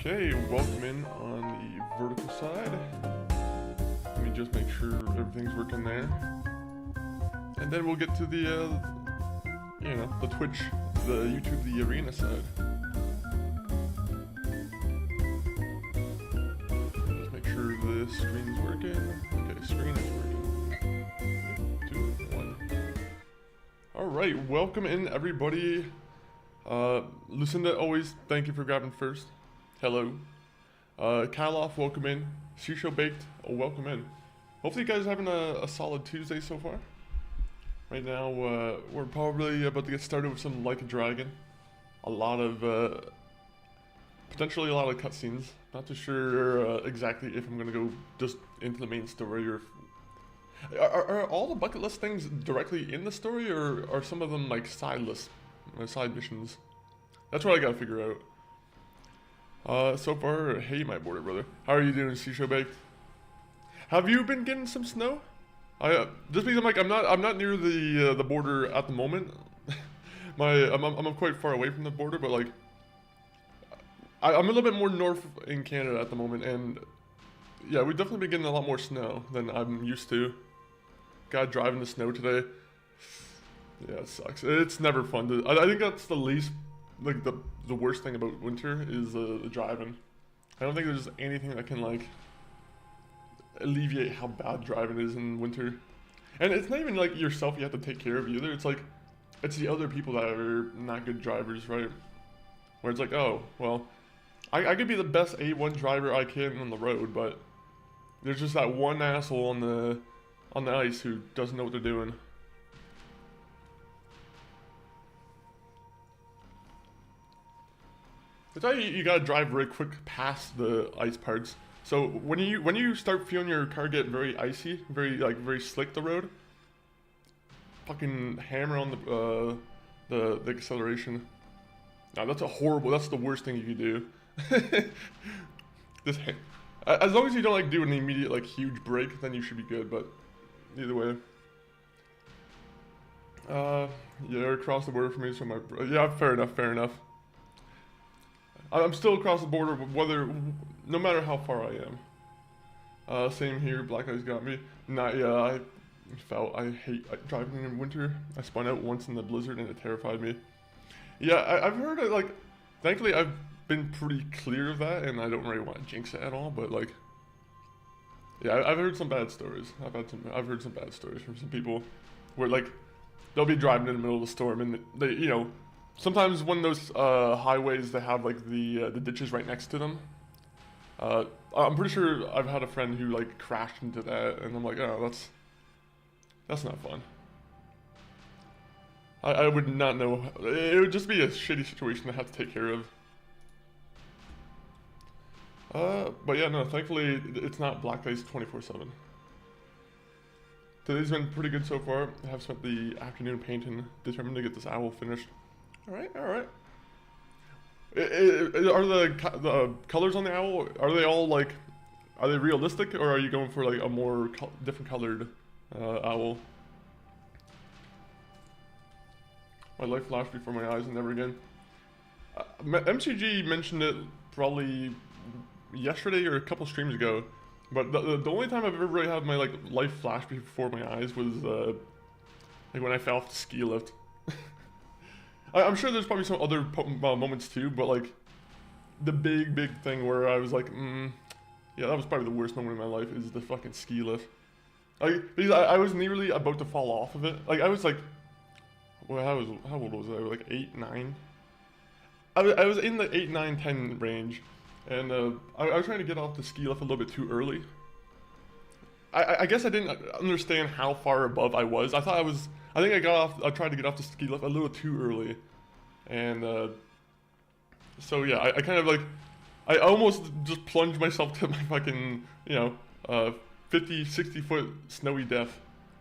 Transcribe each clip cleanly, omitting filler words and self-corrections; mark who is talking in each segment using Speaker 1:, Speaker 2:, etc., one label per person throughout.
Speaker 1: Okay, welcome in on the vertical side. Let me just make sure everything's working there. And then we'll get to the, the Twitch, the YouTube, the arena side. Just make sure the screen's working. Okay, screen is working. 3, 2, 1. Alright, welcome in everybody. Lucinda, always thank you for grabbing first. Hello. Kyloff, welcome in. Shisho Baked, welcome in. Hopefully you guys are having a solid Tuesday so far. Right now, we're probably about to get started with some Like a Dragon. Potentially a lot of cutscenes. Not too sure exactly if I'm gonna go just into the main story or... Are all the bucket list things directly in the story, or are some of them like side missions? That's what I gotta figure out. So far, hey my border brother. How are you doing, Shisho Baked? Have you been getting some snow? Just because I'm not near the border at the moment. I'm quite far away from the border, but like, I'm a little bit more north in Canada at the moment, and yeah, we've definitely been getting a lot more snow than I'm used to. Got driving the snow today. Yeah, it sucks. It's never fun to. I think that's the least. Like the worst thing about winter is the driving. I don't think there's anything that can like alleviate how bad driving is in winter. And it's not even like yourself you have to take care of either. It's like it's the other people that are not good drivers, right? Where it's like, oh well, I could be the best A1 driver I can on the road, but there's just that one asshole on the ice who doesn't know what they're doing. That's why you gotta drive very quick past the ice parts. So when you start feeling your car get very icy, very slick the road, fucking hammer on the acceleration. Now that's the worst thing you can do. As long as you don't like do an immediate like huge brake, then you should be good. But either way, yeah, across the border for me. So yeah, fair enough. I'm still across the border, no matter how far I am. Same here, Black Eyes got me. I hate driving in winter. I spun out once in the blizzard and it terrified me. Yeah, I've heard it, like, thankfully I've been pretty clear of that and I don't really want to jinx it at all, but like, yeah, I've heard some bad stories. I've heard some bad stories from some people where like, they'll be driving in the middle of a storm and they, sometimes when those highways that have like the ditches right next to them, I'm pretty sure I've had a friend who like crashed into that, and I'm like, oh, that's not fun. I would not know. It would just be a shitty situation to have to take care of. But yeah, no, thankfully it's not black ice 24/7. Today's been pretty good so far. I have spent the afternoon painting, determined to get this owl finished. Alright. Are the colors on the owl, are they all like, are they realistic, or are you going for like a more different colored owl? My life flashed before my eyes and never again. MCG mentioned it probably yesterday or a couple streams ago, but the only time I've ever really had my like life flash before my eyes was like when I fell off the ski lift. I'm sure there's probably some other moments too, but like the big thing where I was like, yeah, that was probably the worst moment in my life is the fucking ski lift. Like, because I was nearly about to fall off of it. Like I was like, well, how old was I? I was like 8, 9. I was in the 8, 9, 10 range, and I was trying to get off the ski lift a little bit too early. I guess I didn't understand how far above I was. I think I tried to get off the ski lift a little too early. And, so yeah, I kind of like, I almost just plunged myself to my fucking, 50, 60 foot snowy death.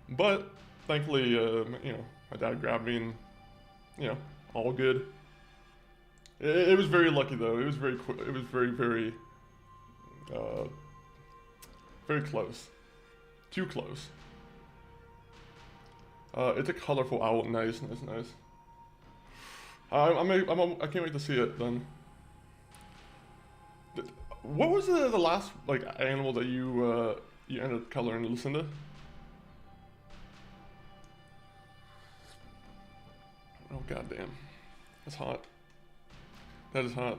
Speaker 1: But, thankfully, my dad grabbed me and, all good. It was very lucky though. It was very very close. Too close. It's a colorful owl. Nice. I can't wait to see it then. What was the last like animal that you ended up coloring, Lucinda? Oh goddamn, that's hot. That is hot.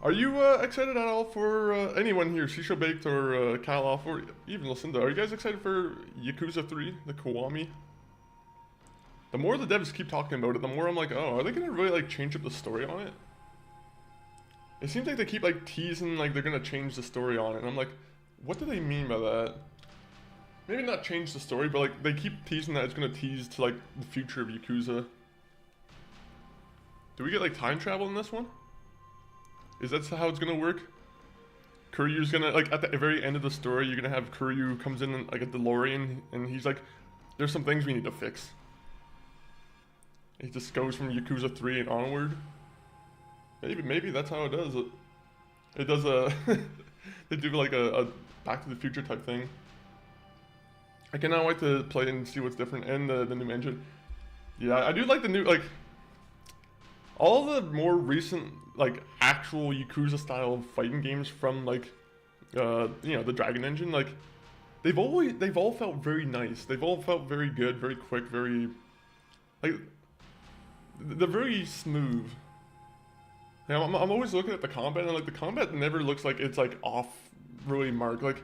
Speaker 1: Are you excited at all for anyone here, Shisho Baked or Kyle Off, or even Lucinda? Are you guys excited for Yakuza 3, the Kiwami? The more the devs keep talking about it, the more I'm like, oh, are they gonna really like change up the story on it? It seems like they keep like teasing like they're gonna change the story on it, and I'm like, what do they mean by that? Maybe not change the story, but like they keep teasing that it's gonna tease to like the future of Yakuza. Do we get like time travel in this one? Is that how it's gonna work? Kiryu's gonna, like, at the very end of the story, you're gonna have Kiryu comes in like a DeLorean, and he's like, there's some things we need to fix. He just goes from Yakuza 3 and onward. Maybe that's how it does. It does a, they do like a Back to the Future type thing. I cannot wait to play and see what's different, and the new engine. Yeah, I do like the new, like, all the more recent, like, actual Yakuza style fighting games from, like, you know, the Dragon Engine, like, they've all felt very nice. They've all felt very good, very quick, very, like, they're very smooth. You know, I'm always looking at the combat, and, like, the combat never looks like it's, like, off really marked. Like,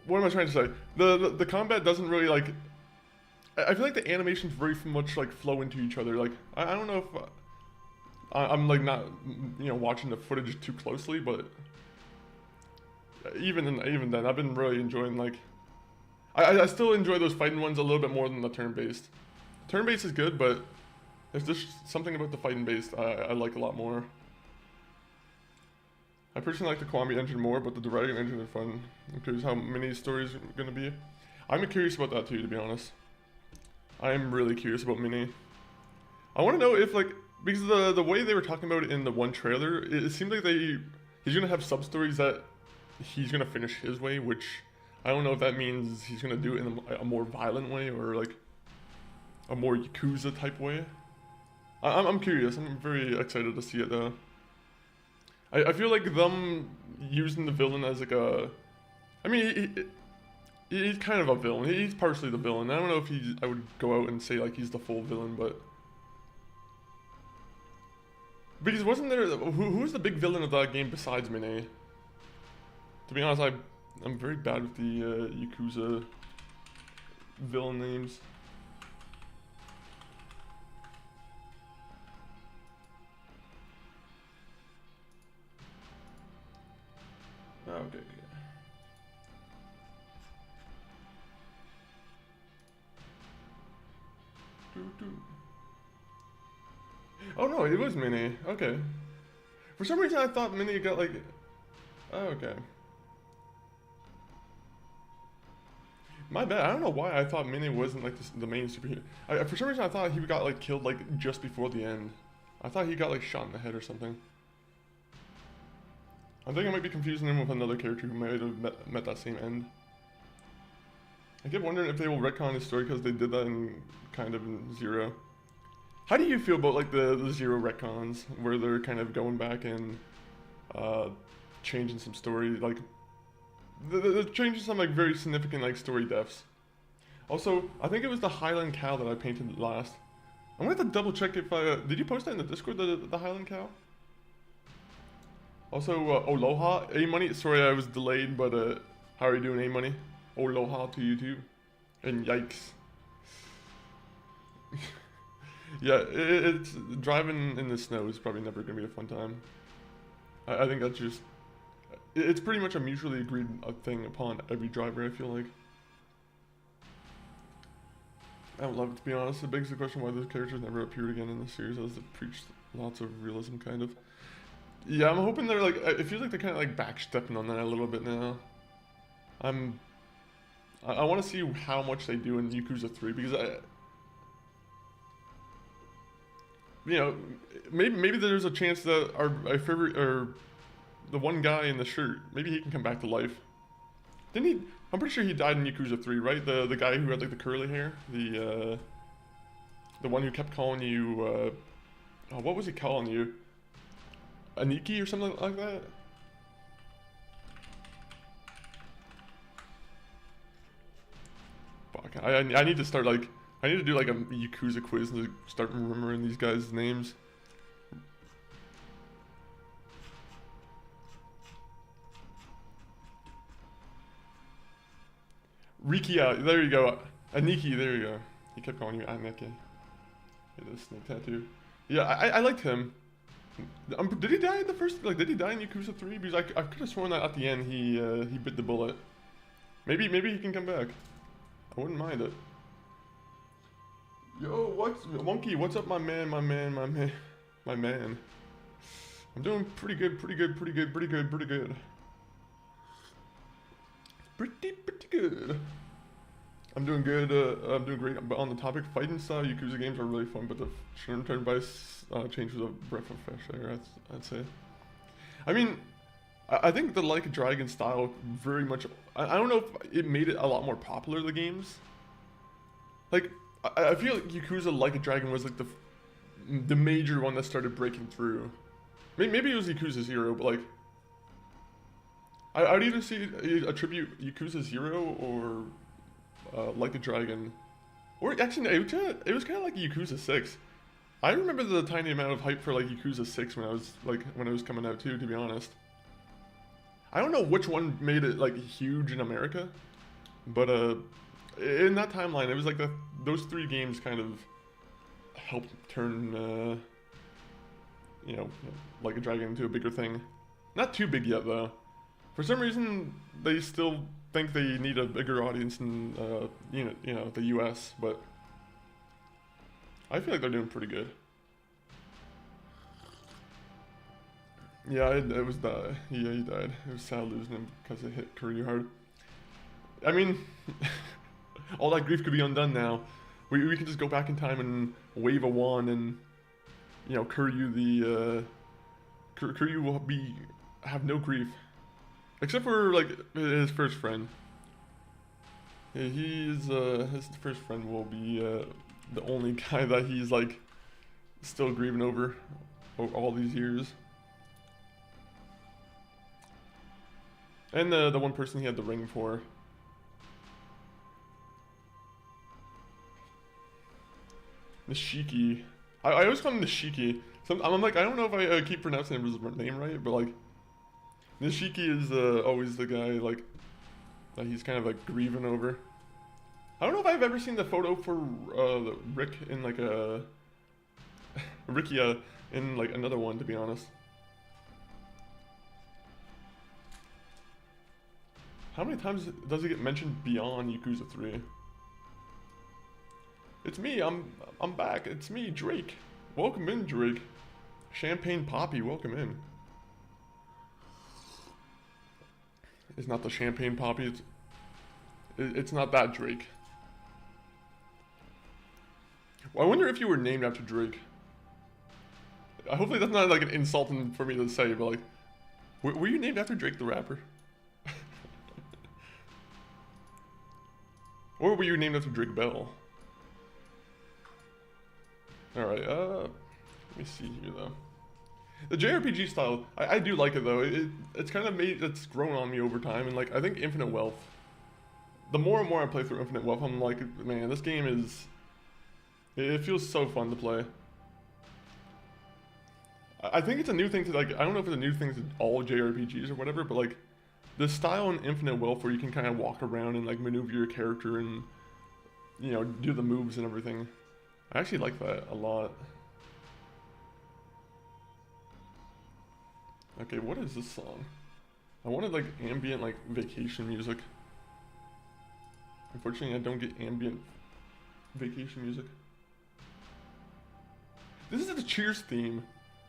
Speaker 1: what am I trying to say? The combat doesn't really, like, I feel like the animations very much like flow into each other. Like I don't know if I'm like not, you know, watching the footage too closely, but even then I've been really enjoying, like, I still enjoy those fighting ones a little bit more than the turn-based. Turn-based is good, but there's just something about the fighting-based I like a lot more. I personally like the Kiwami engine more, but the Dragon engine is fun. I'm curious how many stories are gonna be. I'm curious about that too, to be honest. I'm really curious about Mini. I want to know if, like, because the way they were talking about it in the one trailer, it seemed like he's gonna have sub-stories that he's gonna finish his way, which I don't know if that means he's gonna do it in a more violent way or like a more Yakuza type way. I'm curious. I'm very excited to see it though. I feel like them using the villain as like a, I mean, he's kind of a villain. He's partially the villain. I don't know if I would go out and say like he's the full villain, but because wasn't there, who's the big villain of that game besides Mine? To be honest, I'm very bad with the Yakuza villain names. Okay. Oh no, it was Mini. Okay. For some reason I thought Mini got like... Oh, okay. My bad. I don't know why I thought Mini wasn't like the main superhero. For some reason I thought he got like killed like just before the end. I thought he got like shot in the head or something. I think I might be confusing him with another character who might have met that same end. I kept wondering if they will retcon his story because they did that in kind of in Zero. How do you feel about like the Zero retcons where they're kind of going back and changing some story, like they're changing some like very significant like story depths. Also, I think it was the Highland Cow that I painted last. I'm gonna have to double check if did you post that in the Discord, the Highland Cow? Also, Aloha, A-Money, sorry I was delayed, but how are you doing, A-Money? Aloha to you too. And yikes. Yeah, it's driving in the snow is probably never going to be a fun time. I think that's just, it's pretty much a mutually agreed thing upon every driver, I feel like. I don't love it, to be honest. It begs the question why those characters never appeared again in the series, as it preached lots of realism, kind of. Yeah, I'm hoping they're like, it feels like they're kind of like backstepping on that a little bit now. I want to see how much they do in Yakuza 3, because you know, maybe there's a chance that our favorite, or the one guy in the shirt, maybe he can come back to life. Didn't he? I'm pretty sure he died in Yakuza 3, right? The guy who had like the curly hair, the one who kept calling you, oh, what was he calling you? Aniki or something like that. Fuck, I need to start like, I need to do like a Yakuza quiz and start remembering these guys' names. Rikia, there you go. Aniki, there you go. He kept calling you Aniki. Yeah, the snake tattoo. Yeah, I liked him. Did he die in the first, like, did he die in Yakuza 3? Because I could have sworn that at the end he bit the bullet. Maybe he can come back. I wouldn't mind it. Yo, Monkey, what's up, my man. I'm doing pretty good. Pretty good. I'm doing good, I'm doing great. But on the topic, fighting style Yakuza games are really fun, but the turn-based change was a breath of fresh air, I'd say. I mean, I think the Like a Dragon style very much, I don't know if it made it a lot more popular, the games. Like, I feel like Yakuza Like a Dragon was like the major one that started breaking through. Maybe it was Yakuza 0, but like, I would either attribute Yakuza 0 or Like a Dragon, or actually no, it was kind of like Yakuza 6. I remember the tiny amount of hype for like Yakuza 6 when it was coming out too, to be honest. I don't know which one made it like huge in America, but in that timeline it was like those three games kind of helped turn you know, Like a Dragon into a bigger thing. Not too big yet though. For some reason, they still think they need a bigger audience in, you know, the U.S., but I feel like they're doing pretty good. Yeah, it was that. Yeah, he died. It was sad losing him because it hit Kiryu hard. I mean, all that grief could be undone now. We can just go back in time and wave a wand, and you know, Kiryu will have no grief. Except for, like, his first friend. His first friend will be the only guy that he's, like, still grieving over all these years. And the one person he had the ring for. Nishiki. I always call him Nishiki. I'm like, I don't know if I keep pronouncing his name right, but, like, Nishiki is always the guy, like, that he's kind of, like, grieving over. I don't know if I've ever seen the photo for Rick in, like, a... Rikia in, like, another one, to be honest. How many times does he get mentioned beyond Yakuza 3? It's me, I'm back. It's me, Drake. Welcome in, Drake. Champagne Poppy, welcome in. It's not the Champagne Poppy, it's not that Drake. Well, I wonder if you were named after Drake. Hopefully that's not like an insult for me to say, but like, were you named after Drake the rapper? Or were you named after Drake Bell? Alright, let me see here though. The JRPG style, I do like it though. It's kind of it's grown on me over time, and like I think Infinite Wealth. The more and more I play through Infinite Wealth, I'm like, man, this game is. It feels so fun to play. I think it's a new thing to like. I don't know if it's a new thing to all JRPGs or whatever, but like the style in Infinite Wealth where you can kind of walk around and like maneuver your character and you know do the moves and everything. I actually like that a lot. Okay, what is this song? I wanted like ambient like vacation music. Unfortunately, I don't get ambient vacation music. This is the Cheers theme.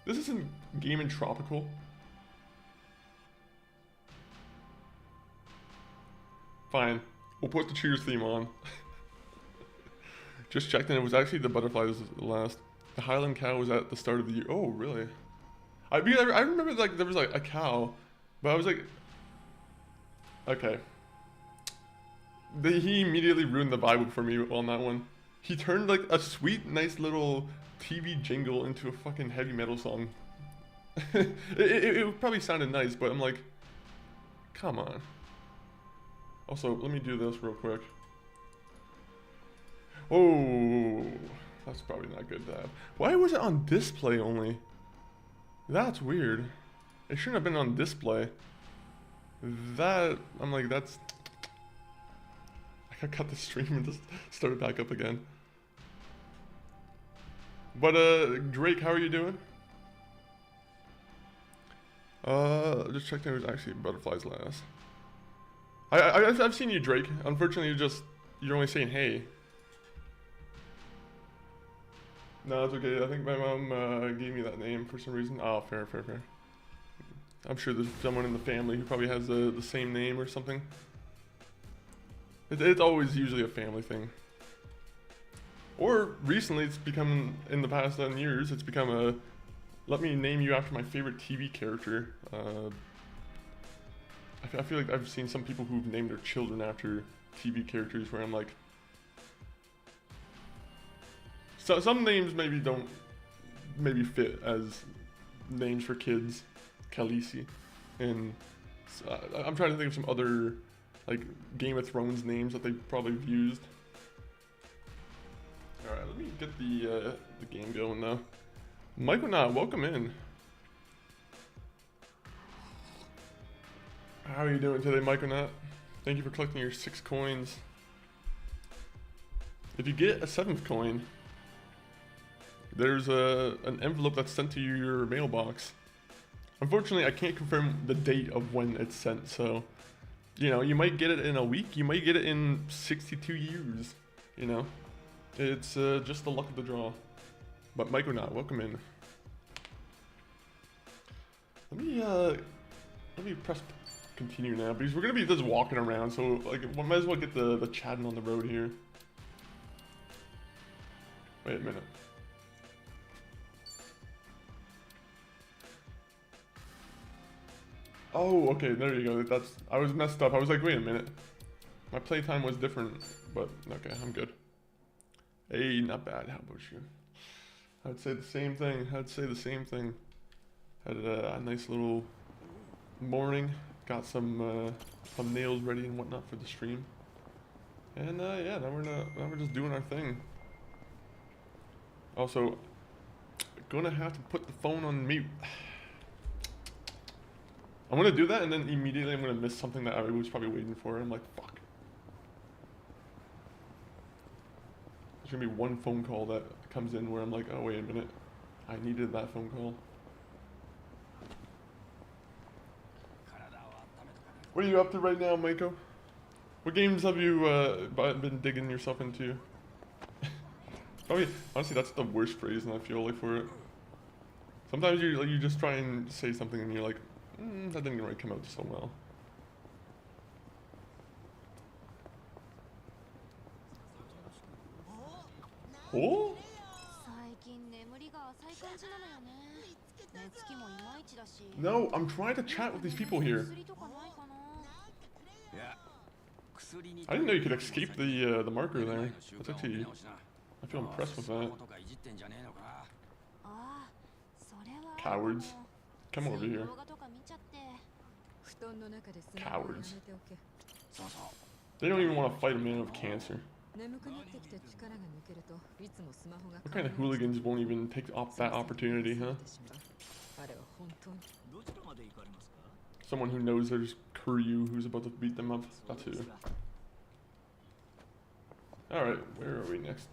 Speaker 1: This isn't Game and Tropical. Fine, we'll put the Cheers theme on. Just checked and it was actually the Butterflies last. The Highland Cow was at the start of the year. Oh, really? I remember like there was like a cow, but I was like, okay. He immediately ruined the vibe for me on that one. He turned like a sweet, nice little TV jingle into a fucking heavy metal song. it probably sounded nice, but I'm like, come on. Also, let me do this real quick. Oh, that's probably not good to have. Why was it on display only? That's weird. It shouldn't have been on display. That, I'm like, that's... I gotta cut the stream and just start it back up again. But, Drake, how are you doing? Just checking there was actually butterflies last. I've seen you, Drake. Unfortunately, you're only saying hey. No, it's okay. I think my mom gave me that name for some reason. Oh, fair. I'm sure there's someone in the family who probably has the same name or something. It's always usually a family thing. Or recently, it's become, in the past 10 years, it's become a, let me name you after my favorite TV character. I feel like I've seen some people who've named their children after TV characters where I'm like, so some names maybe don't fit as names for kids. Khaleesi, and I'm trying to think of some other like Game of Thrones names that they probably have used. All right, let me get the game going now. Michael Knott, welcome in. How are you doing today, Michael Knott? Thank you for collecting your 6 coins. If you get a 7th coin, there's an envelope that's sent to your mailbox. Unfortunately, I can't confirm the date of when it's sent, so, you know, you might get it in a week, you might get it in 62 years, you know. It's just the luck of the draw. But Michael Knott, welcome in. Let me press continue now, because we're gonna be just walking around, so like we might as well get the chatting on the road here. Wait a minute. Oh, okay, there you go. I was messed up. I was like, wait a minute. My playtime was different, but okay, I'm good. Hey, not bad. How about you? I'd say the same thing. Had a nice little morning. Got some thumbnails ready and whatnot for the stream. And yeah, now we're just doing our thing. Also, gonna have to put the phone on mute. I'm gonna do that, and then immediately I'm gonna miss something that I was probably waiting for. I'm like, fuck. There's gonna be one phone call that comes in where I'm like, oh wait a minute, I needed that phone call. What are you up to right now, Maiko? What games have you been digging yourself into? Oh yeah, honestly, that's the worst phrase, and I feel like for it. Sometimes you just try and say something, and you're like, that didn't really come out so well. Oh? No, I'm trying to chat with these people here. I didn't know you could escape the marker there. That's actually, I feel impressed with that. Cowards. Come over here. Cowards. They don't even want to fight a man with cancer. What kind of hooligans won't even take that opportunity, huh? Someone who knows there's Kiryu who's about to beat them up. That's who. Alright, where are we next?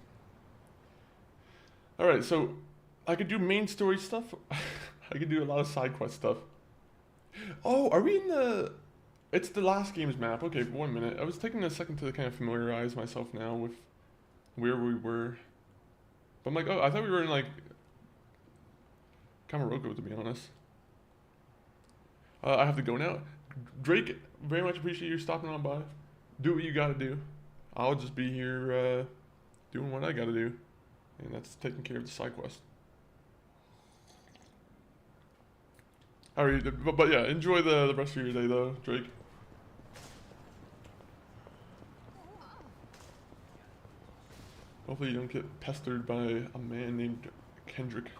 Speaker 1: Alright, so I could do main story stuff. I could do a lot of side quest stuff. Oh, are we in the... It's the last game's map. Okay, 1 minute. I was taking a second to kind of familiarize myself now with where we were. But I'm like, oh, I thought we were in like Kamaroko, to be honest. I have to go now. Drake, very much appreciate you stopping on by. Do what you gotta do. I'll just be here doing what I gotta do. And that's taking care of the side quest. Alright, but yeah, enjoy the rest of your day though, Drake. Hopefully you don't get pestered by a man named Kendrick.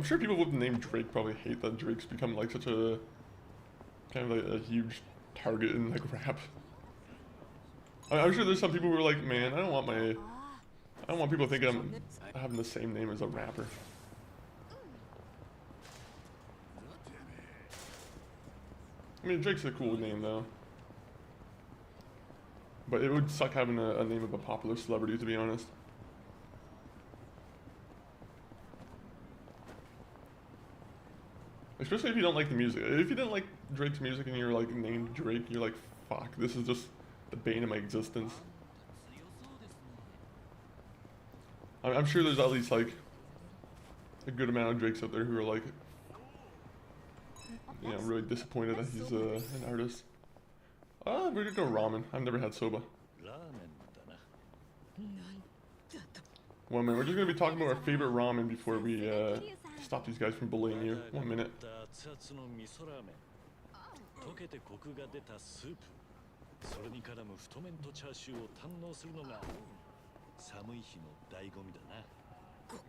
Speaker 1: sure people with the name Drake probably hate that Drake's become like such a kind of like a huge target in like rap. I'm sure there's some people who are like, man, I don't want people thinking I'm having the same name as a rapper. I mean, Drake's a cool name though. But it would suck having a name of a popular celebrity, to be honest. Especially if you don't like the music. If you didn't like Drake's music and you're like named Drake, you're like, fuck, this is just the bane of my existence. I'm sure there's at least like a good amount of Drakes out there who are like, you know, really disappointed that he's an artist. We're gonna go ramen. I've never had soba. Well, man, we're just gonna be talking about our favorite ramen before we stop these guys from bullying you. 1 minute.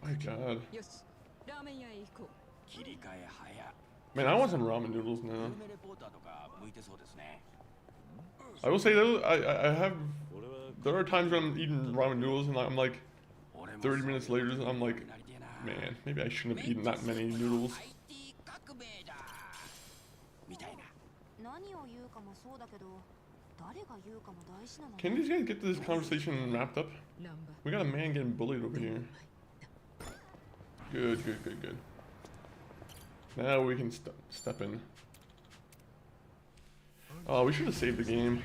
Speaker 1: My God. Man, I want some ramen noodles now. I will say though, I have. There are times when I'm eating ramen noodles and I'm like, 30 minutes later, I'm like, man, maybe I shouldn't have eaten that many noodles. Can these guys get this conversation wrapped up? We got a man getting bullied over here. Good, good, good, good. Now we can step in. Oh, we should have saved the game.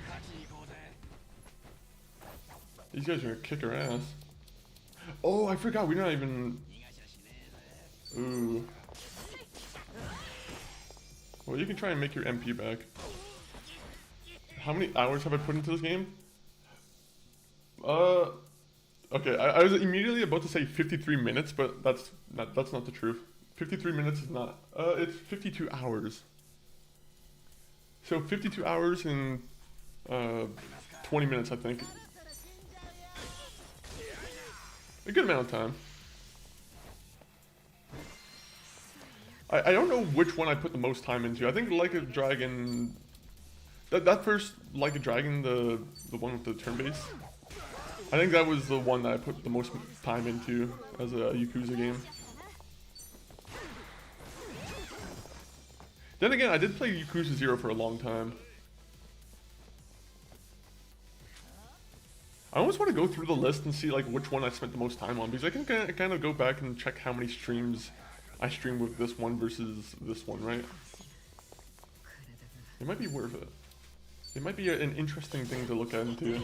Speaker 1: These guys are gonna kick our ass. Oh, I forgot, we're not even... Ooh. Well, you can try and make your MP back. How many hours have I put into this game? Okay, I was immediately about to say 53 minutes, but that's not the truth. 53 minutes is not. It's 52 hours. So 52 hours in 20 minutes, I think. A good amount of time. I don't know which one I put the most time into. I think Like a Dragon... That first Like a Dragon, the one with the turn-based, I think that was the one that I put the most time into as a Yakuza game. Then again, I did play Yakuza 0 for a long time. I almost want to go through the list and see like which one I spent the most time on, because I can kind of go back and check how many streams I streamed with this one versus this one, right? It might be worth it. It might be an interesting thing to look into.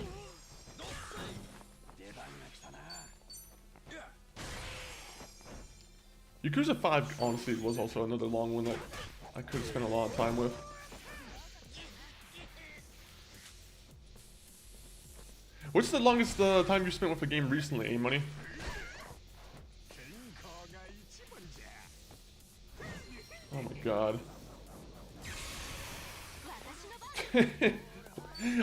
Speaker 1: Yakuza 5, honestly, was also another long one that I could have spent a lot of time with. What's the longest time you spent with a game recently, A-Money? Oh my God.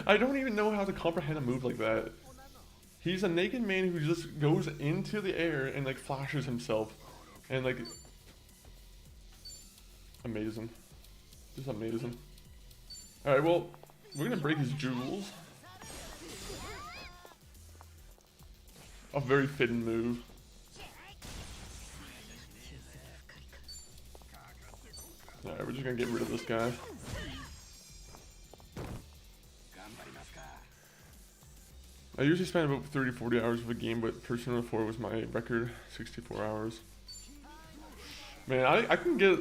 Speaker 1: I don't even know how to comprehend a move like that. He's a naked man who just goes into the air and like flashes himself. And like, amazing. Just amazing. Alright, well, we're gonna break his jewels. A very fitting move. Alright, we're just gonna get rid of this guy. I usually spend about 30-40 hours of a game, but Persona 4 was my record, 64 hours. Man, I can get...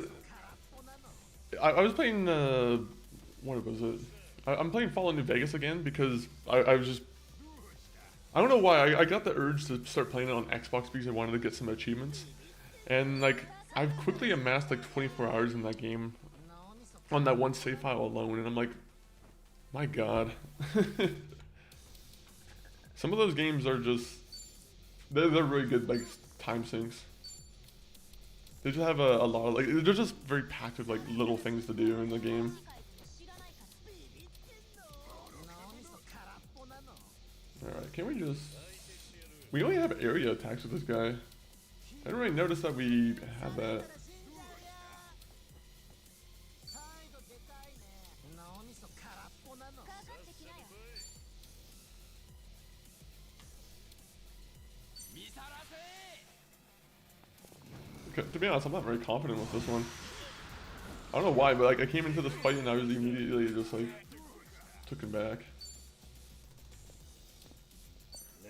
Speaker 1: I was playing, what was it? I'm playing Fallout New Vegas again because I was just... I don't know why, I got the urge to start playing it on Xbox because I wanted to get some achievements. And like, I've quickly amassed like 24 hours in that game on that one save file alone, and I'm like, my God. Some of those games are just, they're really good like time sinks. They just have a lot of like, they're just very packed with like little things to do in the game. Alright, can we just... We only have area attacks with this guy. I didn't really notice that we had that. Okay, to be honest, I'm not very confident with this one. I don't know why, but like I came into this fight and I was immediately just like took him back.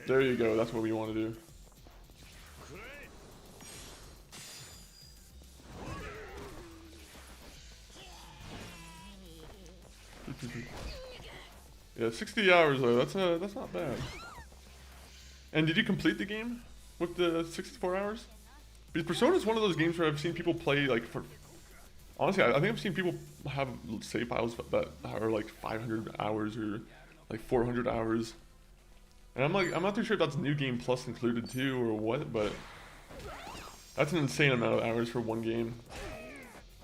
Speaker 1: There you go, that's what we want to do. Yeah, 60 hours though, that's not bad. And did you complete the game with the 64 hours? Because Persona is one of those games where I've seen people play like for... Honestly, I think I've seen people have save files that are like 500 hours or like 400 hours. And I'm not too sure if that's New Game Plus included too or what, but that's an insane amount of hours for one game.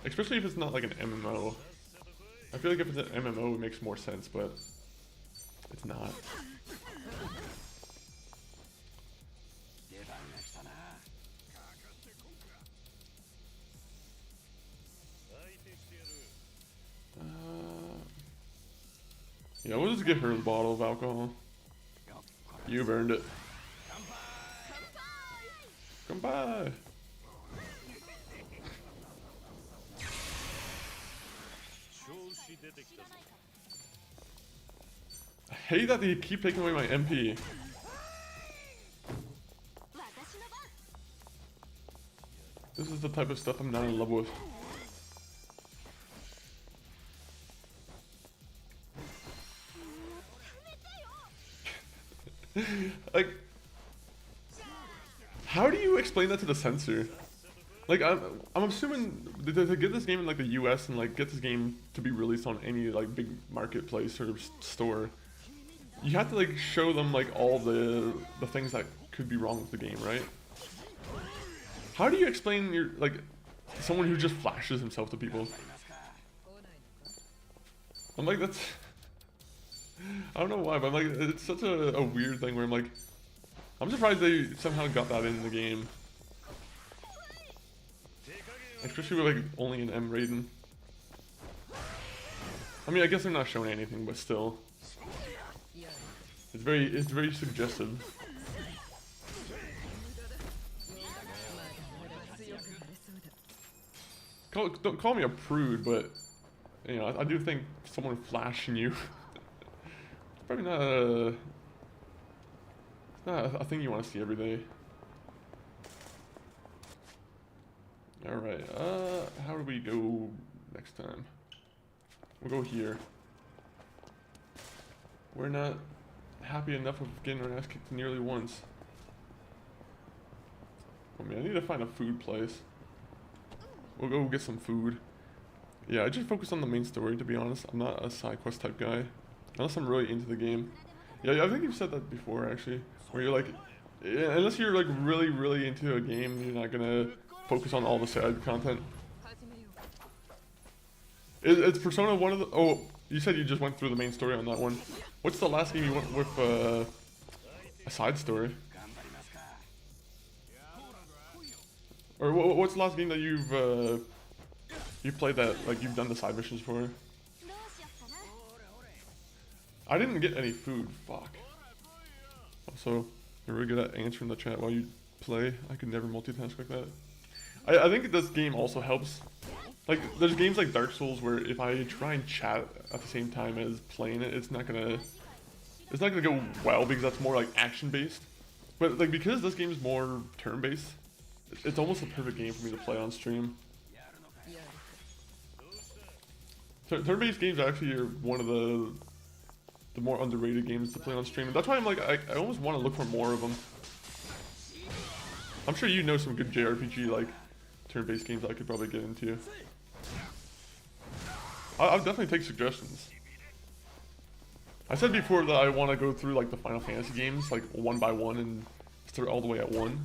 Speaker 1: Especially if it's not like an MMO. I feel like if it's an MMO it makes more sense, but it's not. Yeah, we'll just give her the bottle of alcohol. You've earned it. Come by. I hate that they keep taking away my MP. This is the type of stuff I'm not in love with. Like, how do you explain that to the censor? Like, I'm assuming to get this game in like the US and like get this game to be released on any like big marketplace or store, you have to like show them like all the things that could be wrong with the game, right? How do you explain your like someone who just flashes himself to people? I'm like, that's... I don't know why, but I'm like, it's such a weird thing where I'm like, I'm surprised they somehow got that in the game. Especially with like only an M rating. I mean, I guess they're not showing anything, but still. It's very suggestive. Don't call me a prude, but you know, I do think someone flashing you probably not a thing you want to see every day. Alright, how do we go next time? We'll go here. We're not happy enough of getting our ass kicked nearly once. I mean, I need to find a food place. We'll go get some food. Yeah, I just focus on the main story, to be honest. I'm not a side quest type guy. Unless I'm really into the game. Yeah, I think you've said that before, actually. Where you're like, yeah, unless you're like really into a game, you're not gonna focus on all the side content. It's Persona one of the... Oh, you said you just went through the main story on that one. What's the last game you went with a side story? Or what's the last game that you've played that like you've done the side missions for? I didn't get any food. Fuck. Also, you're really good at answering the chat while you play. I could never multitask like that. I think this game also helps. Like, there's games like Dark Souls where if I try and chat at the same time as playing it, it's not gonna go well because that's more like action based. But like because this game is more turn based, it's almost a perfect game for me to play on stream. Turn-based games actually are one of the more underrated games to play on stream. And that's why I'm like, I almost want to look for more of them. I'm sure you know some good JRPG like turn-based games I could probably get into. I'll definitely take suggestions. I said before that I want to go through like the Final Fantasy games like one by one and start all the way at one.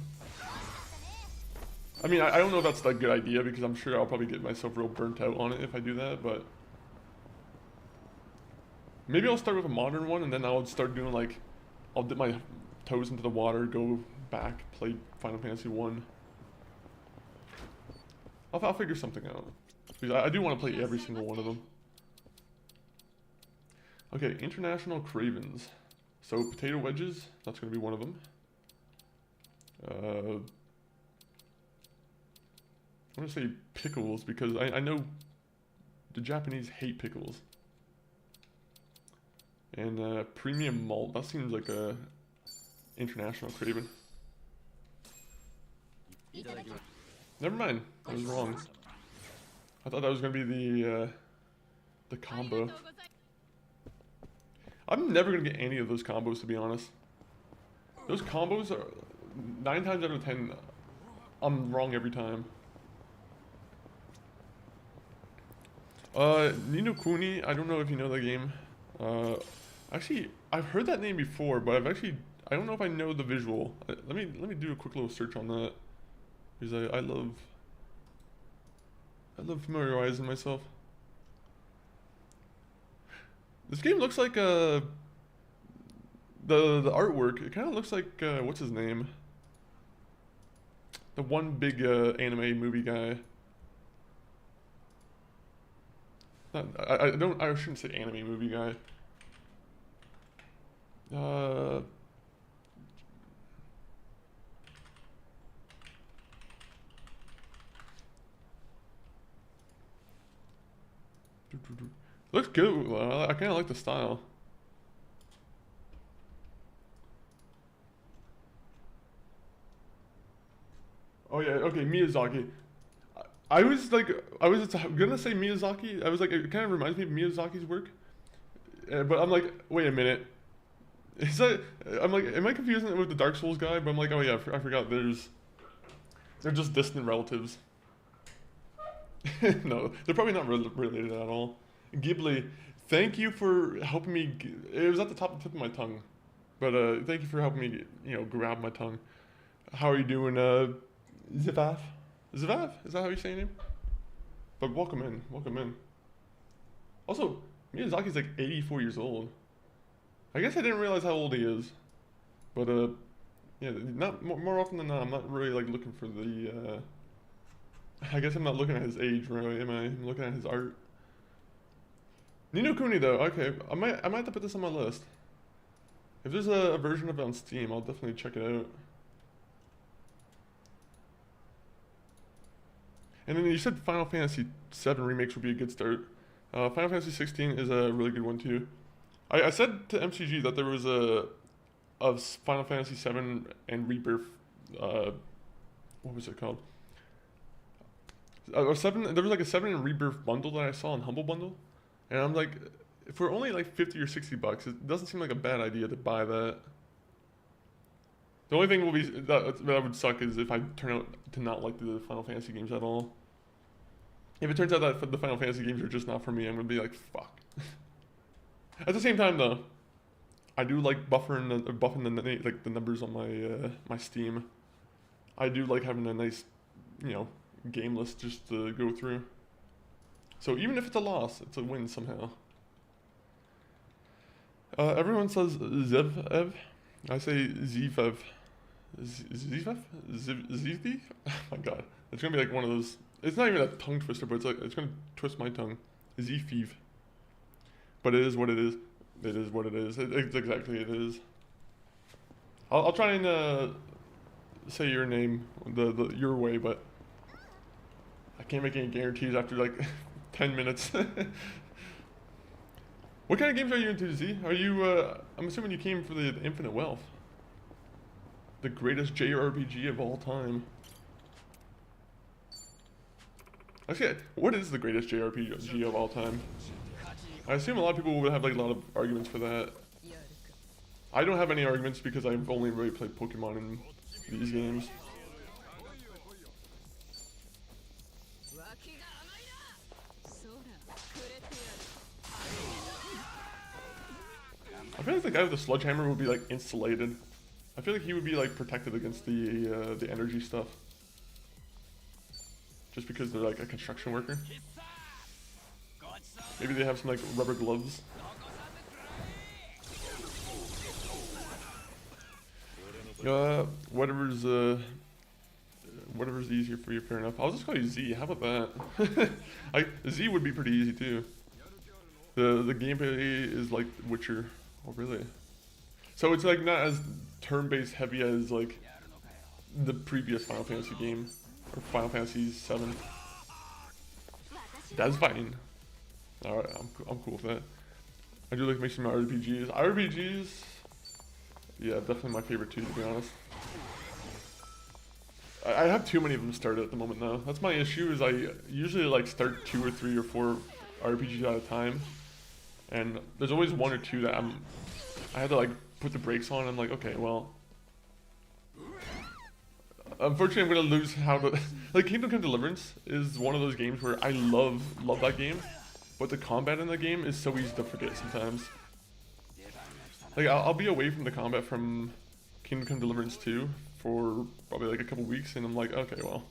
Speaker 1: I mean, I don't know if that's a good idea because I'm sure I'll probably get myself real burnt out on it if I do that, but maybe I'll start with a modern one and then I'll start doing like, I'll dip my toes into the water, go back, play Final Fantasy 1. I'll figure something out. Because I do want to play every single one of them. Okay, international cravens. So potato wedges, that's gonna be one of them. I'm gonna say pickles because I know the Japanese hate pickles. And premium malt, that seems like a international craven. Never mind, I was wrong. I thought that was gonna be the combo. I'm never gonna get any of those combos, to be honest. Those combos are 9 times out of 10. I'm wrong every time. Ni no Kuni. I don't know if you know the game. Actually, I've heard that name before, but I don't know if I know the visual. Let me do a quick little search on that, because I love familiarizing myself. This game looks like the artwork. It kind of looks like what's his name? The one big anime movie guy. I shouldn't say anime movie guy. Looks good. I kind of like the style. Oh yeah, okay, Miyazaki. I was gonna say Miyazaki. I was like, it kind of reminds me of Miyazaki's work. But I'm like, wait a minute. Is that? I'm like, am I confusing it with the Dark Souls guy? But I'm like, oh yeah, I forgot. They're just distant relatives. No, they're probably not related at all. Ghibli, thank you for helping me. It was at the tip of my tongue, but thank you for helping me, grab my tongue. How are you doing, Zivav? Zivav? Is that how you say your name? But welcome in, welcome in. Also, Miyazaki's like 84 years old. I guess I didn't realize how old he is. But yeah, not more often than not, I'm not really like looking for the. I guess I'm not looking at his age, really, am I? I'm looking at his art. Ni no Kuni though, okay, I might have to put this on my list. If there's a version of it on Steam, I'll definitely check it out. And then you said Final Fantasy VII remakes would be a good start. Final Fantasy 16 is a really good one too. I said to MCG that there was a Final Fantasy VII and Rebirth. What was it called? There was like a 7 and Rebirth bundle that I saw on Humble Bundle, and I'm like, for only like $50 or $60, it doesn't seem like a bad idea to buy that. The only thing that would suck is if I turn out to not like the Final Fantasy games at all. If it turns out that the Final Fantasy games are just not for me, I'm gonna be like, fuck. At the same time, though, I do like buffing the numbers on my my Steam. I do like having a nice, game list just to go through. So even if it's a loss, it's a win somehow. Everyone says Zev. I say Zivev. Zivev? Zivi? Oh my god. It's gonna be like one of those. It's not even a tongue twister, but it's gonna twist my tongue. Zifiv. But it is what it is. It is what it is. It's exactly it is. I'll try and say your name your way, but I can't make any guarantees after like 10 minutes. What kind of games are you into, Z? Are you, I'm assuming you came for the Infinite Wealth. The greatest JRPG of all time. Actually, what is the greatest JRPG of all time? I assume a lot of people would have like a lot of arguments for that. I don't have any arguments because I've only really played Pokemon in these games. I feel like the guy with the sledgehammer would be like insulated. I feel like he would be like protected against the energy stuff. Just because they're like a construction worker. Maybe they have some like rubber gloves. Whatever's easier for you, fair enough. I'll just call you Z, how about that? Z would be pretty easy too. The gameplay is like Witcher. Oh really? So it's like not as turn-based heavy as like the previous Final Fantasy game or Final Fantasy 7. That's fine. All right, I'm cool with that. I do like mixing my RPGs. RPGs, yeah, definitely my favorite too, to be honest. I have too many of them started at the moment now. That's my issue. Is I usually like start 2 or 3 or 4 RPGs at a time, and there's always 1 or 2 that I had to like put the brakes on. I'm like, okay, well, unfortunately, I'm gonna lose how to like Kingdom Come Deliverance is one of those games where I love that game, but the combat in the game is so easy to forget sometimes. Like I'll be away from the combat from Kingdom Come Deliverance 2 for probably like a couple weeks, and I'm like, okay, well,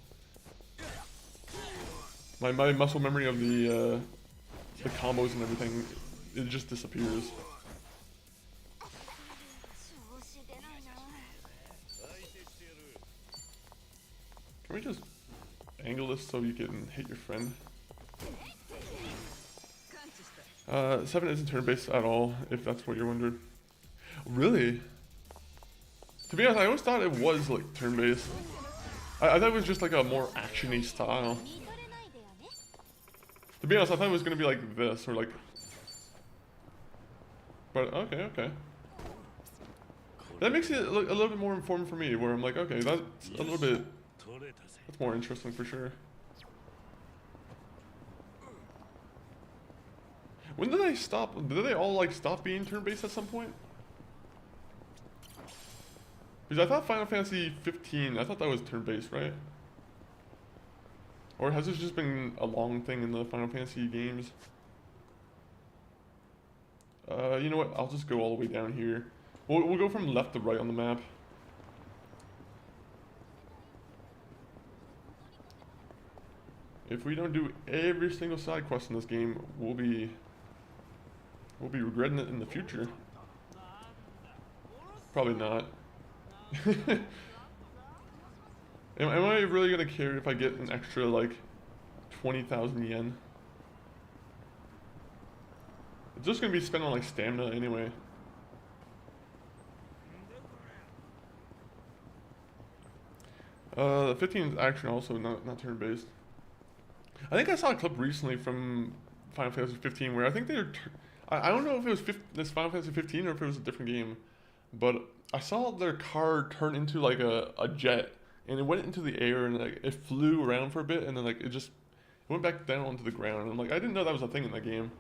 Speaker 1: my muscle memory of the combos and everything, it just disappears. Can we just angle this so you can hit your friend? 7 isn't turn-based at all, if that's what you're wondering. Really? To be honest, I always thought it was like turn-based. I thought it was just like a more action-y style. To be honest, I thought it was gonna be like this, or like... But, okay. That makes it look a little bit more informed for me, where I'm like, okay, that's a little bit... That's more interesting for sure. When did they stop? Did they all like stop being turn-based at some point? Because I thought Final Fantasy 15, I thought that was turn-based, right? Or has this just been a long thing in the Final Fantasy games? You know what? I'll just go all the way down here. We'll go from left to right on the map. If we don't do every single side quest in this game, we'll be regretting it in the future. Probably not. am I really gonna care if I get an extra like 20,000 yen? It's just gonna be spent on like stamina anyway. 15 is action also, not turn-based. I think I saw a clip recently from Final Fantasy 15 where I think they're... I don't know if it was this Final Fantasy 15 or if it was a different game, but I saw their car turn into like a jet, and it went into the air and like it flew around for a bit, and then like it went back down onto the ground. And I'm like, I didn't know that was a thing in that game.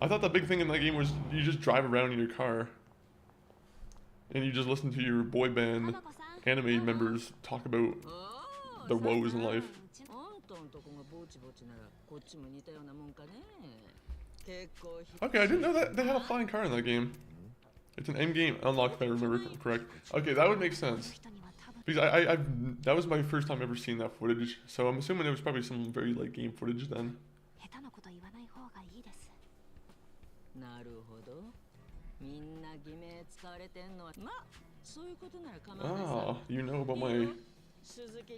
Speaker 1: I thought the big thing in that game was you just drive around in your car, and you just listen to your boy band anime members talk about their woes in life. Okay, I didn't know that they had a flying car in that game. It's an end-game unlock if I remember correct. Okay, that would make sense. Because that was my first time ever seeing that footage, so I'm assuming it was probably some very late game footage then. Ah, you know about my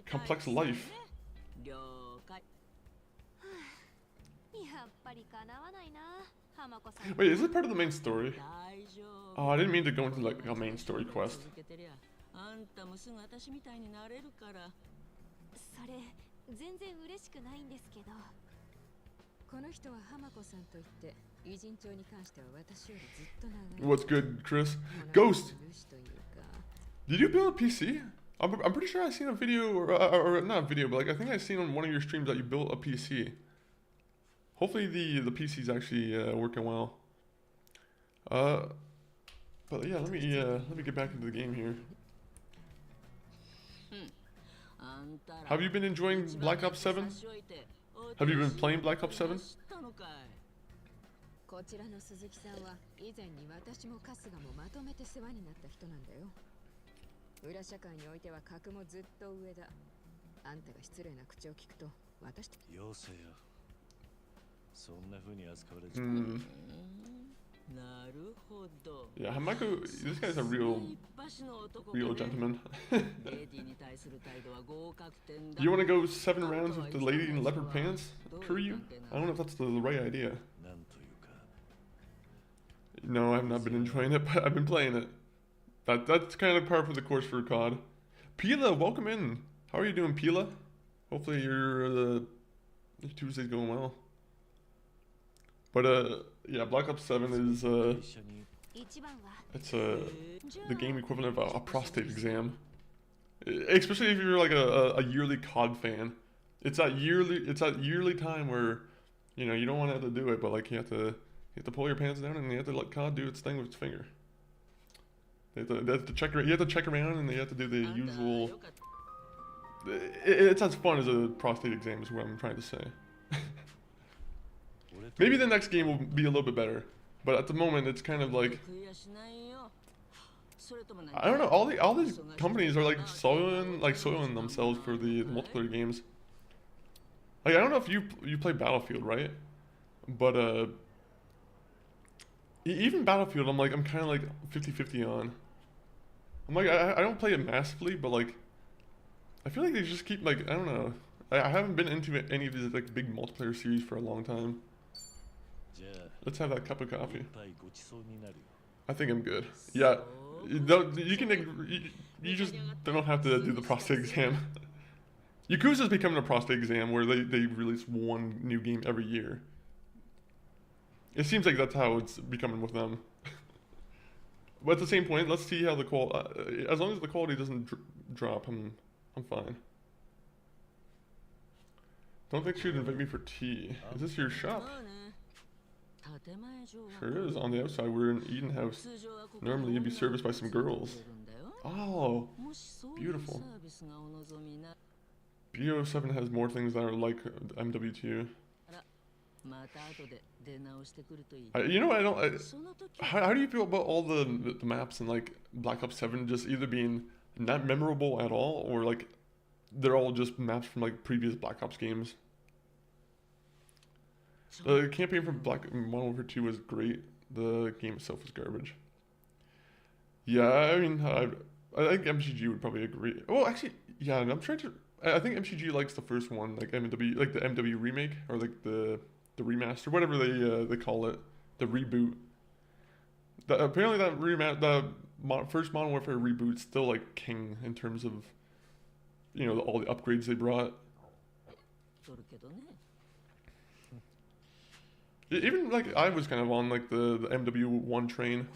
Speaker 1: complex life. Wait, is it part of the main story? Oh, I didn't mean to go into like a main story quest. What's good, Chris? Ghost! Did you build a PC? I'm pretty sure I seen a video, or not a video, but like I think I seen on one of your streams that you built a PC. Hopefully the PC's actually working well. But yeah, let me get back into the game here. Have you been enjoying Black Ops 7? Have you been playing Black Ops 7? Yeah, Hamako, this guy's a real gentleman. You want to go 7 rounds with the lady in leopard pants, Kiryu? I don't know if that's the right idea. No, I've not been enjoying it, but I've been playing it. That's kind of par for the course for COD. Pila, welcome in. How are you doing, Pila? Hopefully your Tuesday's going well. But yeah, Black Ops 7 is it's the game equivalent of a prostate exam. Especially if you're like a yearly COD fan. It's that yearly time where, you know, you don't want to have to do it, but like you have to pull your pants down and you have to let COD do its thing with its finger. They have to check. You have to check around and they have to do the usual. It's as fun as a prostate exam, is what I'm trying to say. Maybe the next game will be a little bit better, but at the moment it's kind of like, I don't know. All these companies are like soiling themselves for the multiplayer games. Like I don't know if you play Battlefield, right? But even Battlefield, I'm kind of like 50-50 on. I'm like I don't play it massively, but like I feel like they just keep like, I don't know. I haven't been into any of these like big multiplayer series for a long time. Let's have that cup of coffee. I think I'm good. Yeah, you just don't have to do the prostate exam. Yakuza's becoming a prostate exam where they release one new game every year. It seems like that's how it's becoming with them. But at the same point, let's see how the quality. As long as the quality doesn't drop, I'm fine. Don't think she'd invite me for tea. Is this your shop? Sure is. On the outside, we're in Eden House. Normally, you'd be serviced by some girls. Oh, beautiful. BO7 has more things that are like MW2. You know, how do you feel about all the maps in like Black Ops 7 just either being not memorable at all, or like they're all just maps from like previous Black Ops games? The campaign from Modern Warfare 2 was great. The game itself was garbage. Yeah, I mean, I think MCG would probably agree. Well, actually, yeah, I'm trying to. I think MCG likes the first one, like MW, like the MW remake, or like the remaster, whatever they call it, the reboot. Apparently the first Modern Warfare reboot is still like king in terms of, you know, all the upgrades they brought. Even like I was kind of on like the MW1 train.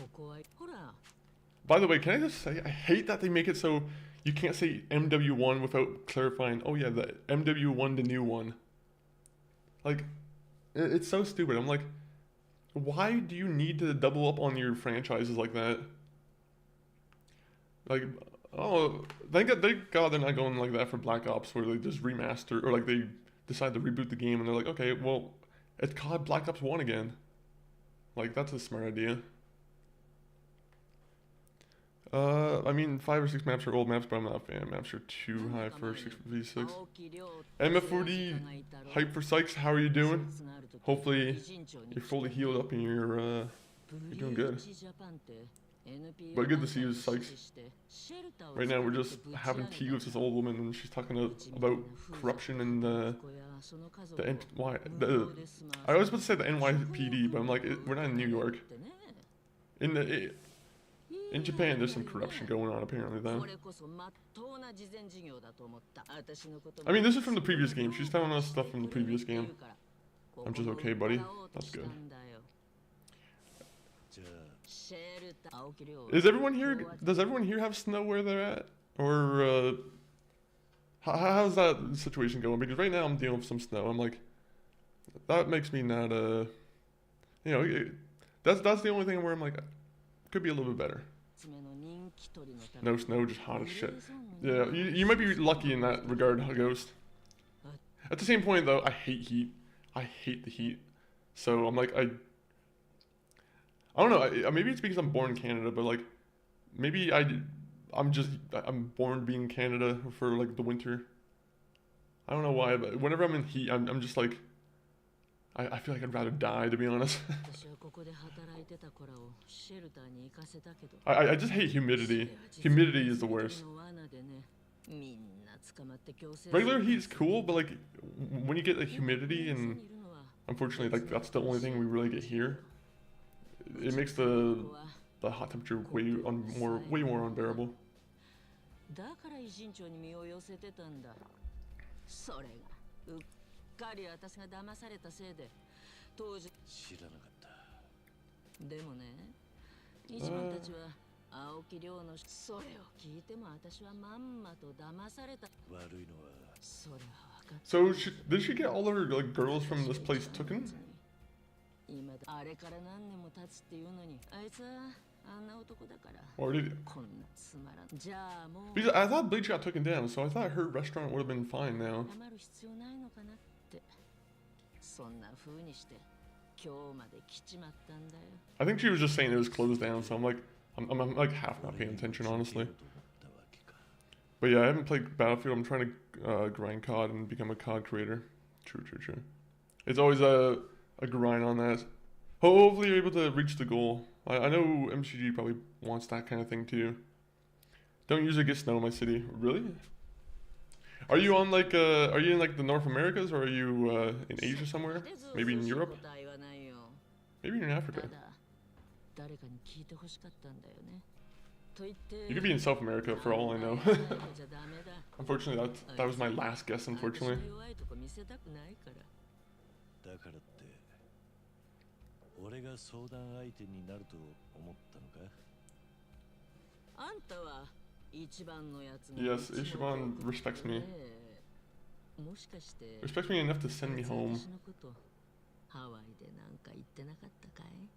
Speaker 1: By the way, can I just say I hate that they make it so you can't say MW1 without clarifying. Oh yeah, the MW1, the new one. Like, it's so stupid. I'm like, why do you need to double up on your franchises like that? Like, oh, thank God they're not going like that for Black Ops, where they just remaster, or like they decide to reboot the game and they're like, okay, well, it's called Black Ops 1 again. Like, that's a smart idea. I mean, 5 or 6 maps are old maps, but I'm not a fan. Maps are too high for 6v6. MF40, hype for Sykes, how are you doing? Hopefully, you're fully healed up and you're doing good. But good to see you, Sykes. Right now, we're just having tea with this old woman, and she's talking about corruption and I was about to say the NYPD, but I'm like, we're not in New York. In Japan, there's some corruption going on apparently though. I mean, this is from the previous game. She's telling us stuff from the previous game. I'm just okay, buddy. That's good. Does everyone here have snow where they're at? Or how's that situation going? Because right now I'm dealing with some snow. I'm like, that makes me not you know, that's the only thing where I'm like, could be a little bit better. No snow, just hot as shit. Yeah, you might be lucky in that regard, Ghost. At the same point though, I hate heat. I hate the heat. So I'm like, I don't know, maybe it's because I'm born in Canada, but like, maybe I'm born being in Canada for like the winter. I don't know why, but whenever I'm in heat, I'm just like, I feel like I'd rather die, to be honest. I just hate humidity. Humidity is the worst. Regular heat is cool, but like, when you get like humidity, and unfortunately like that's the only thing we really get here, it makes the hot temperature way more unbearable.
Speaker 2: だから偉人町に身を寄せてたんだ。それがうっかり私が騙されたせいで当時知らなかった。でもね、一番たちは青木亮のそれを聞いても私はまんまと騙された。悪いのはそれは分かった。
Speaker 1: So did she get all her like girls from this place taken?
Speaker 2: 今あれから何年も経つっていうのにあいつはあんな男だから。
Speaker 1: Or did it?
Speaker 2: こんなつまらん。じゃあもう。
Speaker 1: Because I thought Bleach got taken down, so I thought her restaurant would have been fine now.
Speaker 2: 謝る必要ないのかなって。そんな風にして今日まで来ちまったんだよ。
Speaker 1: I think she was just saying it was closed down, so I'm like half not paying attention, honestly. But yeah, I haven't played Battlefield. I'm trying to grind COD and become a COD creator. True. It's always a grind on that. Hopefully you're able to reach the goal. I know MCG probably wants that kind of thing too. Don't usually get snow in my city. Really? Are you on like are you in like the North Americas, or are you in Asia somewhere? Maybe in Europe? Maybe you're in Africa. You could be in South America for all I know. Unfortunately, that was my last guess, unfortunately.
Speaker 2: 俺が相談相手になると思ったのか。あんたは一番のやつが。
Speaker 1: Yes, Ishiban respects me.
Speaker 2: もしかして
Speaker 1: Respects me enough to send me home.
Speaker 2: ハワイでなんか言ってなかったかい？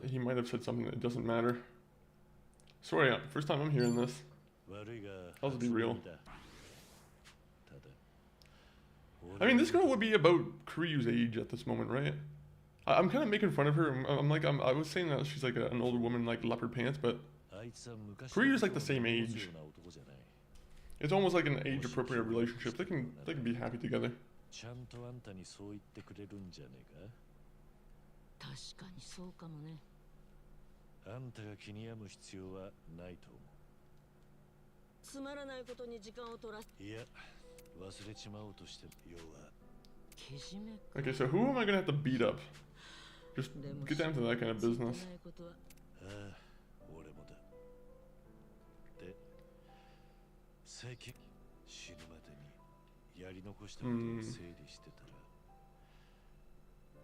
Speaker 1: He might have said something that doesn't matter. Sorry, first time I'm hearing this. I'll be real. I mean, this girl would be about Kiryu's age at this moment, right? I'm kind of making fun of her. I was saying that she's like an older woman, like leopard pants, but Kiryu's like the same age. It's almost like an age-appropriate relationship. They can be happy together.
Speaker 2: 確かにそうかもね。あんたが気に病む必要はないと思う。つまらないことに時間を取らせ。いや、忘れちまおうとして要は。けじめ。
Speaker 1: Okay, so who am I gonna have to beat up? Just get down to that kind of business.
Speaker 2: ああ、俺もだ。で、最近死ぬまでにやり残したことを整理してたら。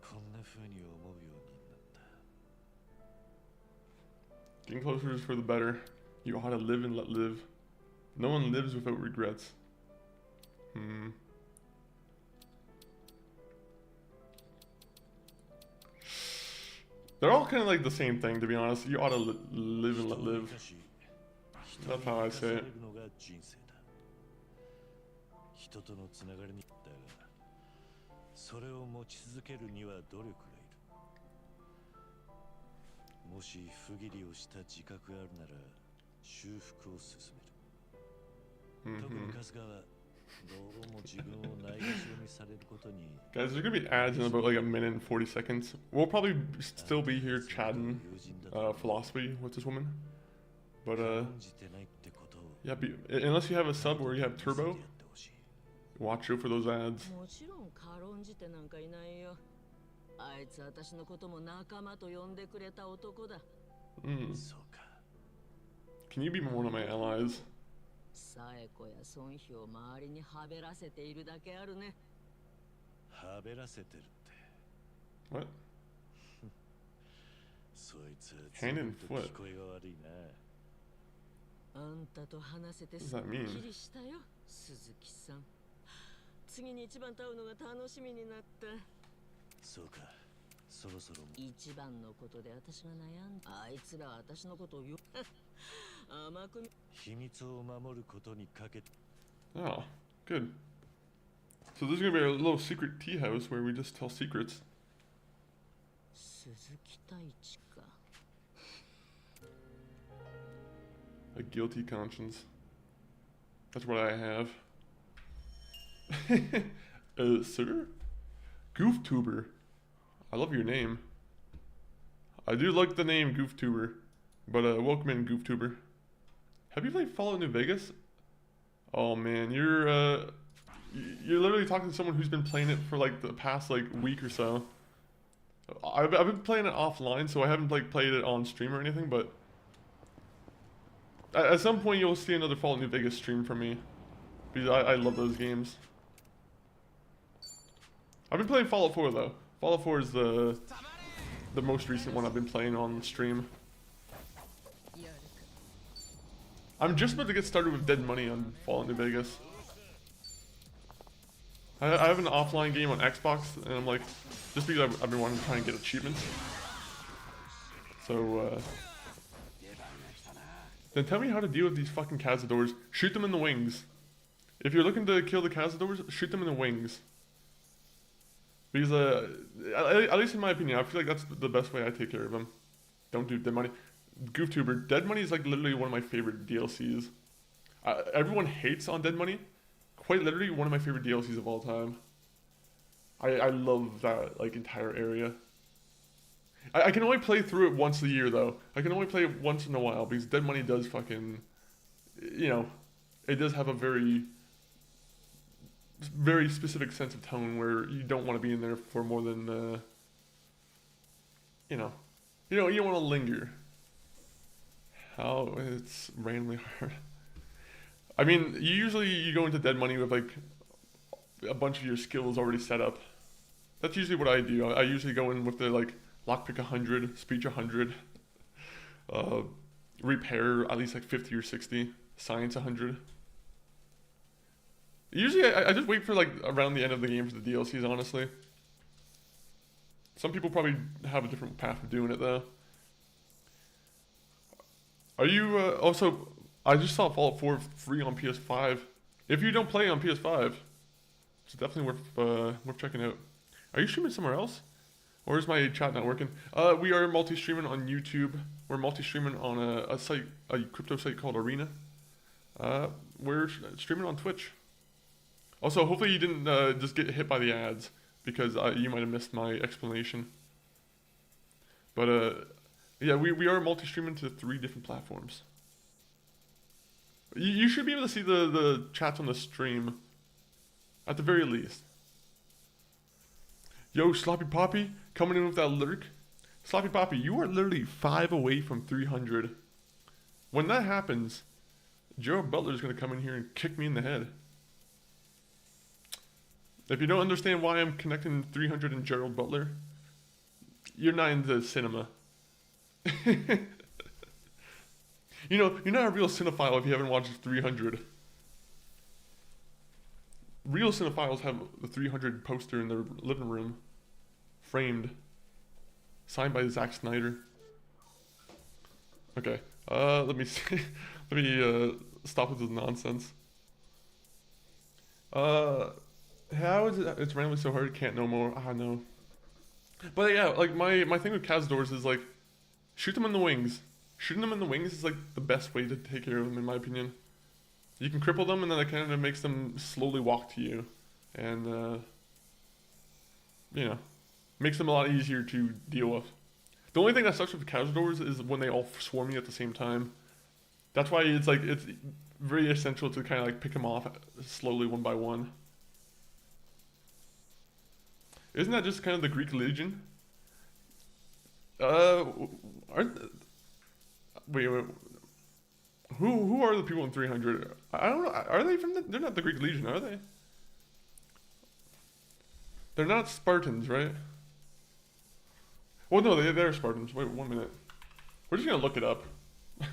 Speaker 2: こんな風に思うようになった。
Speaker 1: Getting closer is for the better. You ought to live and let live. No one lives without regrets. They're all kind of like the same thing, to be honest. You ought to live and let live. That's how I say it. 人とのつながりにだが。 それを持ち続けるには努力がいる。もし不義理をした自覚があるなら修復を進める。特に春日はどうも自分をないがしろにされることに。Guys, there's gonna be ads in about like a minute and 40 seconds. We'll probably still be here chatting philosophy with this woman. But yeah, unless you have a sub or you have turbo. Watch out for those ads.
Speaker 2: もちろん軽んじてなんかいないよ。あいつ私のことも仲間と呼んでくれた男だ。そうか。
Speaker 1: Can you be one of my allies?
Speaker 2: サエコや孫妃を周りにはべらせているだけあるね。はべらせてるって。
Speaker 1: What?
Speaker 2: そいつは
Speaker 1: Hand and foot.
Speaker 2: 聞こえが悪いな。あんたと話せて
Speaker 1: すっきり
Speaker 2: したよ、鈴木さん。 次に一番会うのが楽しみになった。そうか、そろそろ一番のことで私が悩んだ。あいつら私のことをよ甘く秘密を守ることにかけ。
Speaker 1: Oh, good. So this is gonna be a little secret tea house where we just tell secrets.
Speaker 2: 鈴木太一か。
Speaker 1: A guilty conscience. That's what I have. Sir? GoofTuber. I love your name. I do like the name GoofTuber. But welcome in, GoofTuber. Have you played Fallout New Vegas? Oh man, you're literally talking to someone who's been playing it for like the past like week or so. I've been playing it offline, so I haven't like played it on stream or anything. But at some point, you'll see another Fallout New Vegas stream from me because I love those games. I've been playing Fallout 4 though. Fallout 4 is the most recent one I've been playing on stream. I'm just about to get started with Dead Money on Fallout New Vegas. I have an offline game on Xbox, and I'm like, just because I've been wanting to try and get achievements. So, then tell me how to deal with these fucking Cazadors. Shoot them in the wings. If you're looking to kill the Cazadors, shoot them in the wings. Because, at least in my opinion, I feel like that's the best way I take care of them. Don't do Dead Money. GoofTuber, Dead Money is like literally one of my favorite DLCs. Everyone hates on Dead Money. Quite literally one of my favorite DLCs of all time. I love that like entire area. I can only play through it once a year though. I can only play it once in a while because Dead Money does fucking, you know, it does have a very specific sense of tone where you don't want to be in there for more than, you don't want to linger. How it's randomly hard. I mean, you go into Dead Money with like a bunch of your skills already set up. That's usually what I do. I usually go in with the like lockpick 100, speech 100, repair at least like 50 or 60, science 100. Usually I just wait for like around the end of the game for the DLCs, honestly. Some people probably have a different path of doing it though. Are you also? I just saw Fallout 4 free on PS5. If you don't play on PS5, it's definitely worth checking out. Are you streaming somewhere else? Or is my chat not working? We are multi-streaming on YouTube. We're multi-streaming on a crypto site called Arena. We're streaming on Twitch. Also, hopefully you didn't just get hit by the ads because you might have missed my explanation. But yeah, we are multi-streaming to 3 different platforms. You should be able to see the chats on the stream, at the very least. Yo, Sloppy Poppy, coming in with that lurk. Sloppy Poppy, you are literally 5 away from 300. When that happens, Gerald Butler's going to come in here and kick me in the head. If you don't understand why I'm connecting 300 and Gerald Butler, you're not into cinema. You're not a real cinephile if you haven't watched 300. Real cinephiles have the 300 poster in their living room, framed, signed by Zack Snyder. Okay, let me see. Let me stop with this nonsense. How is it? It's randomly so hard. Can't know more. Ah, no. But yeah, like my thing with Cazadors is like, shoot them in the wings. Shooting them in the wings is like the best way to take care of them, in my opinion. You can cripple them, and then it kind of makes them slowly walk to you, and makes them a lot easier to deal with. The only thing that sucks with Cazadors is when they all swarm you at the same time. That's why it's very essential to kind of like pick them off slowly one by one. Isn't that just kind of the Greek Legion? Wait. Who are the people in 300? I don't know. Are they they're not the Greek Legion, are they? They're not Spartans, right? Well, no, they're Spartans. Wait, 1 minute. We're just gonna look it up.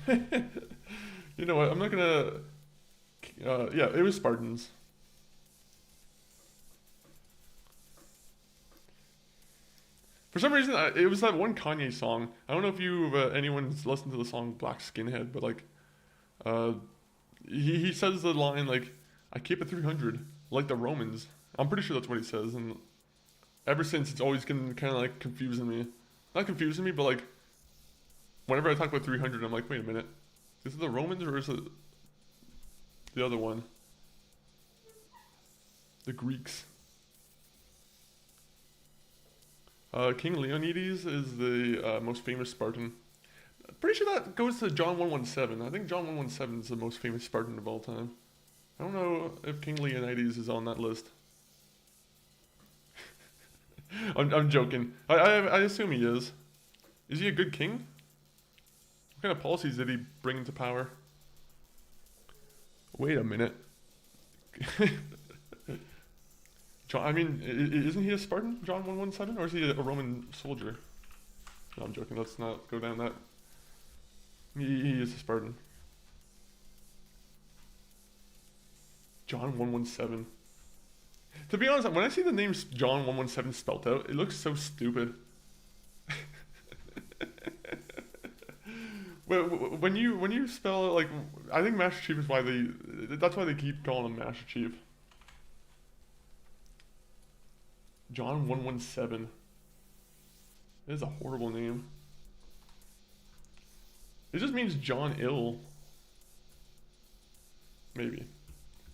Speaker 1: You know what? I'm not gonna. Yeah, it was Spartans. For some reason, it was that one Kanye song. I don't know if anyone's listened to the song Black Skinhead, but like, he says the line like, "I keep it 300 like the Romans." I'm pretty sure that's what he says, and ever since it's always been kind of like confusing me. Not confusing me, but like, whenever I talk about 300, I'm like, wait a minute, is it the Romans or is it the other one? The Greeks. King Leonidas is the most famous Spartan. Pretty sure that goes to John 117. I think John 117 is the most famous Spartan of all time. I don't know if King Leonidas is on that list. I'm joking. I assume he is. Is he a good king? What kind of policies did he bring into power? Wait a minute. John, I mean, isn't he a Spartan, John 117, or is he a Roman soldier? No, I'm joking. Let's not go down that. He is a Spartan. John 117. To be honest, when I see the name John 117 spelt out, it looks so stupid. When you spell it like, I think Master Chief is why that's why they keep calling him Master Chief. John 117. It is a horrible name. It just means John Ill. Maybe.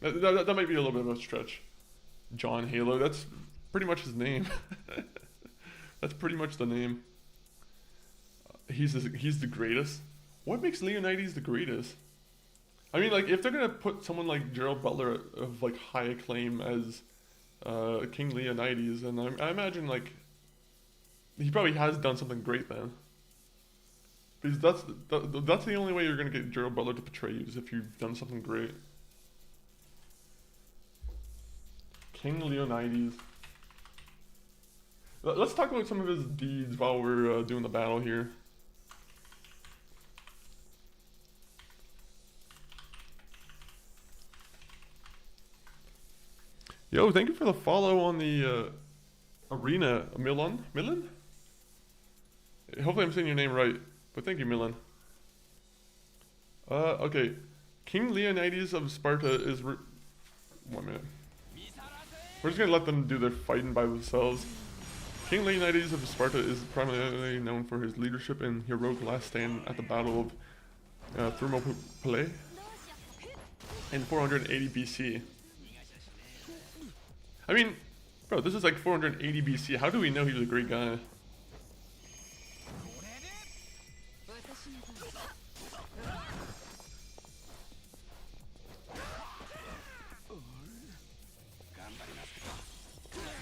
Speaker 1: That might be a little bit of a stretch. John Halo, that's pretty much his name. That's pretty much the name. He's the greatest. What makes Leonidas the greatest? I mean, like, if they're gonna put someone like Gerald Butler of like high acclaim as King Leonidas, and I imagine like he probably has done something great then. Because that's the only way you're gonna get Gerald Butler to portray you, is if you've done something great. King Leonidas. Let's talk about some of his deeds while we're doing the battle here. Yo, thank you for the follow on the arena, Milan? Milan? Hopefully I'm saying your name right, but thank you, Milan. Okay. King Leonidas of Sparta is... 1 minute. We're just gonna let them do their fighting by themselves. King Leonidas of Sparta is primarily known for his leadership and heroic last stand at the Battle of Thermopylae in 480 BC. I mean, bro, this is like 480 BC. How do we know he was a great guy?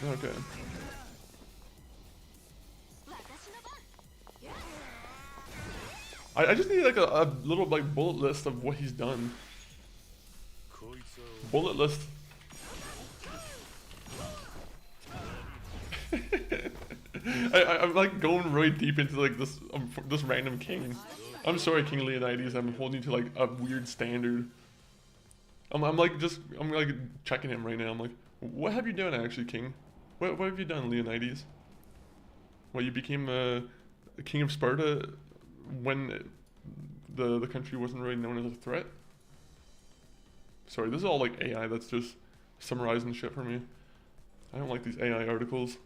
Speaker 1: Okay. I just need like a little like bullet list of what he's done. Bullet list. I'm like going really deep into like this random king. I'm sorry, King Leonidas. I'm holding you to like a weird standard. I'm like checking him right now. I'm like, what have you done actually, King? What have you done, Leonidas? Well, you became a king of Sparta when the country wasn't really known as a threat. Sorry, this is all like AI that's just summarizing shit for me. I don't like these AI articles.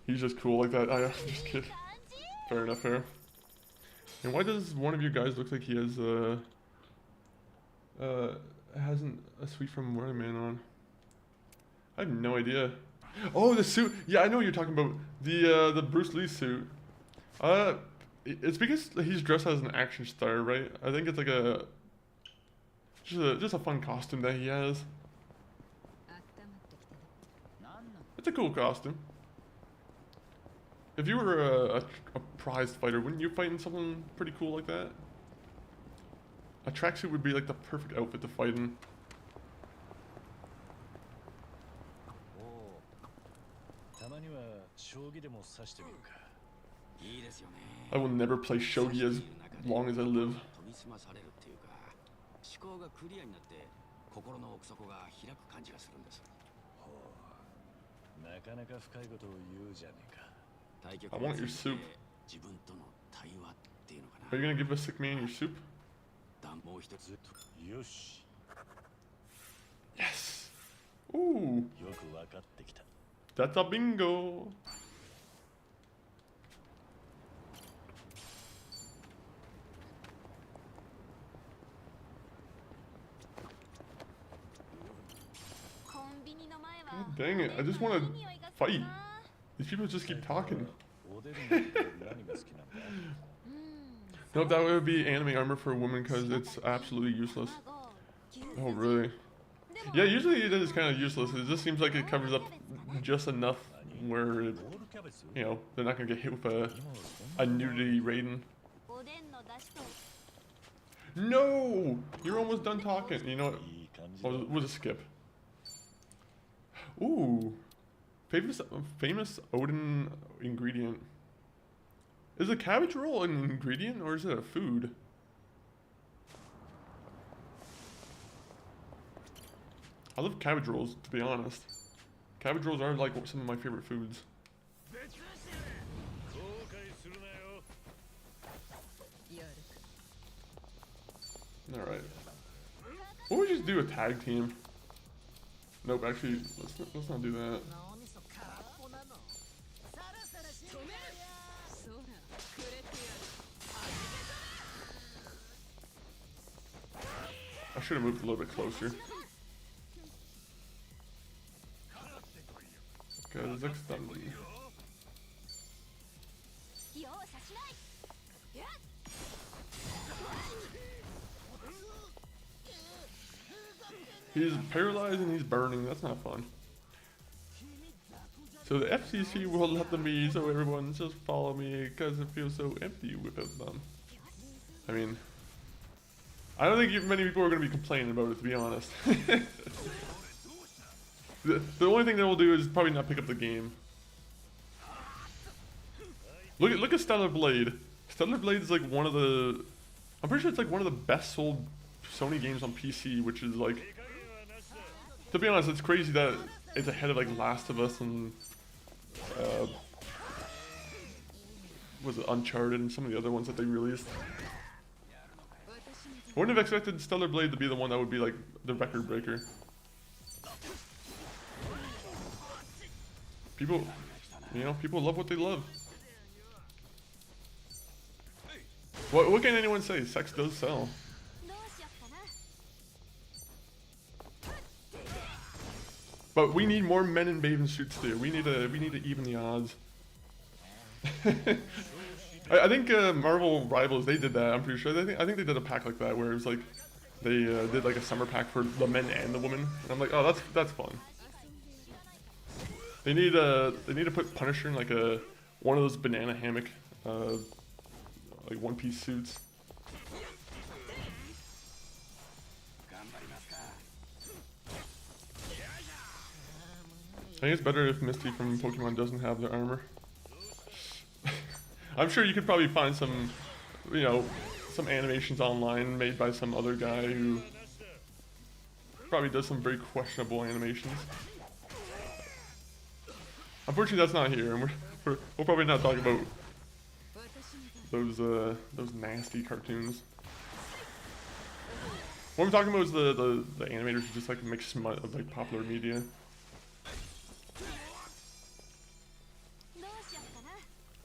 Speaker 1: He's just cool like that. I just kid. Fair enough, fair. And why does one of you guys look like he has hasn't a suite from Weather Man on? I have no idea. Oh, the suit. Yeah, I know what you're talking about. The Bruce Lee suit. It's because he's dressed as an action star, right? I think it's like just a fun costume that he has. It's a cool costume. If you were a prized fighter, wouldn't you fight in something pretty cool like that? A tracksuit would be like the perfect outfit to fight in. I will never play shogi as long as I live. I want your soup. Are you gonna give a sick man your soup? Yes! Ooh! That's a bingo! God dang it, I just want to fight. These people just keep talking. No, that would be anime armor for a woman because it's absolutely useless. Oh, really? Yeah, usually it is kind of useless. It just seems like it covers up just enough where, you know, they're not going to get hit with a nudity rating. No! You're almost done talking. You know what? We'll just skip. Ooh. Famous Odin ingredient. Is a cabbage roll an ingredient or is it a food? I love cabbage rolls, to be honest. Cabbage rolls are like some of my favorite foods. Alright. What would we just do a tag team? Nope, actually, let's not do that. I should have moved a little bit closer. Okay, this looks done. He's paralyzed and he's burning. That's not fun. So the FCC will let them be, so everyone just follow me because it feels so empty without them. I mean, I don't think many people are going to be complaining about it, to be honest. The only thing that we'll do is probably not pick up the game. Look at Stellar Blade. Stellar Blade is like one of the... I'm pretty sure it's like one of the best sold Sony games on PC, which is like... To be honest, it's crazy that it's ahead of like Last of Us and... was it Uncharted and some of the other ones that they released. I wouldn't have expected Stellar Blade to be the one that would be like the record breaker. People, you know, people love what they love. What can anyone say? Sex does sell. But we need more men in bathing suits too. We need to even the odds. I think Marvel Rivals, they did that. I'm pretty sure. I think they did a pack like that where it was like they did like a summer pack for the men and the women. And I'm like, oh, that's fun. They need to put Punisher in like one of those banana hammock like one-piece suits. I think it's better if Misty from Pokemon doesn't have the armor. I'm sure you could probably find some, you know, some animations online made by some other guy who probably does some very questionable animations. Unfortunately, that's not here, and we'll probably not talk about those nasty cartoons. What I'm talking about is the animators who just like make smut of like popular media.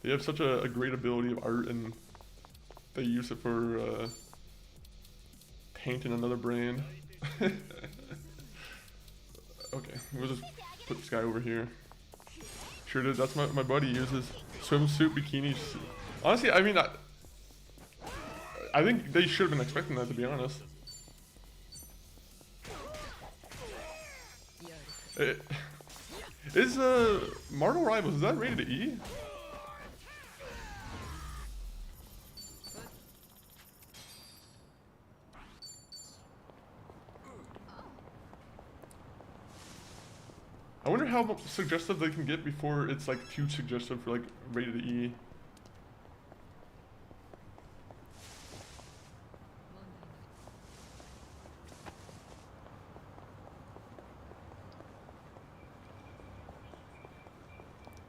Speaker 1: They have such a great ability of art, and they use it for painting another brand. Okay, we'll just put this guy over here. Sure did. That's my buddy uses swimsuit bikinis. Honestly, I mean, I think they should have been expecting that, to be honest. Is Marvel Rivals, is that rated E? I wonder how suggestive they can get before it's like too suggestive for like rated E.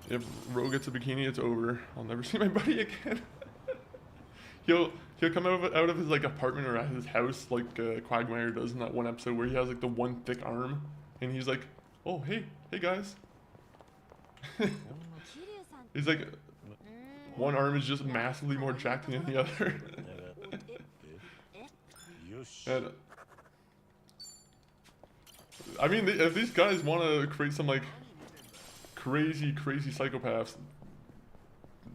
Speaker 1: If Ro gets a bikini, it's over. I'll never see my buddy again. he'll come out of his like apartment or at his house like Quagmire does in that one episode where he has like the one thick arm, and he's like, "Oh hey guys." He's like, one arm is just massively more jacked than the other. And, I mean, if these guys want to create some like crazy psychopaths,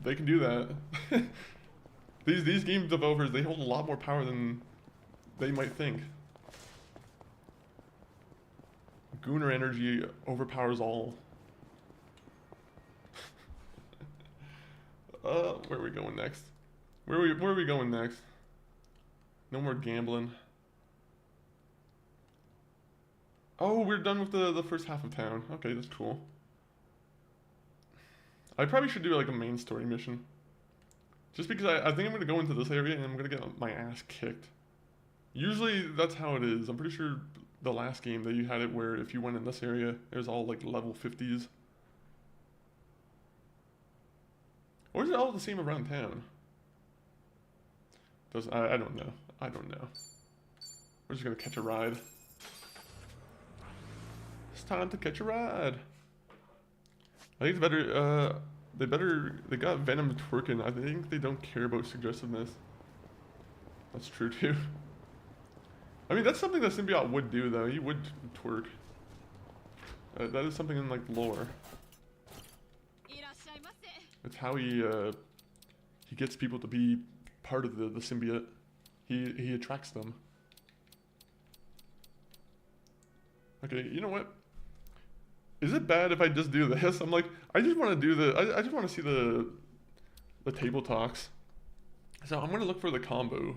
Speaker 1: they can do that. These game developers, they hold a lot more power than they might think. Gooner energy overpowers all. Where are we going next? Where are we going next? No more gambling. Oh, we're done with the first half of town. Okay, that's cool. I probably should do like a main story mission. Just because I think I'm gonna go into this area and I'm gonna get my ass kicked. Usually that's how it is. I'm pretty sure the last game that you had it where if you went in this area, it was all like level 50s. Or is it all the same around town? I don't know. I don't know. We're just gonna catch a ride. It's time to catch a ride. I think it's better, they got Venom twerking. I think they don't care about suggestiveness. That's true too. I mean, that's something that Symbiote would do though. He would twerk. That is something in like lore. It's how he gets people to be part of the symbiote. He attracts them. Okay, you know what? Is it bad if I just do this? I'm like, I just want to do I just want to see the table talks. So I'm gonna look for the combos.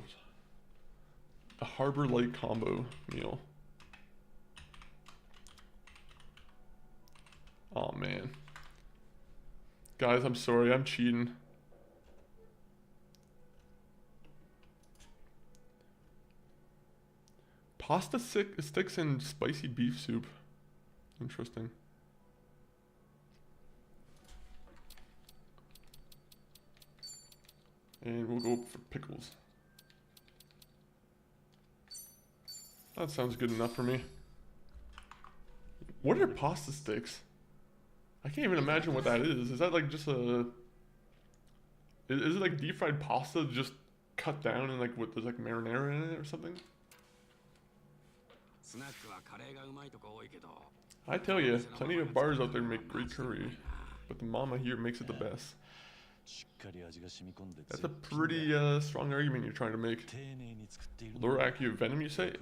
Speaker 1: The Harbor Light combo meal. Oh man. Guys, I'm sorry, I'm cheating. Pasta sticks and spicy beef soup. Interesting. And we'll go for pickles. That sounds good enough for me. What are pasta sticks? I can't even imagine what that is. Is that like just a... Is it like deep fried pasta just cut down and like there's like marinara in it or something? I tell you, plenty of bars out there make great curry, but the mama here makes it the best. That's a pretty strong argument you're trying to make. Lower accurate venom, you say?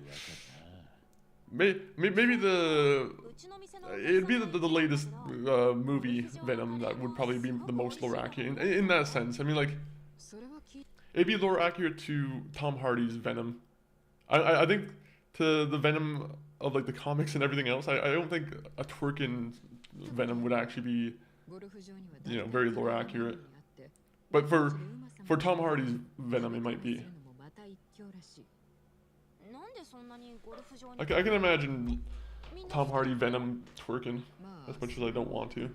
Speaker 1: Maybe it'd be the latest movie Venom that would probably be the most lore accurate in that sense. I mean, like, it'd be lore accurate to Tom Hardy's Venom. I think to the Venom of like the comics and everything else, I don't think a twerking Venom would actually be, you know, very lore accurate. But for Tom Hardy's Venom, it might be. I can imagine Tom Hardy Venom twerking, as much as I don't want to.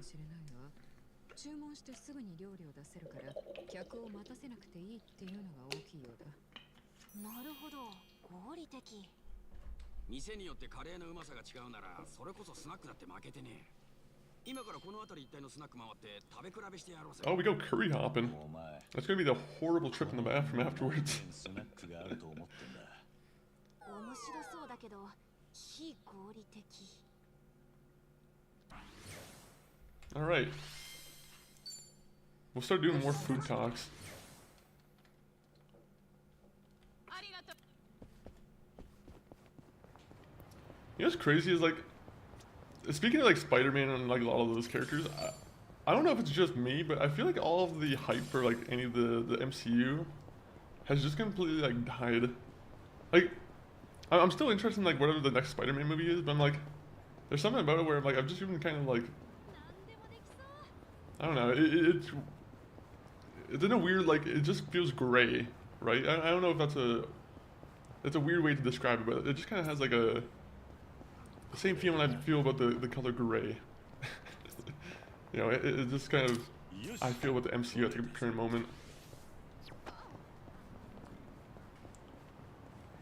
Speaker 1: Oh, we go curry hopping. That's gonna be the horrible trip in the bathroom afterwards. Alright. We'll start doing more food talks. You know what's crazy is like, speaking of like Spider-Man and like a lot of those characters, I don't know if it's just me, but I feel like all of the hype for like any of the MCU has just completely like died. Like, I'm still interested in like whatever the next Spider-Man movie is, but I'm like, there's something about it where I'm like, I've just even kind of like, I don't know, it's in a weird, like, it just feels gray, right? I don't know if it's a weird way to describe it, but it just kind of has like the same feeling I feel about the color gray. You know, it just kind of, I feel with the MCU at the current moment.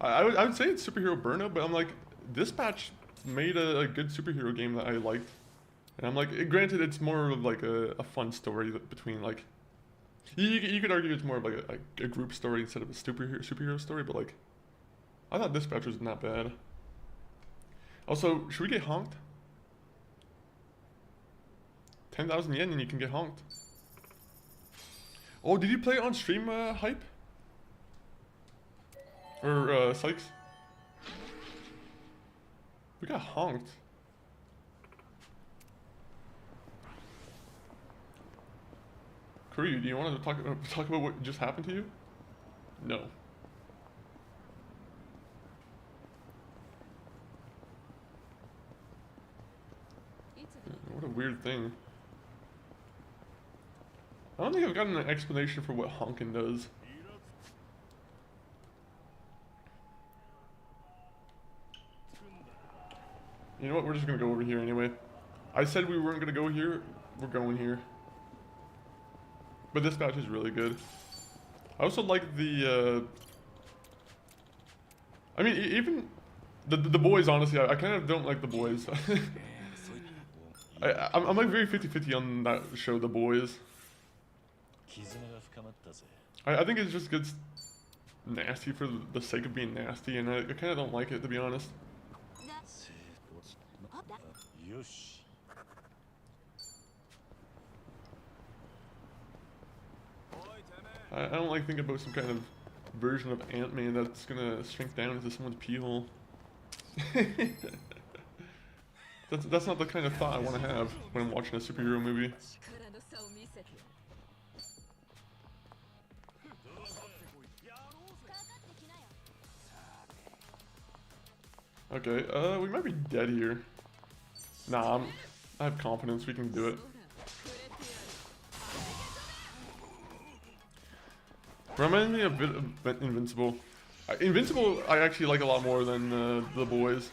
Speaker 1: I would say it's superhero burnout, but I'm like, Dispatch made a good superhero game that I liked. And I'm like, granted, it's more of like a fun story between like, you could argue it's more of like a group story instead of a superhero story, but like, I thought Dispatch was not bad. Also, should we get honked? 10,000 yen and you can get honked. Oh, did you play it on stream, Hype? Or, Sykes? We got honked. Kiryu, do you want to talk about what just happened to you? No. What a weird thing. I don't think I've gotten an explanation for what honkin' does. You know what, we're just gonna go over here anyway. I said we weren't gonna go here, we're going here. But this batch is really good. I also like the, I mean, even the boys, honestly, I kind of don't like the boys. I'm like very 50-50 on that show, The Boys. I think it just gets nasty for the sake of being nasty, and I kind of don't like it, to be honest. I don't like thinking about some kind of version of Ant-Man that's gonna shrink down into someone's pee hole. That's not the kind of thought I want to have when I'm watching a superhero movie. Okay, we might be dead here. Nah, I have confidence we can do it. Reminds me a bit of Invincible. Invincible I actually like a lot more than The Boys.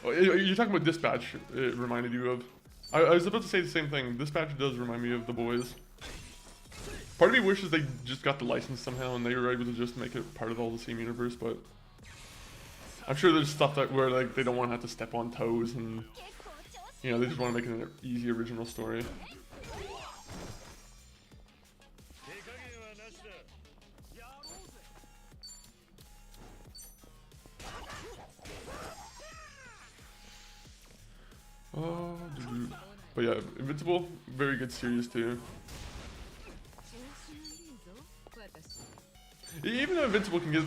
Speaker 1: Oh, you're talking about Dispatch, it reminded you of. I was about to say the same thing. Dispatch does remind me of The Boys. Part of me wishes they just got the license somehow and they were able to just make it part of all the same universe, but I'm sure there's stuff that where like they don't want to have to step on toes and you know, they just want to make it an easy original story. But yeah, Invincible, very good series too. Even though Invincible can get,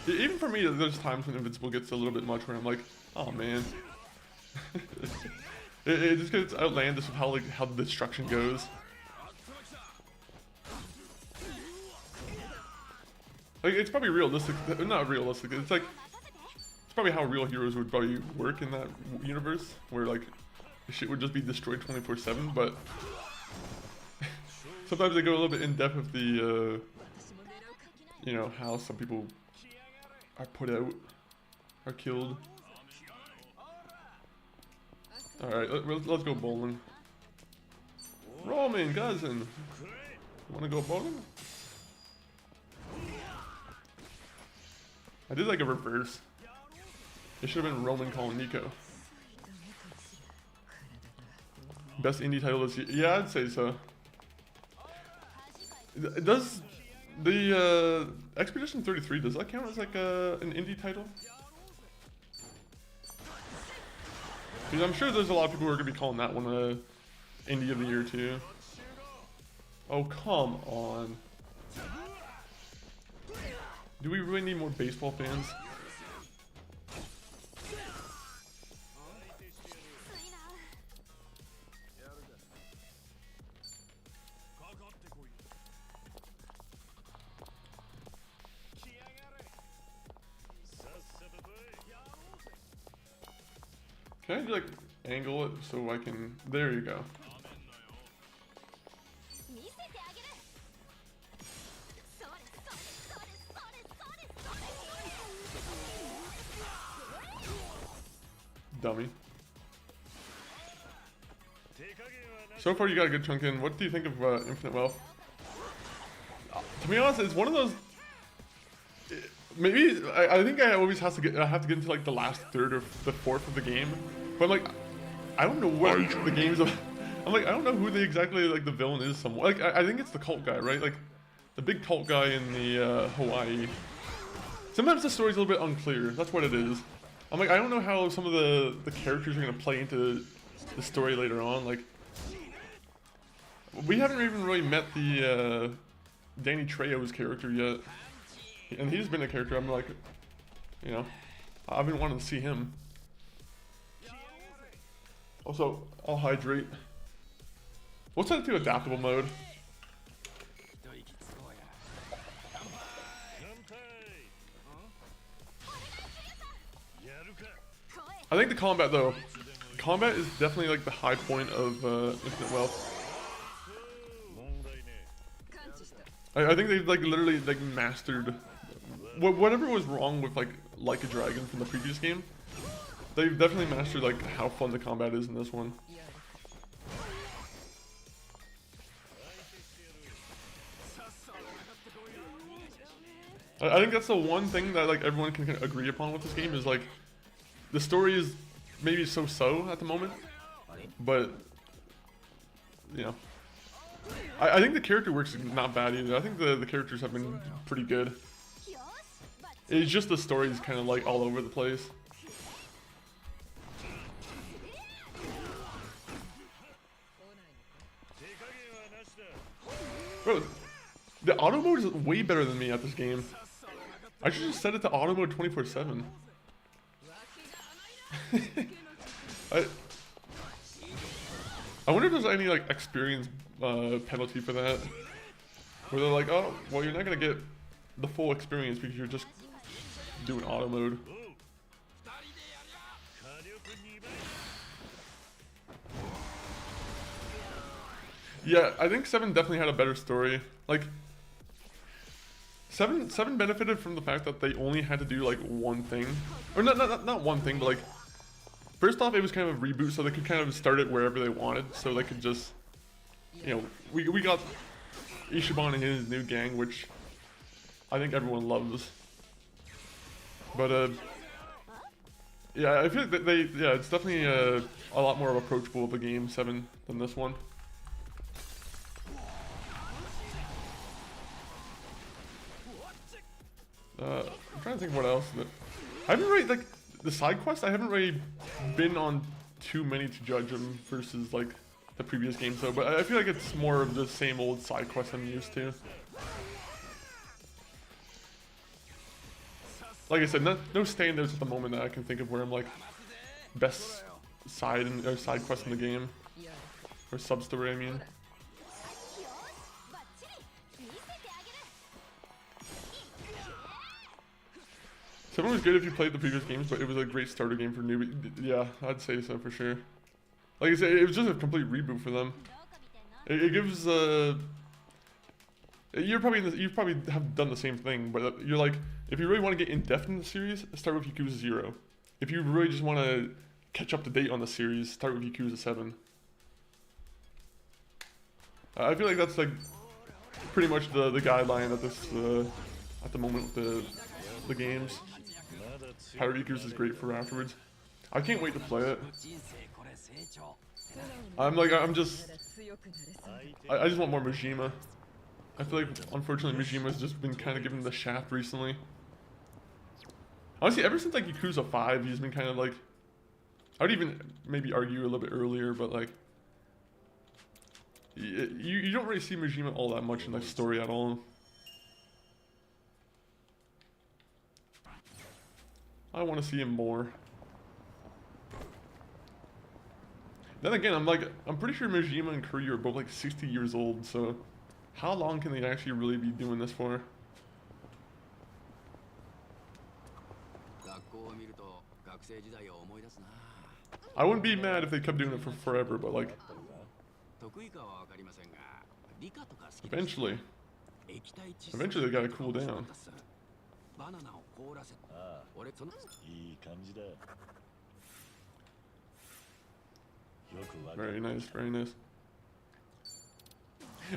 Speaker 1: even for me, there's times when Invincible gets a little bit much where I'm like, oh man. it just gets outlandish with how the destruction goes. Like it's probably realistic, not realistic. It's like it's probably how real heroes would probably work in that universe, where like shit would just be destroyed 24/7. But sometimes they go a little bit in depth with the, you know, how some people are put out, are killed. All right, let's go bowling. Roman cousin, wanna go bowling? I did like a reverse. It should have been Roman calling Nico. Best indie title this year? Yeah, I'd say so. Does the Expedition 33, does that count as like an indie title? Because I'm sure there's a lot of people who are going to be calling that one indie of the year too. Oh, come on. Do we really need more baseball fans? Can I like angle it so I can, there you go. Dummy. So far you got a good chunk in. What do you think of Infinite Wealth? To be honest, it's one of those, maybe, I think I always have to get into like the last third or the fourth of the game. But like, I don't know what the game's about. I'm like, I don't know who exactly like the villain is somewhere. Like, I think it's the cult guy, right? Like, the big cult guy in the Hawaii. Sometimes the story's a little bit unclear. That's what it is. I'm like, I don't know how some of the characters are gonna play into the story later on. Like, we haven't even really met the Danny Trejo's character yet, and he's been a character I'm like, you know, I've been wanting to see him. Also, I'll hydrate. What's that to adaptable mode? I think the combat though, combat is definitely like the high point of Infinite Wealth. I think they've like literally like mastered whatever was wrong with like a Dragon from the previous game. They've definitely mastered like how fun the combat is in this one. I think that's the one thing that like everyone can agree upon with this game is like the story is maybe so-so at the moment, but you know, I think the character works not bad either. I think the characters have been pretty good. It's just the story is kind of like all over the place. Bro, the auto mode is way better than me at this game. I should just set it to auto mode 24/7. I wonder if there's any like experience penalty for that, where they're like, oh, well, you're not gonna get the full experience because you're just doing auto mode. Yeah, I think 7 definitely had a better story. Like, 7 benefited from the fact that they only had to do like one thing, or not one thing, but like, first off, it was kind of a reboot, so they could kind of start it wherever they wanted, so they could just, you know, we got Ichiban and his new gang, which I think everyone loves. But yeah, I feel like yeah, it's definitely a lot more approachable of a game 7 than this one. I'm trying to think what else. I haven't really, like, the side quests, I haven't really been on too many to judge them versus, like, the previous games, though. But I feel like it's more of the same old side quests I'm used to. Like I said, no standards at the moment that I can think of where I'm, like, best side quest in the game. Or sub-story, I mean. 7 was good if you played the previous games, but it was a great starter game for newbies. Yeah, I'd say so for sure. Like I said, it was just a complete reboot for them. It gives you probably have done the same thing, but you're like, if you really want to get in depth in the series, start with Yakuza 0. If you really just want to catch up to date on the series, start with Yakuza 7. I feel like that's like pretty much the guideline at this at the moment with the games. Power Yakuza is great for afterwards. I can't wait to play it. I just want more Majima. I feel like, unfortunately, Majima's just been kind of given the shaft recently. Honestly, ever since like Yakuza 5, he's been kind of like, I would even maybe argue a little bit earlier, but like, you don't really see Majima all that much in the story at all. I want to see him more. Then again, I'm pretty sure Majima and Kiryu are both like 60 years old, so how long can they actually really be doing this for? I wouldn't be mad if they kept doing it for forever, but like, eventually they gotta cool down. Very nice, very nice.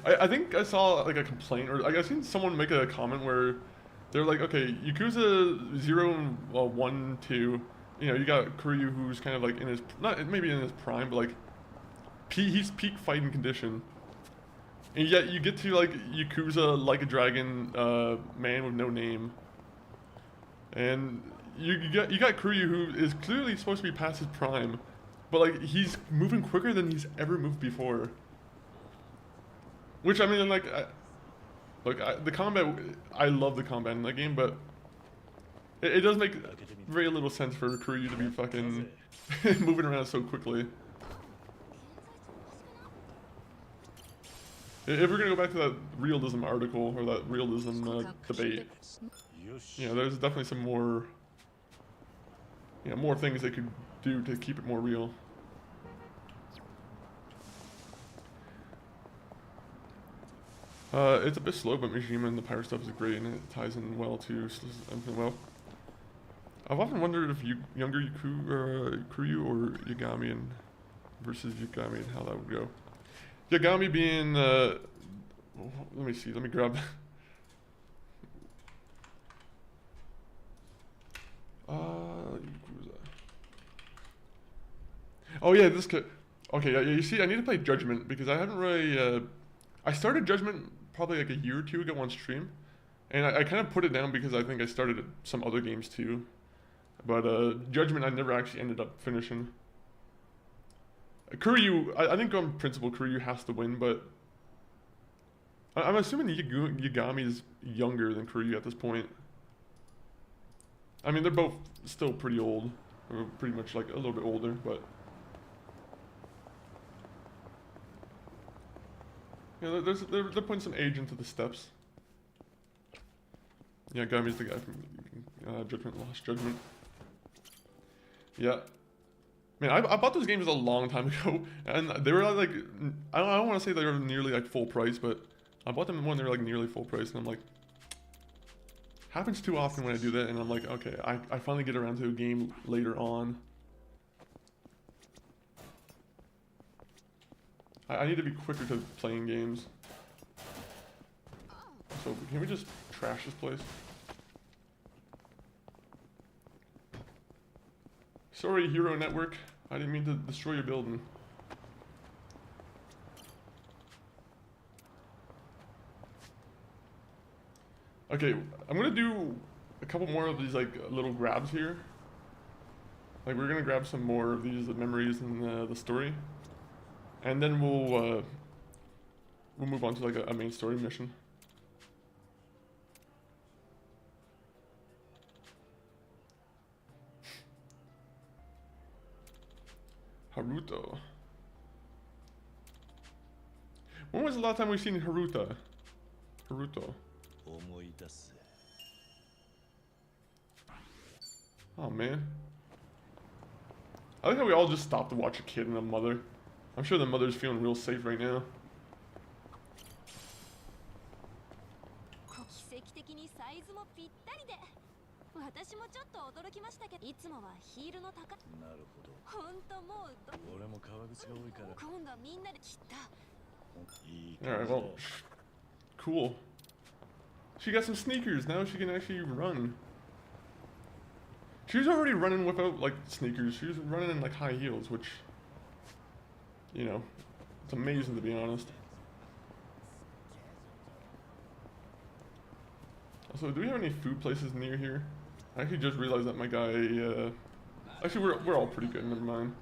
Speaker 1: I think I saw like a complaint, or like I seen someone make a comment where they're like, okay, Yakuza 0 and 1, 2, you know, you got Kiryu who's kind of like in his, not maybe in his prime, but like, he's peak fighting condition. And yet you get to like Yakuza Like a Dragon, Man with No Name. And you got Kiryu who is clearly supposed to be past his prime, but like he's moving quicker than he's ever moved before. Which I mean, like, the combat, I love the combat in that game, but it does make very little sense for Kiryu to be fucking moving around so quickly. If we're gonna go back to that realism article or that realism debate, you know, there's definitely some more, you know, more things they could do to keep it more real. It's a bit slow, but Mishima and the pirate stuff is great, and it ties in well to well. I've often wondered if younger Kiryu or Yagami and versus Yagami and how that would go. Yagami being, let me see, let me grab. Oh yeah, this could. Okay, yeah, you see, I need to play Judgment because I haven't really. I started Judgment probably like a year or two ago on stream, and I kind of put it down because I think I started some other games too. But Judgment I never actually ended up finishing. Kiryu, I think on principle Kiryu has to win, but I'm assuming Yagami is younger than Kiryu at this point. I mean, they're both still pretty old, or pretty much like a little bit older, but yeah, they're putting some age into the steps. Yeah, Yagami's the guy from Judgment, Lost Judgment. Yeah. Man, I bought those games a long time ago, and they were like, I don't want to say they were nearly like full price, but I bought them when they were like nearly full price, and I'm like, happens too often when I do that, and I'm like, okay, I finally get around to a game later on. I need to be quicker to playing games. So can we just trash this place? Sorry, Hero Network. I didn't mean to destroy your building. Okay, I'm gonna do a couple more of these like little grabs here. Like we're gonna grab some more of these memories in the story, and then we'll move on to like a main story mission. Haruto. When was the last time we've seen Haruto? Oh man. I like how we all just stopped to watch a kid and a mother. I'm sure the mother's feeling real safe right now. Alright, well, cool. She got some sneakers, now she can actually run. She was already running without, like, sneakers. She was running in, like, high heels, which, you know, it's amazing to be honest. Also, do we have any food places near here? I actually just realized that my guy, actually, we're all pretty good, never mind.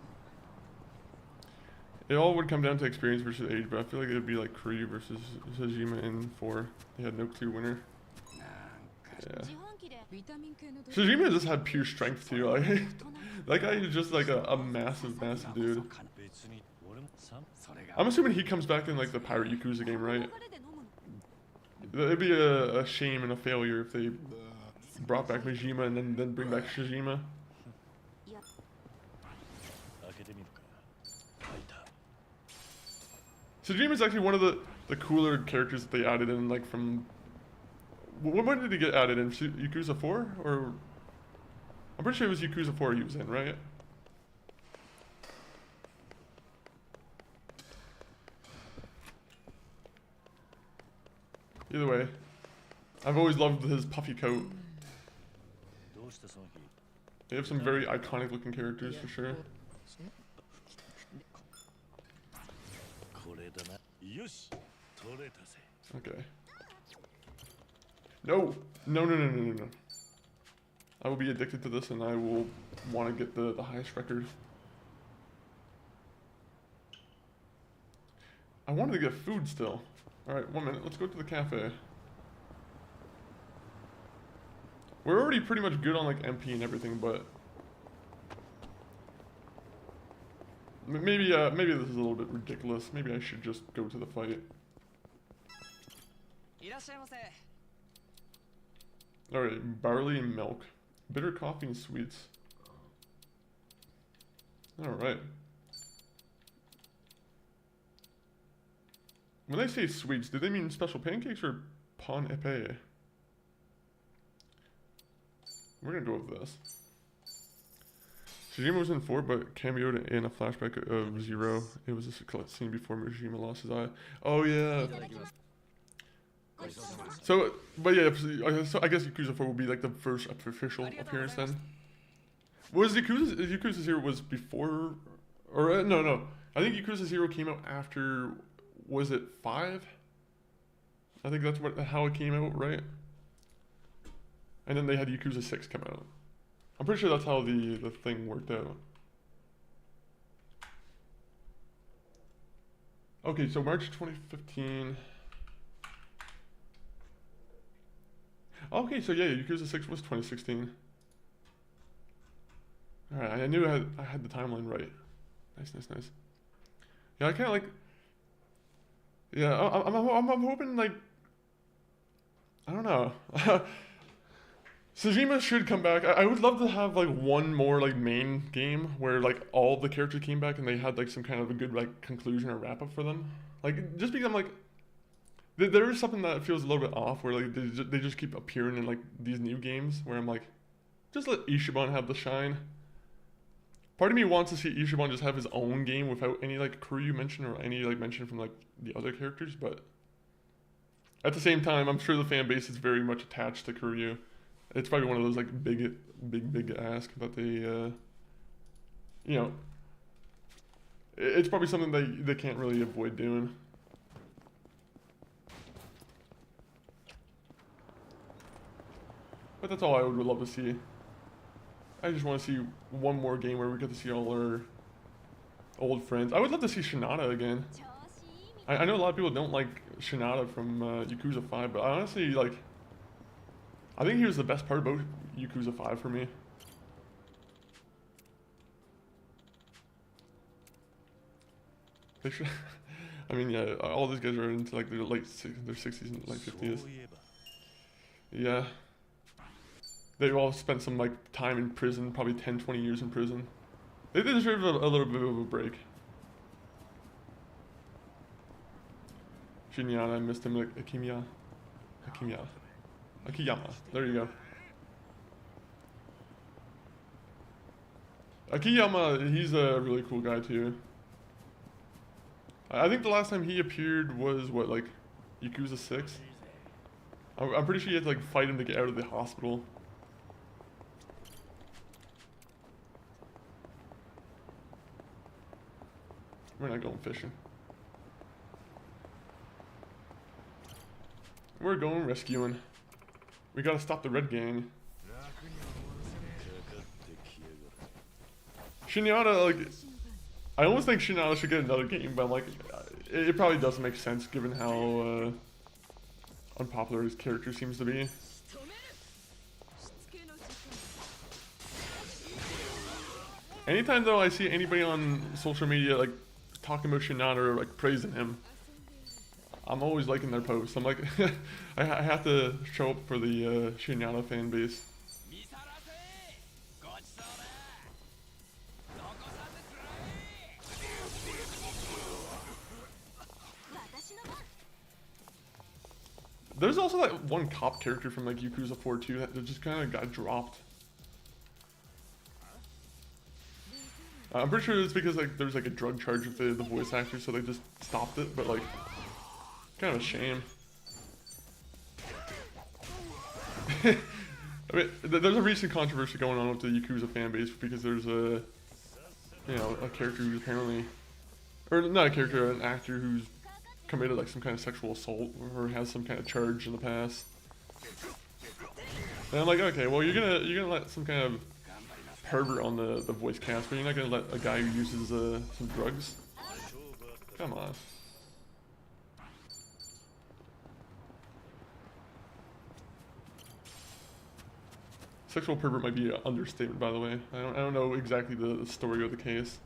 Speaker 1: It all would come down to experience versus age, but I feel like it would be like Kiryu versus Sajima in 4. They had no clear winner. Yeah. Sajima just had pure strength too. Like, that guy is just like a massive dude. I'm assuming he comes back in like the Pirate Yakuza game, right? It'd be a shame and a failure if they brought back Majima and then bring back Shijima. Sajima is actually one of the cooler characters that they added in, like from... When did he get added in? Yakuza 4? Or... I'm pretty sure it was Yakuza 4 he was in, right? Either way, I've always loved his puffy coat. They have some very iconic looking characters for sure. Okay. No! No. I will be addicted to this and I will want to get the highest record. I wanted to get food still. Alright, 1 minute. Let's go to the cafe. We're already pretty much good on like MP and everything, but... Maybe this is a little bit ridiculous. Maybe I should just go to the fight. Alright, barley and milk. Bitter coffee and sweets. Alright. When they say sweets, do they mean special pancakes or pan épée? We're gonna go with this. Shijima was in 4, but cameoed in a flashback of 0. It was a scene before Shijima lost his eye. Oh yeah. So, but yeah, so I guess Yakuza 4 will be like the first official appearance then. Was Yakuza 0 was before, or no. I think Yakuza 0 came out after, was it 5? I think that's how it came out, right? And then they had Yakuza 6 come out. I'm pretty sure that's how the thing worked out. Okay, so March 2015. Okay, so yeah, Yakuza 6 was 2016. Alright, I knew I had the timeline right. Nice. Yeah, I kind of like... Yeah, I'm hoping, like... I don't know. Sejima should come back. I would love to have, like, one more, like, main game where, like, all the characters came back and they had, like, some kind of a good, like, conclusion or wrap-up for them. Like, just because I'm, like... There is something that feels a little bit off where, like, they just keep appearing in, like, these new games where I'm like, just let Ichiban have the shine. Part of me wants to see Ichiban just have his own game without any, like, Kiryu mention or any, like, mention from, like, the other characters, but... At the same time, I'm sure the fan base is very much attached to Kiryu. It's probably one of those, like, big ask that they, you know... It's probably something they can't really avoid doing. But that's all I would love to see. I just want to see one more game where we get to see all our old friends. I would love to see Shinada again. I know a lot of people don't like Shinada from Yakuza 5, but I honestly, like... I think he was the best part about Yakuza 5 for me. They should... I mean, yeah, all these guys are into, like, their 60s and late 50s. Yeah. They've all spent some, like, time in prison, probably 10, 20 years in prison. They deserve a little bit of a break. Shinyana, I missed him, like, Akiyama. There you go. Akiyama, he's a really cool guy, too. I think the last time he appeared was, what, like, Yakuza 6? I'm pretty sure you had to, like, fight him to get out of the hospital. We're not going fishing. We're going rescuing. We gotta stop the Red Gang. Shinyata, like... I almost think Shinyata should get another game, but I'm like... It probably does make sense given how unpopular his character seems to be. Anytime though I see anybody on social media like talking about Shinada or like praising him, I'm always liking their posts. I'm like, I have to show up for the Shinada fan base. There's also that one cop character from like Yakuza 4 too that just kind of got dropped. I'm pretty sure it's because like there's like a drug charge with the voice actor, so they just stopped it. But like, kind of a shame. I mean, there's a recent controversy going on with the Yakuza fan base because there's a, you know, a character who's apparently, or not a character, an actor who's committed like some kind of sexual assault or has some kind of charge in the past. And I'm like, okay, well you're gonna let some kind of pervert on the voice cast, but you're not gonna let a guy who uses some drugs? Come on. Sexual pervert might be an understatement, by the way. I don't know exactly the story of the case.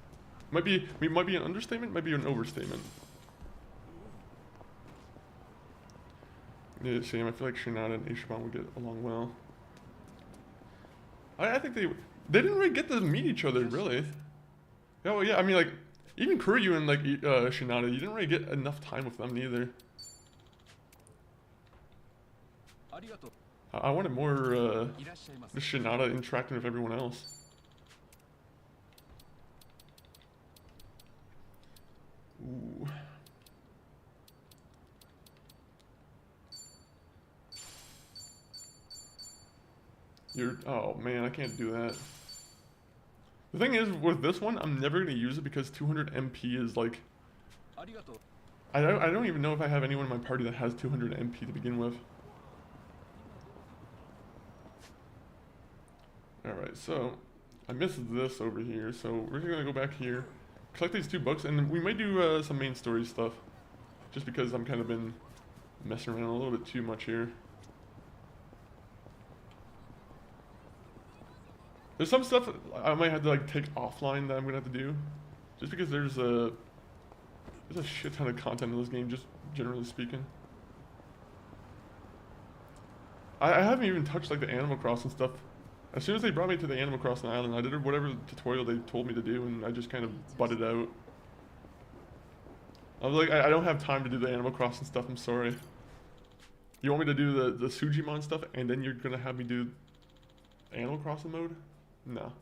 Speaker 1: Might be an understatement, might be an overstatement. Yeah, same. I feel like Shinada and Ichiban would get along well. I think they didn't really get to meet each other, really. Yeah, well, yeah, I mean, like, even Kiryu and, like, Shinada, you didn't really get enough time with them, neither. I wanted more, just Shinada interacting with everyone else. Ooh. Oh man, I can't do that. The thing is, with this one, I'm never gonna use it because 200 MP is like... I don't even know if I have anyone in my party that has 200 MP to begin with. Alright, so I missed this over here, so we're just gonna go back here, collect these 2 books, and we might do some main story stuff. Just because I'm kind of been messing around a little bit too much here. There's some stuff I might have to like take offline that I'm gonna have to do, just because there's a shit ton of content in this game, just generally speaking. I haven't even touched like the Animal Crossing stuff. As soon as they brought me to the Animal Crossing island, I did whatever tutorial they told me to do, and I just kind of butted out. I was like, I don't have time to do the Animal Crossing stuff, I'm sorry. You want me to do the Sujimon stuff, and then you're gonna have me do Animal Crossing mode? No.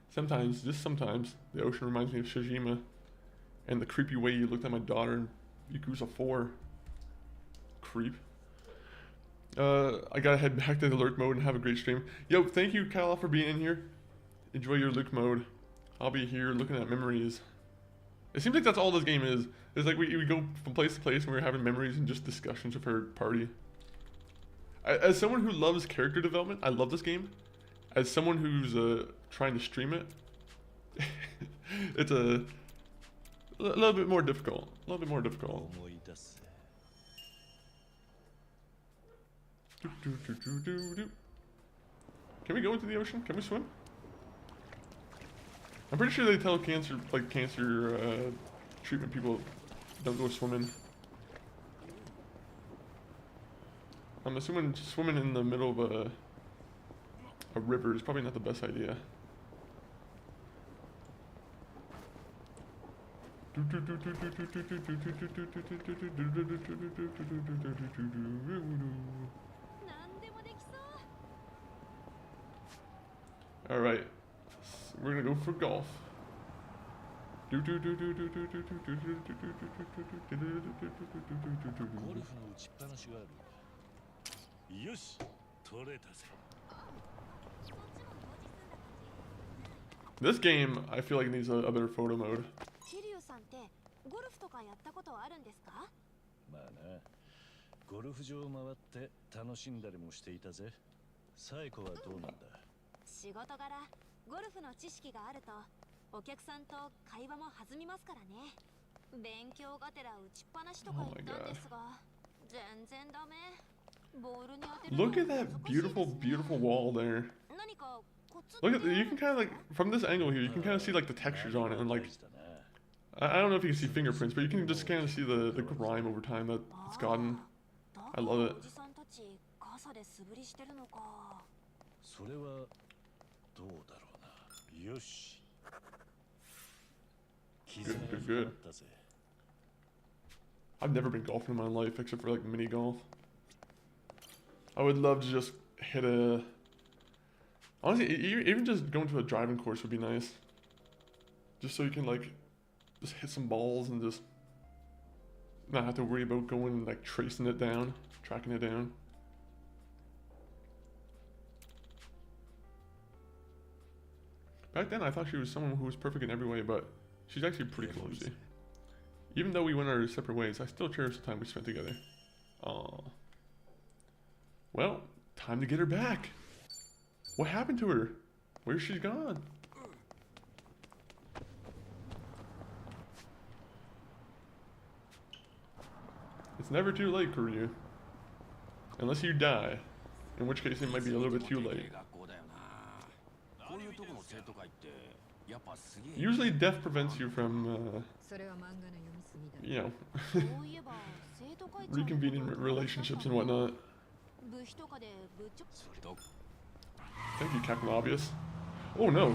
Speaker 1: Sometimes, just sometimes, the ocean reminds me of Shijima. And the creepy way you looked at my daughter in Yakuza 4. Creep. I gotta head back to the lurk mode and have a great stream. Yo, thank you, Kyle, for being in here. Enjoy your lurk mode. I'll be here looking at memories. It seems like that's all this game is. It's like we go from place to place and we're having memories and just discussions with our party. As someone who loves character development, I love this game. As someone who's trying to stream it, it's a little bit more difficult. A little bit more difficult. Can we go into the ocean? Can we swim? I'm pretty sure they tell cancer treatment people don't go swimming. I'm assuming swimming in the middle of a river is probably not the best idea. Alright, we're gonna go for golf. This game, I feel like needs a better photo mode.
Speaker 3: Kiryu さんってゴルフとかやったことあるんですか？
Speaker 4: まあな、ゴルフ場を回って楽しんだりもしていたぜ。サイコはどうなんだ？
Speaker 3: 仕事柄ゴルフの知識があるとお客さんと会話も弾みますからね。勉強がてら打ちっぱなしとか言ったんですが、全然ダメ。ボールに当てるの
Speaker 1: Look at that beautiful, beautiful wall there.
Speaker 3: 何か
Speaker 1: Look at, you can kind of like, from this angle here, you can kind of see like the textures on it, and like, I don't know if you can see fingerprints, but you can just kind of see the grime over time that it's gotten. I love it.
Speaker 4: それはどうだろうな。よし。
Speaker 1: Good, good, good. I've never been golfing in my life except for like mini golf. I would love to just hit a... Honestly, even just going to a driving course would be nice. Just so you can like, just hit some balls and just not have to worry about going and like tracing it down, tracking it down. Back then I thought she was someone who was perfect in every way, but she's actually pretty clumsy. Even though we went our separate ways, I still cherish the time we spent together. Aww. Well, time to get her back. What happened to her? Where's she gone? It's never too late, Kiryu. Unless you die. In which case it might be a little bit too late. Usually death prevents you from, you know,
Speaker 3: そういえば生徒会長のこと
Speaker 1: reconvening
Speaker 3: を
Speaker 1: relationships and whatnot.
Speaker 3: 部費とかでぶっちょ
Speaker 1: Thank you, Captain Obvious. Oh no.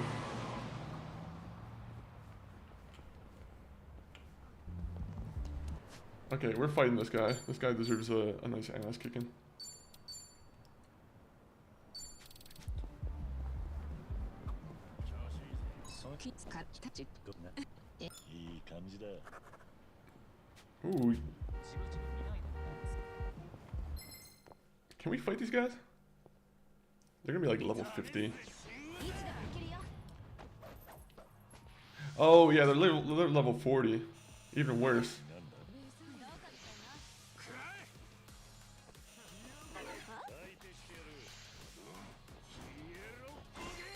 Speaker 1: Okay, we're fighting this guy. This guy deserves a nice ass kicking. Ooh. Can we fight these guys? They're gonna be like level 50. Oh yeah, they're level 40. Even worse.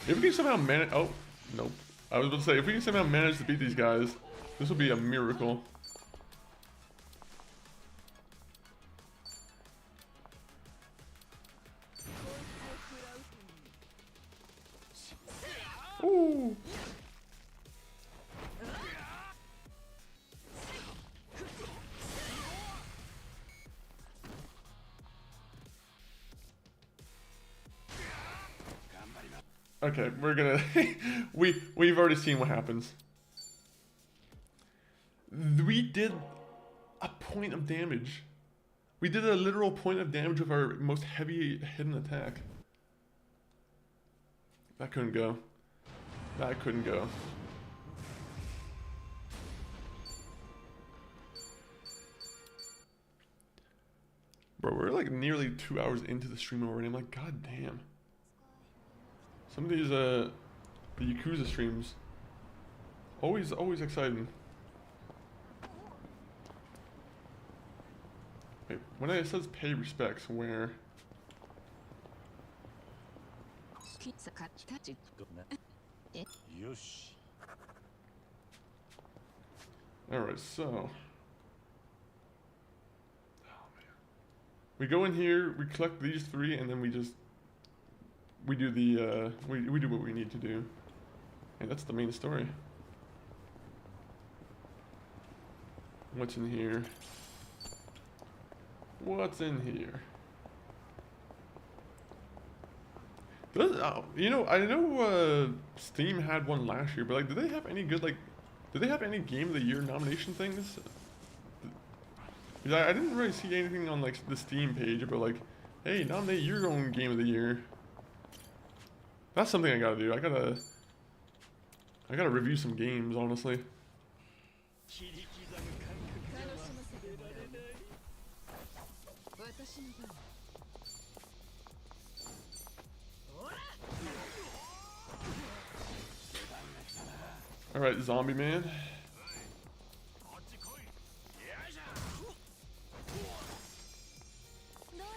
Speaker 1: If we can somehow manage, oh, nope. I was about to say, if we can somehow manage to beat these guys, this will be a miracle. Ooh. Okay, we're gonna we've already seen what happens. We did a point of damage. We did a literal point of damage with our most heavy hidden attack. That couldn't go. That couldn't go. Bro, we're like nearly 2 hours into the stream already. I'm like, god damn. Some of these the Yakuza streams, always exciting. Wait, when it says pay respects, where? Alright, so. Oh man. We go in here, we collect these three, and then we do the, we do what we need to do. And that's the main story. What's in here? What's in here? You know, I know Steam had one last year, but like, did they have any good, like, did they have any Game of the Year nomination things? I didn't really see anything on like the Steam page about like, hey, nominate your own Game of the Year. That's something I gotta do. I gotta review some games, honestly. Alright, Zombie Man.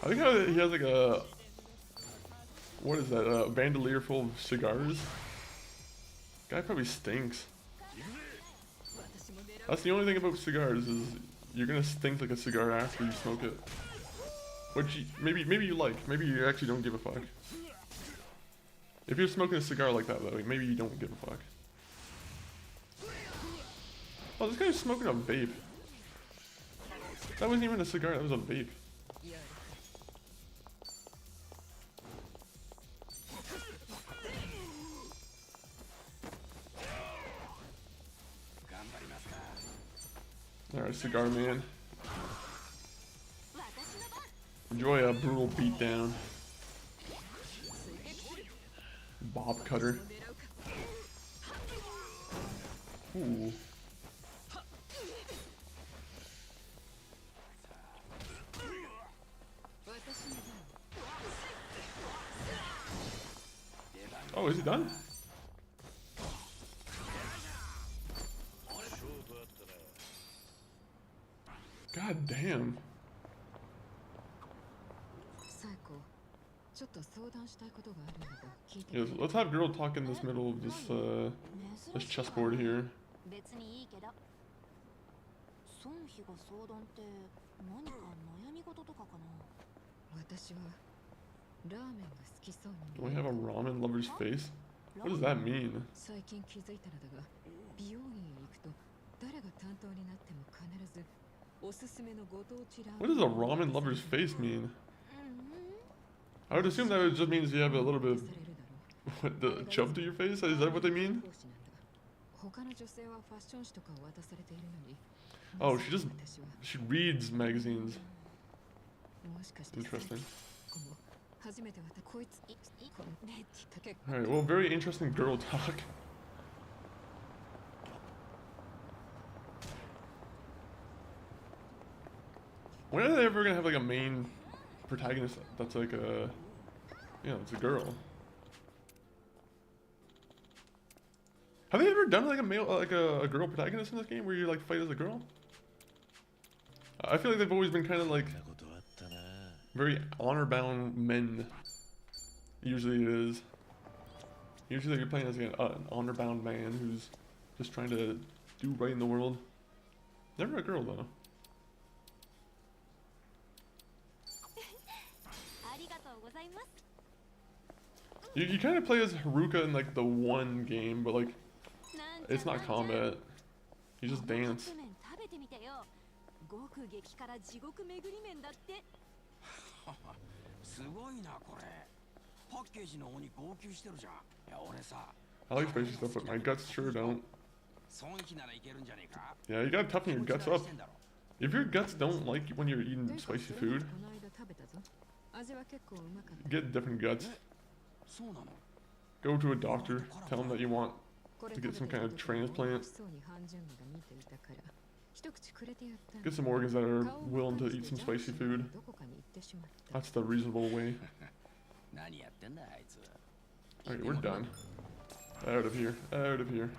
Speaker 1: I think how he has like a, what is that, a bandolier full of cigars? Guy probably stinks. That's the only thing about cigars is you're gonna stink like a cigar after you smoke it. Which maybe you like, maybe you actually don't give a fuck. If you're smoking a cigar like that though, maybe you don't give a fuck. Oh, this guy's smoking a vape. That wasn't even a cigar, that was a vape. Alright, Cigar Man. Enjoy a brutal beatdown. Bob Cutter. Ooh. Oh, is he done? God damn. Yes, let's have girl talk in this middle of this chessboard here. Do we have a ramen lover's face? What does that mean?
Speaker 2: 最近気づいたのだが、美容院へ行くと誰が担当になっても必ずおすすめのご当地ラーメン。
Speaker 1: What does a ramen lover's face mean? I would assume that it just means you have a little bit of what, the chub to your face? Is that what they mean? Oh, she reads magazines. Interesting. Alright, well, very interesting girl talk. When are they ever gonna have like a main protagonist that's like a, you know, it's a girl? Have they ever done like a male, like a girl protagonist in this game where you like fight as a girl? I feel like they've always been kind of like very honor-bound men. Usually it is. Usually you're playing as like an honor-bound man who's just trying to do right in the world. Never a girl though. You kind of play as Haruka in like the one game, but like it's not combat. You just dance.
Speaker 5: すごいなこれ。パッケージの方に号泣してるじゃん。いや俺さ。
Speaker 1: I like spicy stuff, but my guts sure don't.
Speaker 5: 損費ならいけるんじゃねえか。
Speaker 1: Yeah, you gotta toughen your guts up. If your guts don't like when you're eating spicy food, get different guts. Go to a doctor, tell him that you want to get some kind of transplant. Get some organs that are willing to eat some spicy food. That's the reasonable way. Alright, we're done. Out of here. Out of here.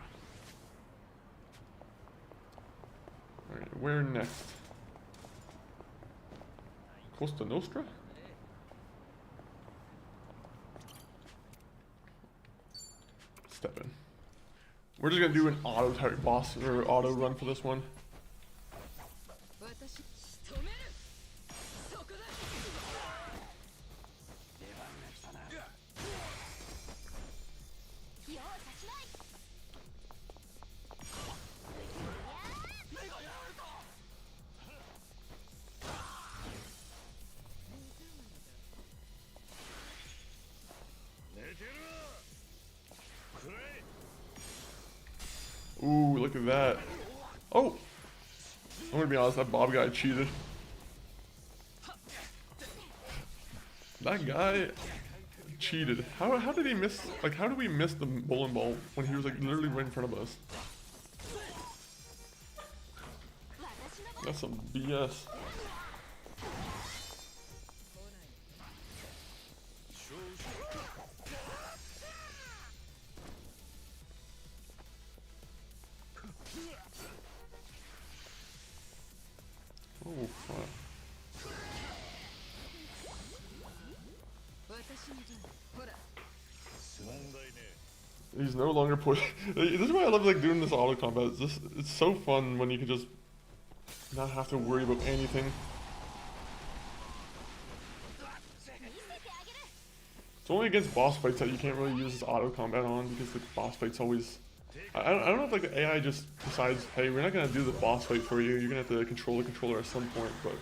Speaker 1: Alright, where next? Costa Nostra? Step in. We're just gonna do an auto type boss or auto run for this one. Ooh, look at that. Oh! I'm gonna be honest, that Bob guy cheated. That guy cheated. How did he miss, like, how did we miss the bowling ball when he was, like, literally right in front of us? That's some BS. Oh, fuck. He's no longer push. This is why I love like doing this auto combat. It's so fun when you can just not have to worry about anything. It's only against boss fights that you can't really use this auto combat on because the boss fights always. I don't know if like the AI just decides, hey, we're not gonna do the boss fight for you. You're gonna have to control the controller at some point, but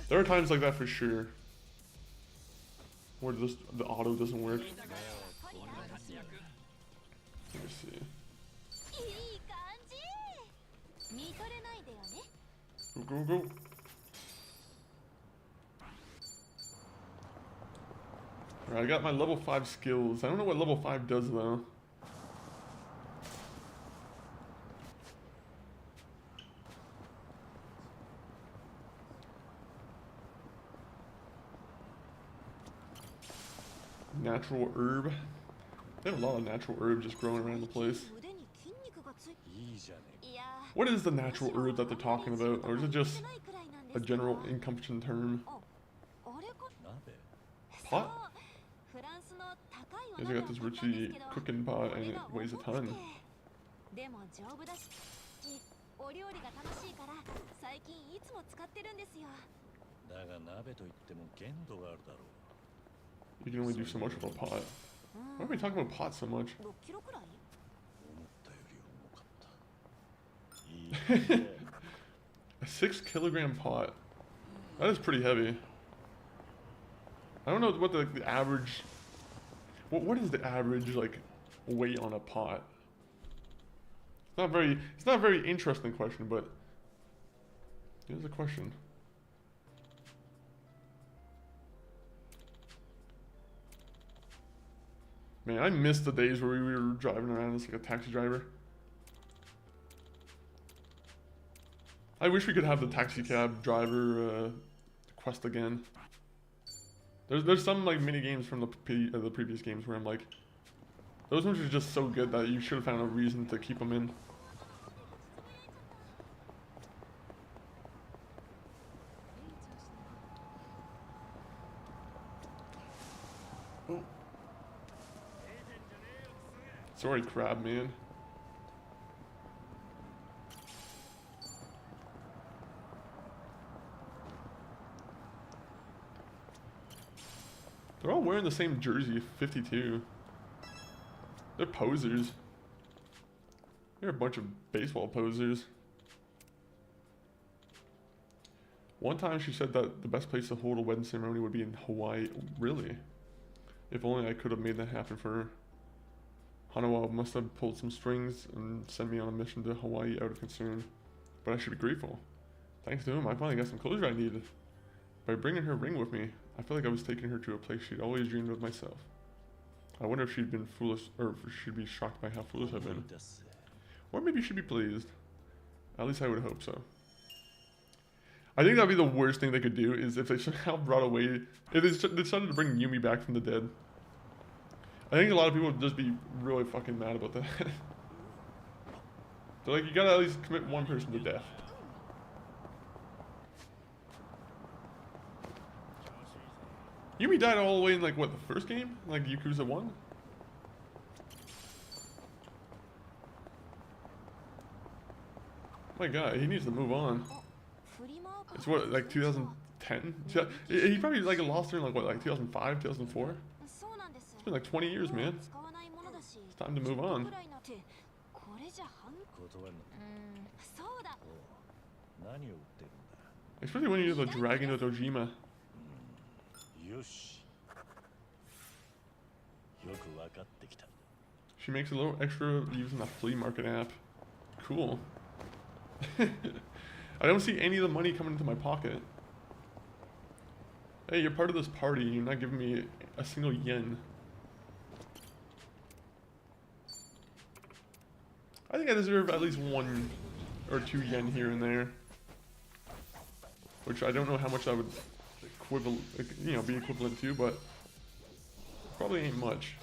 Speaker 1: there are times like that for sure where just the auto doesn't work. Let me see. Go, go, go. Alright, I got my level 5 skills. I don't know what level 5 does though. Natural herb. They have a lot of natural herb just growing around the place. What is the natural herb that they're talking about? Or is it just a general encompassing term? Pot? Because I got this richy cooking pot and it weighs a ton. You can only do so much with a pot. Why are we talking about pots so much?
Speaker 3: 6キロくらい？
Speaker 4: 思ったより重かった。いいね。
Speaker 1: A 6 kilogram pot. That is pretty heavy. I don't know what the average. What is the average like weight on a pot? It's not very. It's not a very interesting question, but it is a question. Man, I miss the days where we were driving around as like a taxi driver. I wish we could have the taxi cab driver quest again. There's some like mini games from the previous games where I'm like, those ones are just so good that you should have found a reason to keep them in. Oh. Sorry, crab man. They're all wearing the same jersey, 52. They're posers. They're a bunch of baseball posers. One time she said that the best place to hold a wedding ceremony would be in Hawaii. Really? If only I could have made that happen for her. Hanawa must have pulled some strings and sent me on a mission to Hawaii out of concern. But I should be grateful. Thanks to him, I finally got some closure I needed. By bringing her ring with me, I felt like I was taking her to a place she'd always dreamed of myself. I wonder if she'd been foolish, or if she'd be shocked by how foolish I've been. Or maybe she'd be pleased. At least I would hope so. I think that'd be the worst thing they could do, is if they somehow brought away, if they decided to bring Yumi back from the dead. I think a lot of people would just be really fucking mad about that. They're like, you gotta at least commit one person to death. Yumi died all the way in, like, what, the first game? Like, Yakuza 1? My god, he needs to move on. It's what, like 2010? He probably, like, lost her in, like, what, like 2005, 2004? It's been, like, 20 years, man. It's time to move on. Especially when you're the Dragon of Dojima. She makes a little extra using the flea market app. Cool. I don't see any of the money coming into my pocket. Hey, you're part of this party. You're not giving me a single yen. I think I deserve at least 1 or 2 yen here and there. Which I don't know how much that would be equivalent to, but probably ain't much.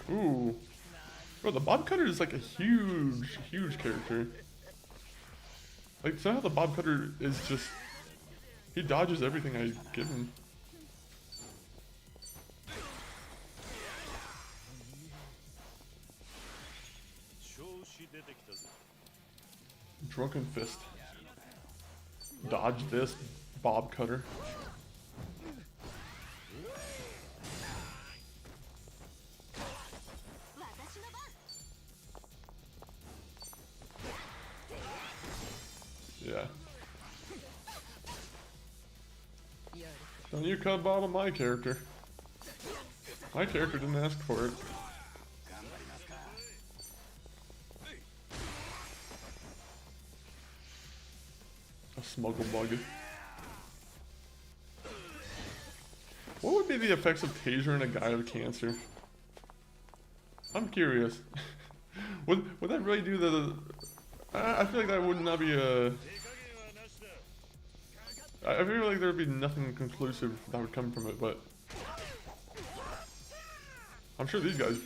Speaker 1: Ooh. Bro, the Bob Cutter is like a huge, huge character. Like, somehow the Bob Cutter is just... he dodges everything I give him. Drunken Fist. Dodge this, Bob Cutter. Yeah. Don't you cut bottom my character. My character didn't ask for it. A smuggle bug. What would be the effects of tasering a guy with cancer? I'm curious. would that really do the... I feel like that would not be a... I feel like there would be nothing conclusive that would come from it, but... I'm sure these guys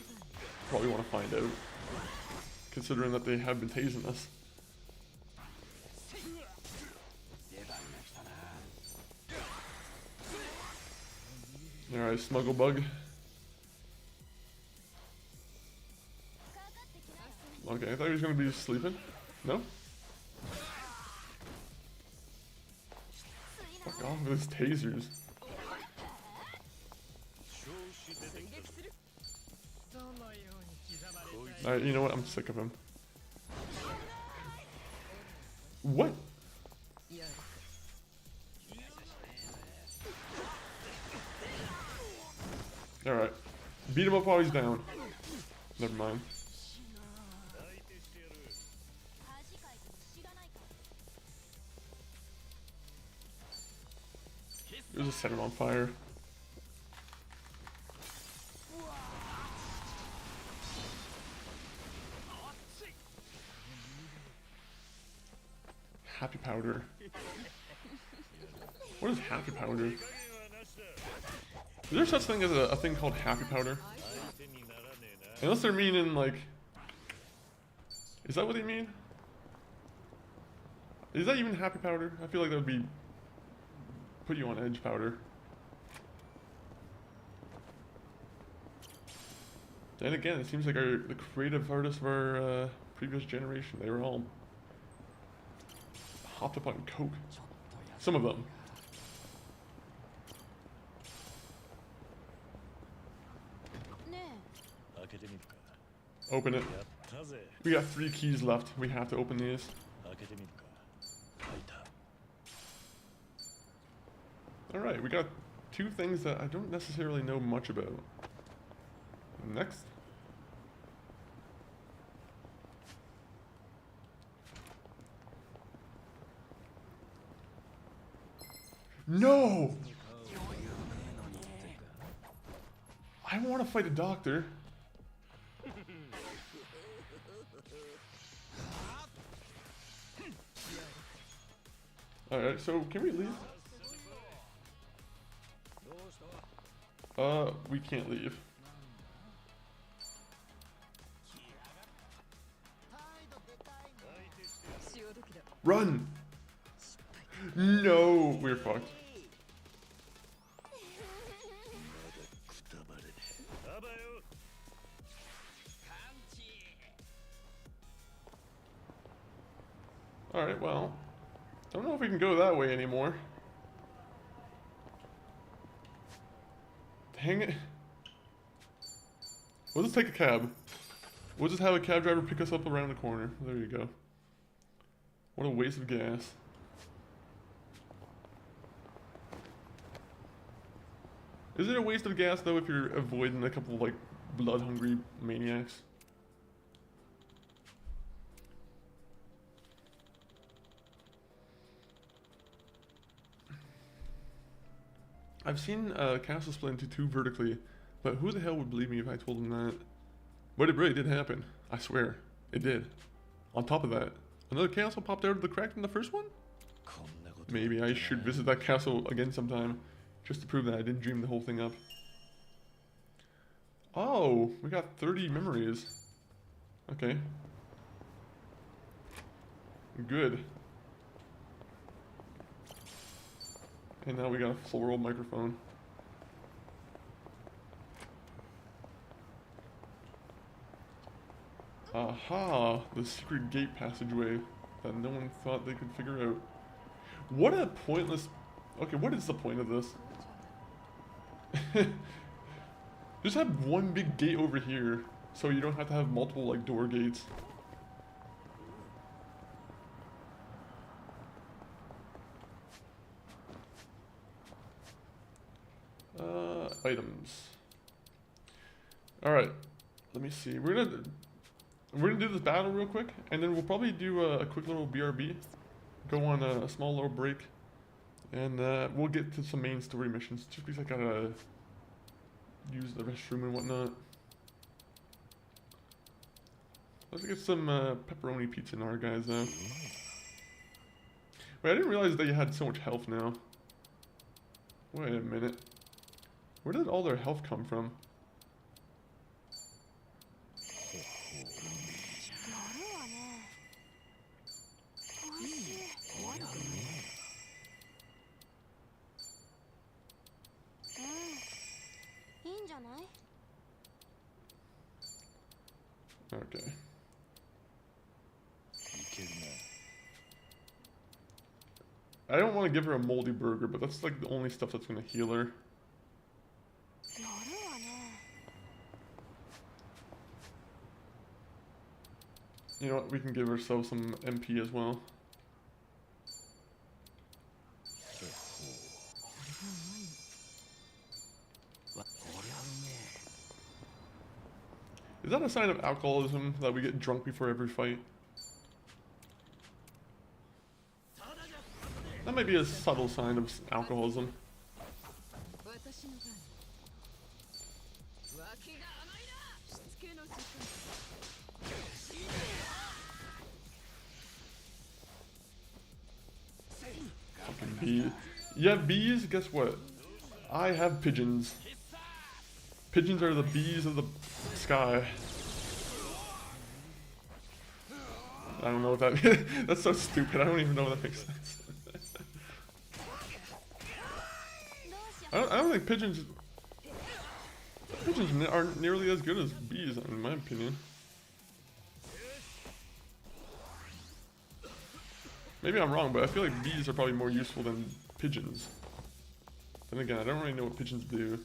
Speaker 1: probably want to find out. Considering that they have been tasing us. Alright, smuggle bug. Okay, I thought he was gonna be sleeping. No? God, with his tasers. Alright, you know what? I'm sick of him. What? Alright. Beat him up while he's down. Never mind. Just set him on fire. Happy powder. What is happy powder? Is there such thing as a thing called happy powder? Unless they're meaning like... Is that what they mean? Is that even happy powder? I feel like that would be... Put you on edge powder. Then again, it seems like the creative artists of our previous generation, they were all hopped up on coke. Some of them. Open it. We got 3 keys left. We have to open these. Alright, we got 2 things that I don't necessarily know much about. Next. No! I want to fight a doctor. Alright, so can we leave? We can't leave. Run! No, we're fucked. Alright, well, don't know if we can go that way anymore. Dang it. We'll just take a cab. We'll just have a cab driver pick us up around the corner. There you go. What a waste of gas. Is it a waste of gas though if you're avoiding a couple of like blood-hungry maniacs? I've seen castle split into 2 vertically, but who the hell would believe me if I told them that? But it really did happen. I swear. It did. On top of that, another castle popped out of the crack in the first one? Maybe I should visit that castle again sometime, just to prove that I didn't dream the whole thing up. Oh, we got 30 memories. Okay. Good. And now we got a floral microphone. Aha! The secret gate passageway that no one thought they could figure out. What a pointless... Okay, what is the point of this? Just have one big gate over here, so you don't have to have multiple, like, door gates. Items. Alright, let me see. We're gonna do this battle real quick, and then we'll probably do a quick little BRB. Go on a small little break, and we'll get to some main story missions, just because I gotta use the restroom and whatnot. Let's get some pepperoni pizza in our guys though. Wait, I didn't realize that you had so much health now. Wait a minute. Where did all their health come from? Okay. I don't want to give her a moldy burger, but that's like the only stuff that's gonna heal her. You know what? We can give ourselves some MP as well. Is that a sign of alcoholism that we get drunk before every fight? That might be a subtle sign of alcoholism. Fucking bees. You have bees? Guess what? I have pigeons. Pigeons are the bees of the sky. I don't know what that that's so stupid. I don't even know what that makes sense. I don't think pigeons aren't nearly as good as bees, in my opinion. Maybe I'm wrong, but I feel like bees are probably more useful than pigeons. Then again, I don't really know what pigeons do.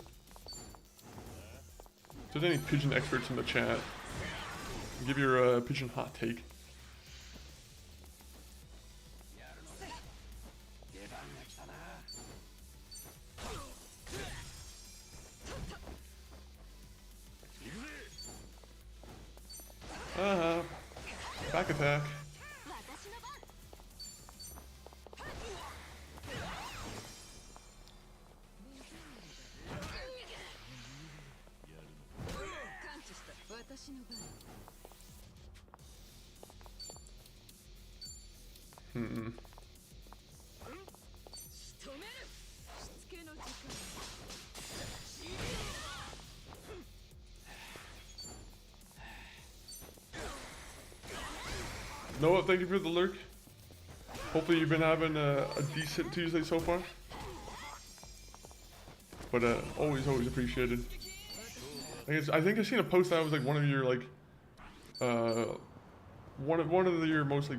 Speaker 1: If there's any pigeon experts in the chat, give your pigeon hot take. Back attack. Noah, thank you for the lurk. Hopefully you've been having a decent Tuesday so far. But always appreciated. I think I've seen a post that was like one of your like one of your most like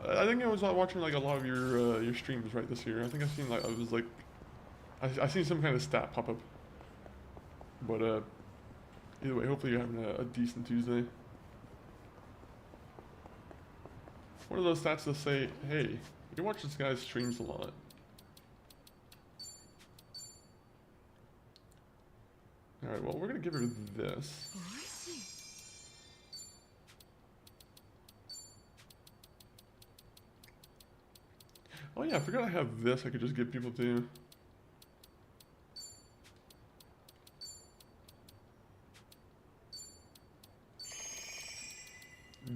Speaker 1: I think I was watching like a lot of your streams right this year. I think I've seen like I seen some kind of stat pop up. But either way, hopefully you're having a decent Tuesday. One of those stats that say, hey, you watch this guy's streams a lot. Alright, well, we're gonna give her this. Oh yeah, I forgot I have this I could just give people to.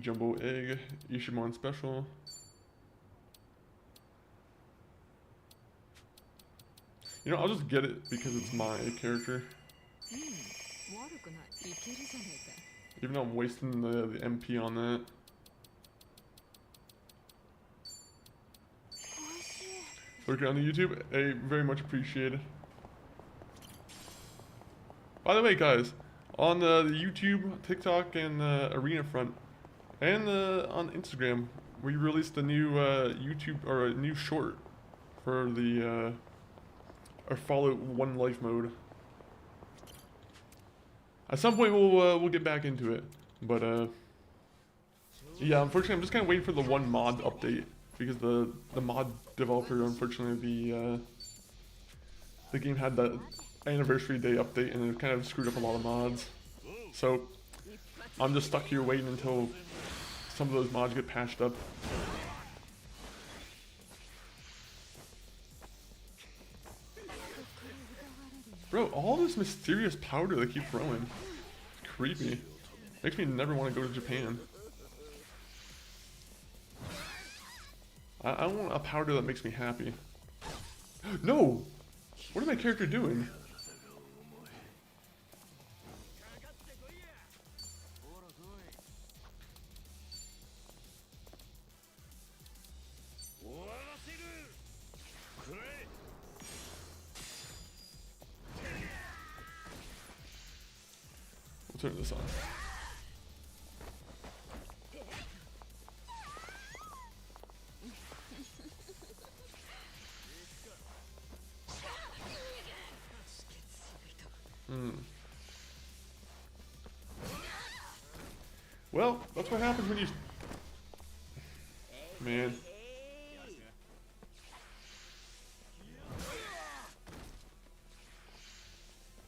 Speaker 1: Jumbo egg, Ishimon special. You know, I'll just get it because it's my character. Even though I'm wasting the MP on that. Lurking on the YouTube, hey, very much appreciated. By the way, guys, on the YouTube, TikTok, and Arena front, and on Instagram, we released a new YouTube or a new short for the our Fallout 1 life mode. At some point, we'll get back into it, but yeah, unfortunately, I'm just kind of waiting for the one mod update because the mod developer, unfortunately, the game had that anniversary day update and it kind of screwed up a lot of mods. So I'm just stuck here waiting until some of those mods get patched up. Bro, all this mysterious powder they keep throwing. It's creepy. Makes me never want to go to Japan. I want a powder that makes me happy. No! What is my character doing? We'll turn this on. Well, that's what happens when you... Man.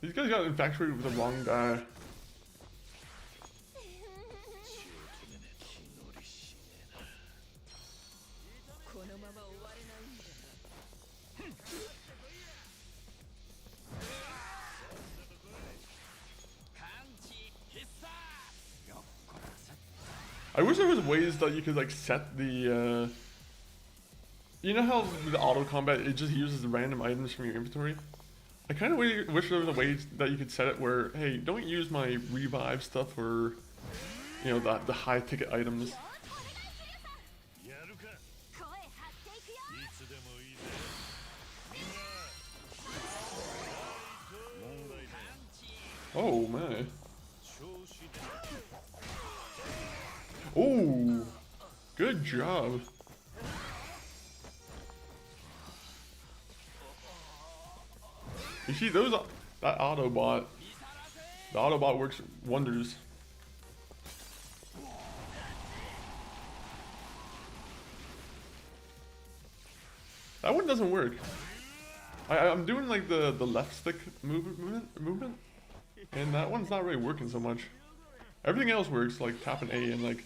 Speaker 1: These guys got infatuated with the wrong guy. I wish there was ways that you could like set the you know how the auto combat it just uses random items from your inventory? I kind of wish there was a way that you could set it where, hey, don't use my revive stuff or, you know, the high ticket items. Oh man. Oh, good job. You see those, that Autobot, the Autobot works wonders. That one doesn't work. I'm doing like the left stick movement, and that one's not really working so much. Everything else works, like tapping A and like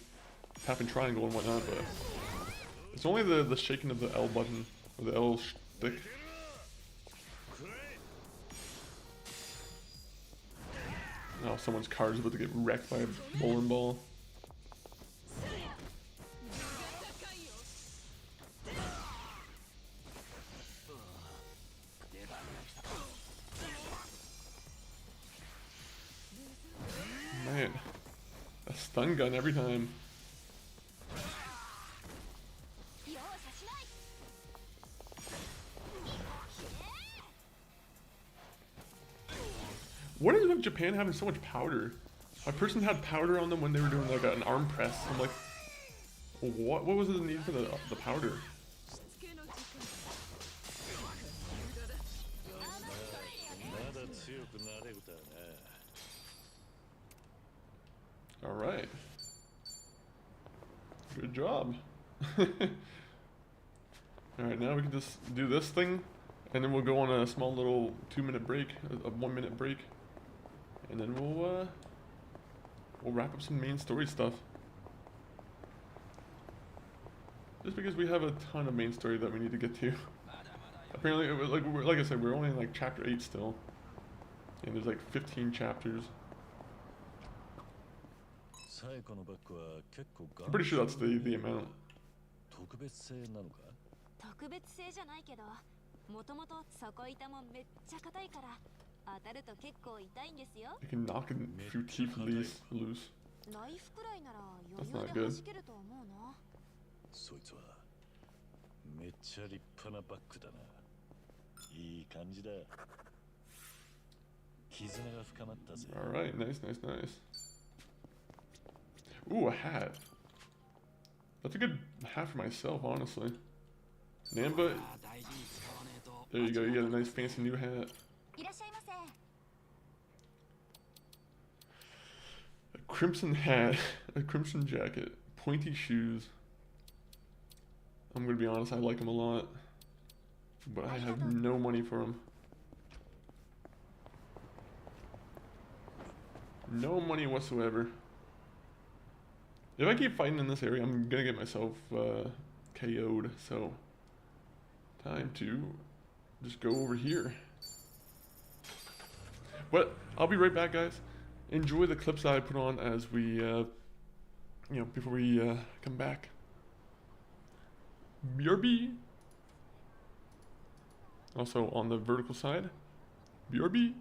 Speaker 1: tapping triangle and whatnot, but it's only the shaking of the L button or the L stick. Oh, someone's car is about to get wrecked by a bowling ball. Man, a stun gun every time. What is with Japan having so much powder? My person had powder on them when they were doing like an arm press. I'm like, what was the need for the powder? All right. Good job. All right, now we can just do this thing, and then we'll go on a small little 2-minute break, a 1-minute break, and then we'll wrap up some main story stuff. Just because we have a ton of main story that we need to get to. Apparently, like I said, we're only in like chapter 8 still, and there's like 15 chapters. I'm pretty sure that's the amount.
Speaker 3: 特別性じゃないけど、もともと底板もめっちゃ硬いから当たると結構痛いんですよ。
Speaker 1: You can knock a few teeth loose.
Speaker 3: ナイフくらいなら余裕で弾けると思うな。
Speaker 4: そいつはめっちゃ立派なバッグだな。いい感じだ。絆が深まったぜ。
Speaker 1: All right, nice. Ooh, a hat. That's a good hat for myself, honestly. Namba, there you go. You got a nice fancy new hat.
Speaker 3: いらっしゃいませ。
Speaker 1: A crimson hat, a crimson jacket, pointy shoes. I'm gonna be honest, I like them a lot, but I have no money for them. No money whatsoever. If I keep fighting in this area, I'm gonna get myself KO'd, so time to just go over here. But I'll be right back, guys. Enjoy the clips that I put on as we, you know, before we come back. BRB. Also on the vertical side, BRB.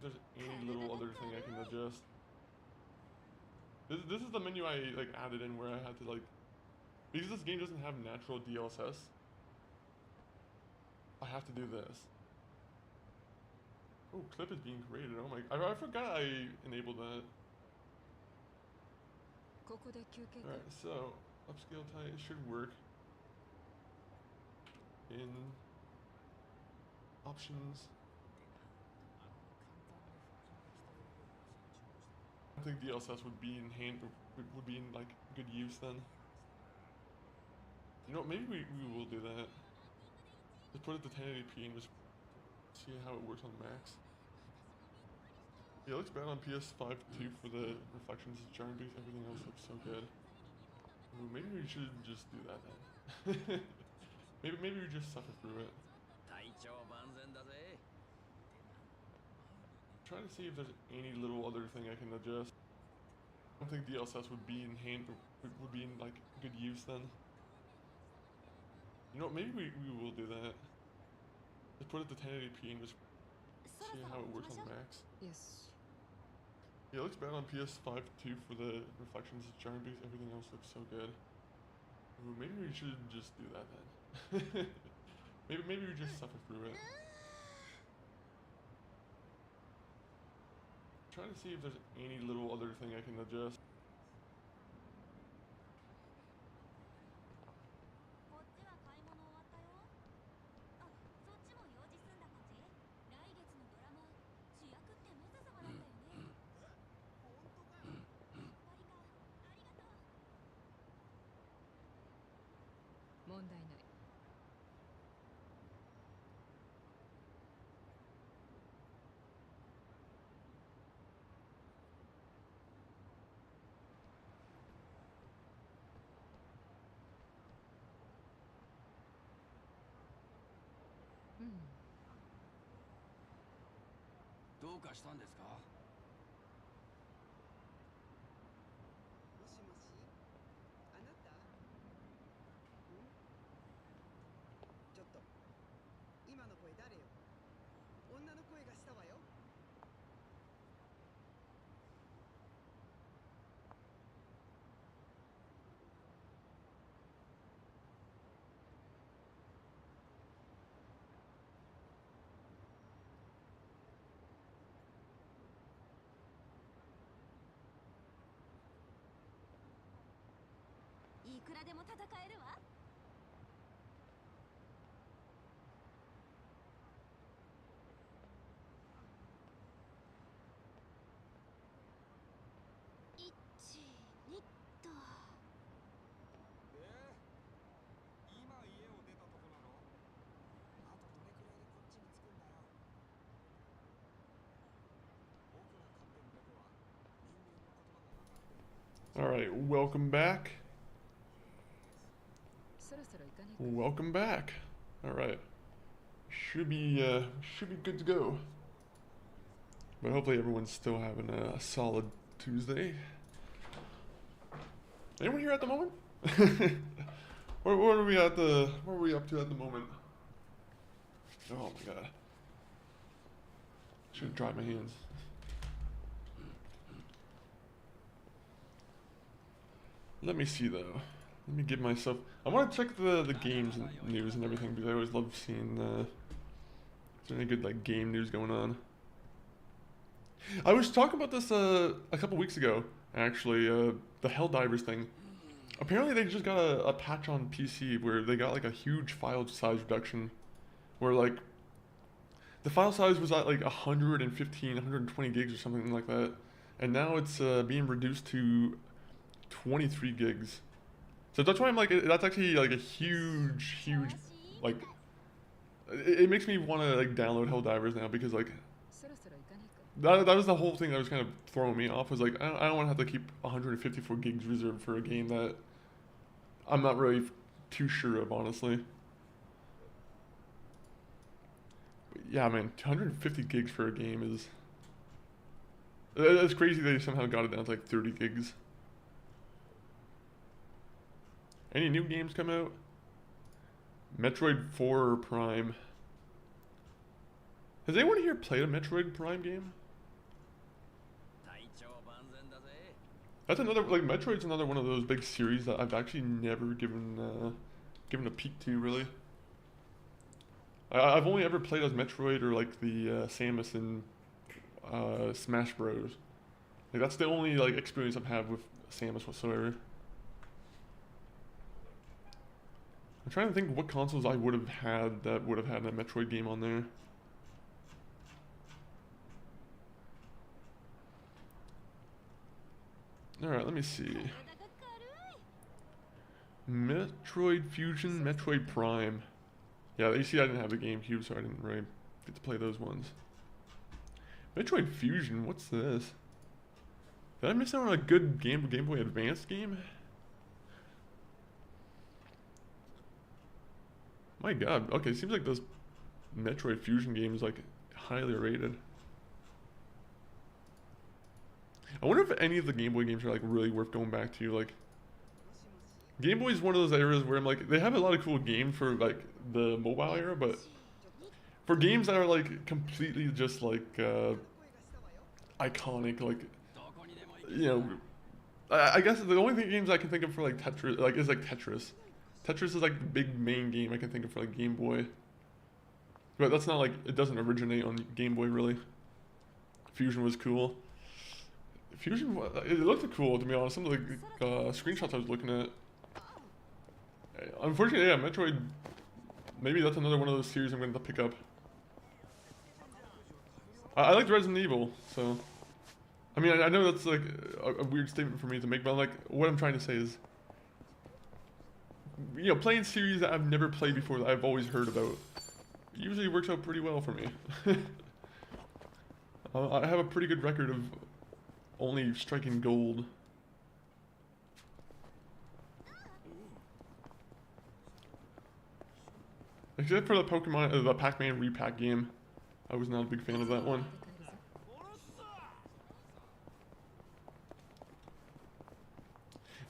Speaker 1: There's any little other thing I can adjust. This is the menu I like added in where I had to like, because this game doesn't have natural DLSS. I have to do this. Oh, clip is being created. Oh my, I forgot I enabled that.
Speaker 2: ここで休憩か。
Speaker 1: Alright, so upscale type should work. In options. I think DLSS would be in would be in like good use then. You know, maybe we will do that. Just put it to 1080p and just see how it works on Max. Yeah, it looks bad on PS5 too for the reflections, jarring base, everything else looks so good. Ooh, maybe we should just do that then. maybe we just suffer through it. Trying to see if there's any little other thing I can adjust. I don't think DLSS would be in would be in like good use then. You know, maybe we will do that. Just put it to 1080p and just see how it works on Max.
Speaker 2: Yes.
Speaker 1: Yeah, it looks bad on PS5 too for the reflections, jarring base, everything else looks so good. Ooh, maybe we should just do that then. maybe we just suffer through it. Trying to see if there's any little other thing I can adjust.
Speaker 3: こっちは買い物終わったよ。あ、そっちも用事済んだ感じ？来月のドラマ、主役ってマサ様だったよね。本当かよ。やっぱりか。ありがとう。
Speaker 2: 問題ない。うん。
Speaker 5: どうかしたんですか？
Speaker 6: もしもし、あなた？ちょっと、今の声誰よ？女の声がしたわよ。
Speaker 3: いくらでも戦えるわ。1、2っと。
Speaker 7: 今家を出たとこなの？あとどれくらいでこっちに着くんだよ。僕が飼ってる猫は人間の言葉が分かって
Speaker 1: Alright, welcome back.
Speaker 2: そろそろ行かねえか。
Speaker 1: Welcome back. Alright. Should be good to go. But hopefully everyone's still having a solid Tuesday. Anyone here at the moment? What are we at what are we up to at the moment? Oh my god. Should have dried my hands. Let me see though. Let me give myself. I want to check the games and news and everything because I always love seeing. Is there any good like game news going on? I was talking about this a couple weeks ago. Actually, the Helldivers thing. Apparently, they just got a patch on PC where they got like a huge file size reduction, where like the file size was at like 115, 120 gigs or something like that, and now it's being reduced to 23 gigs. So that's why I'm like, that's actually like a huge, like, it makes me want to like download Helldivers now because like,
Speaker 2: そろそろ行かねえか。
Speaker 1: that was the whole thing that was kind of throwing me off was like, I don't want to have to keep 154 gigs reserved for a game that I'm not really too sure of, honestly. But yeah, man, 250 gigs for a game is, it's crazy they somehow got it down to like 30 gigs. Any new games come out? Metroid 4 Prime. Has anyone here played a Metroid Prime game? That's another, like, Metroid's another one of those big series that I've actually never given a peek to, really. I've only ever played as Metroid or like the Samus in Smash Bros. Like that's the only like experience I've had with Samus whatsoever. I'm trying to think what consoles I would have had that would have had a Metroid game on there. Alright, let me see. Metroid Fusion, Metroid Prime. Yeah, you see I didn't have the GameCube, so I didn't really get to play those ones. Metroid Fusion, what's this? Did I miss out on a good Game Boy Advance game? My god, okay, seems like those Metroid Fusion games like highly rated. I wonder if any of the Game Boy games are like really worth going back to. Like, Game Boy is one of those eras where I'm like, they have a lot of cool games for like the mobile era, but for games that are like completely just like iconic, like, you know, I guess the only games I can think of for like Tetris, like, is like Tetris. Tetris is like the big main game I can think of for like Game Boy. But that's not like, it doesn't originate on Game Boy really. Fusion was cool. Fusion, it looked cool to be honest. Some of the screenshots I was looking at. Unfortunately, yeah, Metroid, maybe that's another one of those series I'm going to pick up. I liked Resident Evil, so. I mean, I know that's like a weird statement for me to make, but like, what I'm trying to say is, you know, playing series that I've never played before that I've always heard about usually works out pretty well for me. I have a pretty good record of only striking gold. Except for the Pokemon, the Pac-Man repack game. I was not a big fan of that one.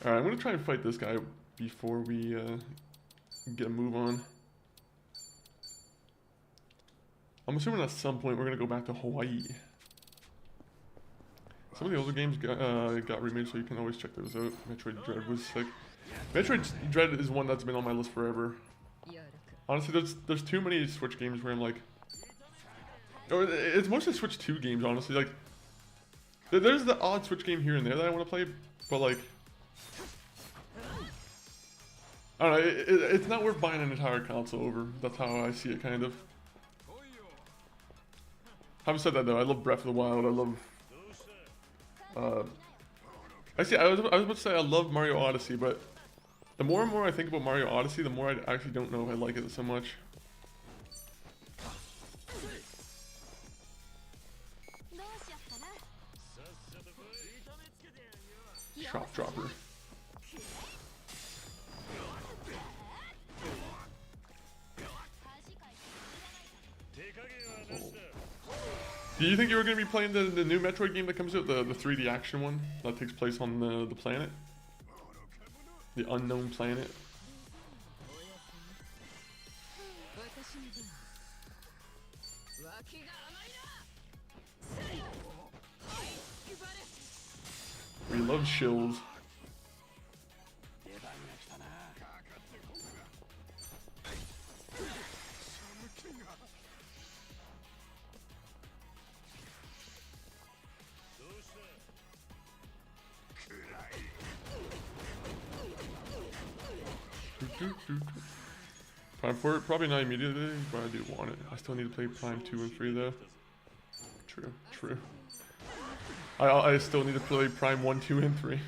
Speaker 1: Alright, I'm gonna try and fight this guy before we get a move on. I'm assuming at some point we're gonna go back to Hawaii. Some of the older games got remade, so you can always check those out. Metroid Dread was sick. Metroid Dread is one that's been on my list forever. Honestly, there's too many Switch games where I'm like, or it's mostly Switch 2 games, honestly. Like, there's the odd Switch game here and there that I want to play, but like, I don't know, it's not worth buying an entire console over. That's how I see it, kind of. Having said that though, I love Breath of the Wild. I love. I was about to say I love Mario Odyssey, but the more and more I think about Mario Odyssey, the more I actually don't know if I like it so much. Shock Dropper. Do you think you were going to be playing the new Metroid game that comes out, the 3D action one that takes place on the planet? The unknown planet? We love shills. Prime 4, probably not immediately, but I do want it. I still need to play Prime 2 and 3 though. True, true. I still need to play Prime 1, 2, and 3.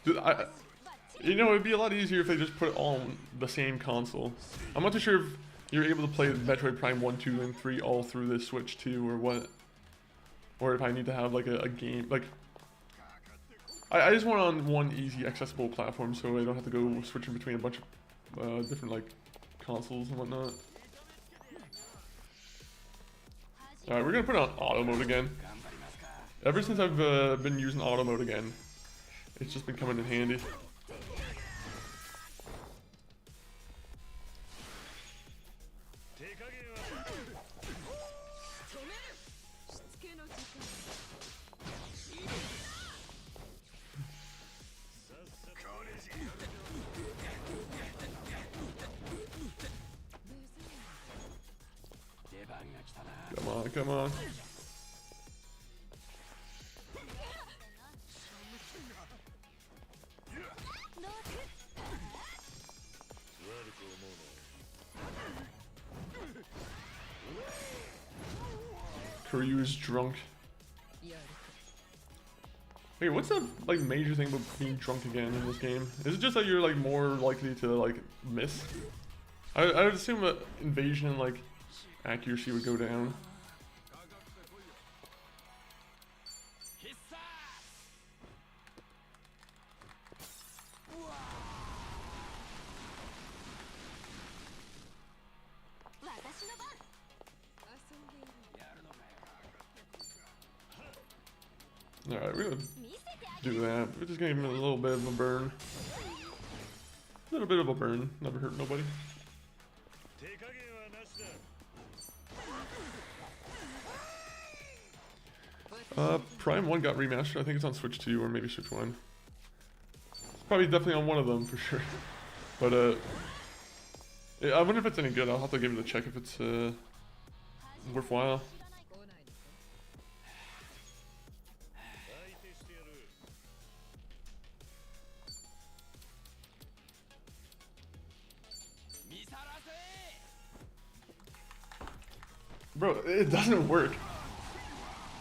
Speaker 1: You know, it'd be a lot easier if they just put it all on the same console. I'm not too sure if you're able to play Metroid Prime 1, 2, and 3 all through this Switch 2 or what. Or if I need to have like a game, like... I just want on one easy accessible platform so I don't have to go switching between a bunch of different like consoles and whatnot. Alright, we're gonna put on auto mode again. Ever since I've been using auto mode again, it's just been coming in handy. come on. Kiryu is drunk. Wait, what's the like major thing about being drunk again in this game? Is it just that you're like more likely to like miss? I would assume that invasion and like accuracy would go down. Alright, we're gonna do that. We're just gonna give him a little bit of a burn. A little bit of a burn. Never hurt nobody. Prime 1 got remastered. I think it's on Switch 2 or maybe Switch 1. It's probably definitely on one of them for sure. But I wonder if it's any good. I'll have to give it a check if it's worthwhile. Bro, it doesn't work.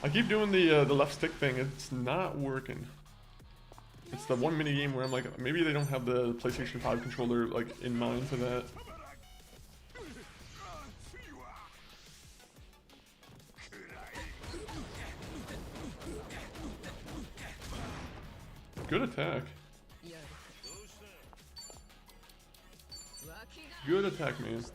Speaker 1: I keep doing the left stick thing. It's not working. It's the one mini game where I'm like, maybe they don't have the PlayStation 5 controller like in mind for that. Good attack. Good attack, man.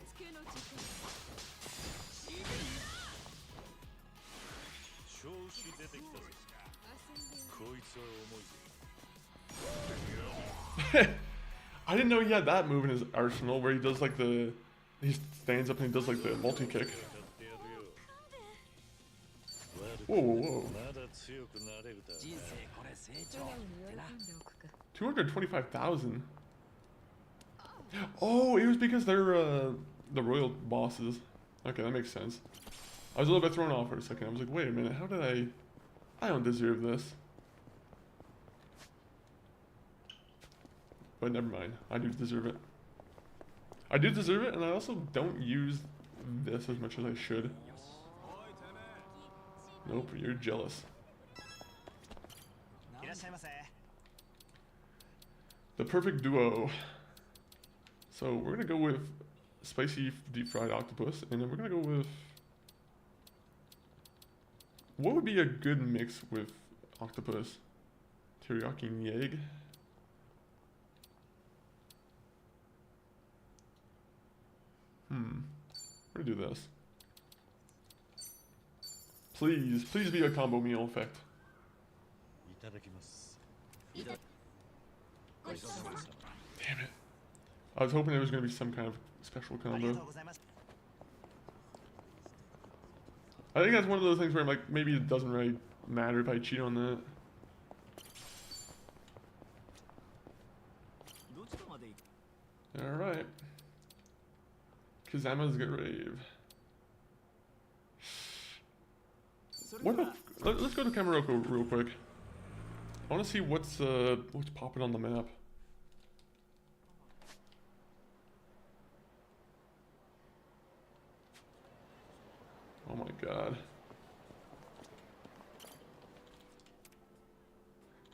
Speaker 1: I didn't know he had that move in his arsenal where he does like he stands up and he does like the multi-kick. Whoa, whoa, whoa. 225,000. Oh, it was because they're the royal bosses. Okay, that makes sense. I was a little bit thrown off for a second. I was like, wait a minute, how did I don't deserve this. But never mind, I do deserve it. I do deserve it, and I also don't use this as much as I should. Nope, you're jealous. The perfect duo. So we're gonna go with spicy deep fried octopus, and then we're gonna go with... What would be a good mix with octopus? Teriyaki and yegg? We're gonna do this. Please, please be a combo meal effect. Damn it. I was hoping there was gonna be some kind of special combo. I think that's one of those things where I'm like, maybe it doesn't really matter if I cheat on that. Alright. Kazama's grave. What about, let's go to Kamaroko real quick. I want to see what's popping on the map. Oh my god.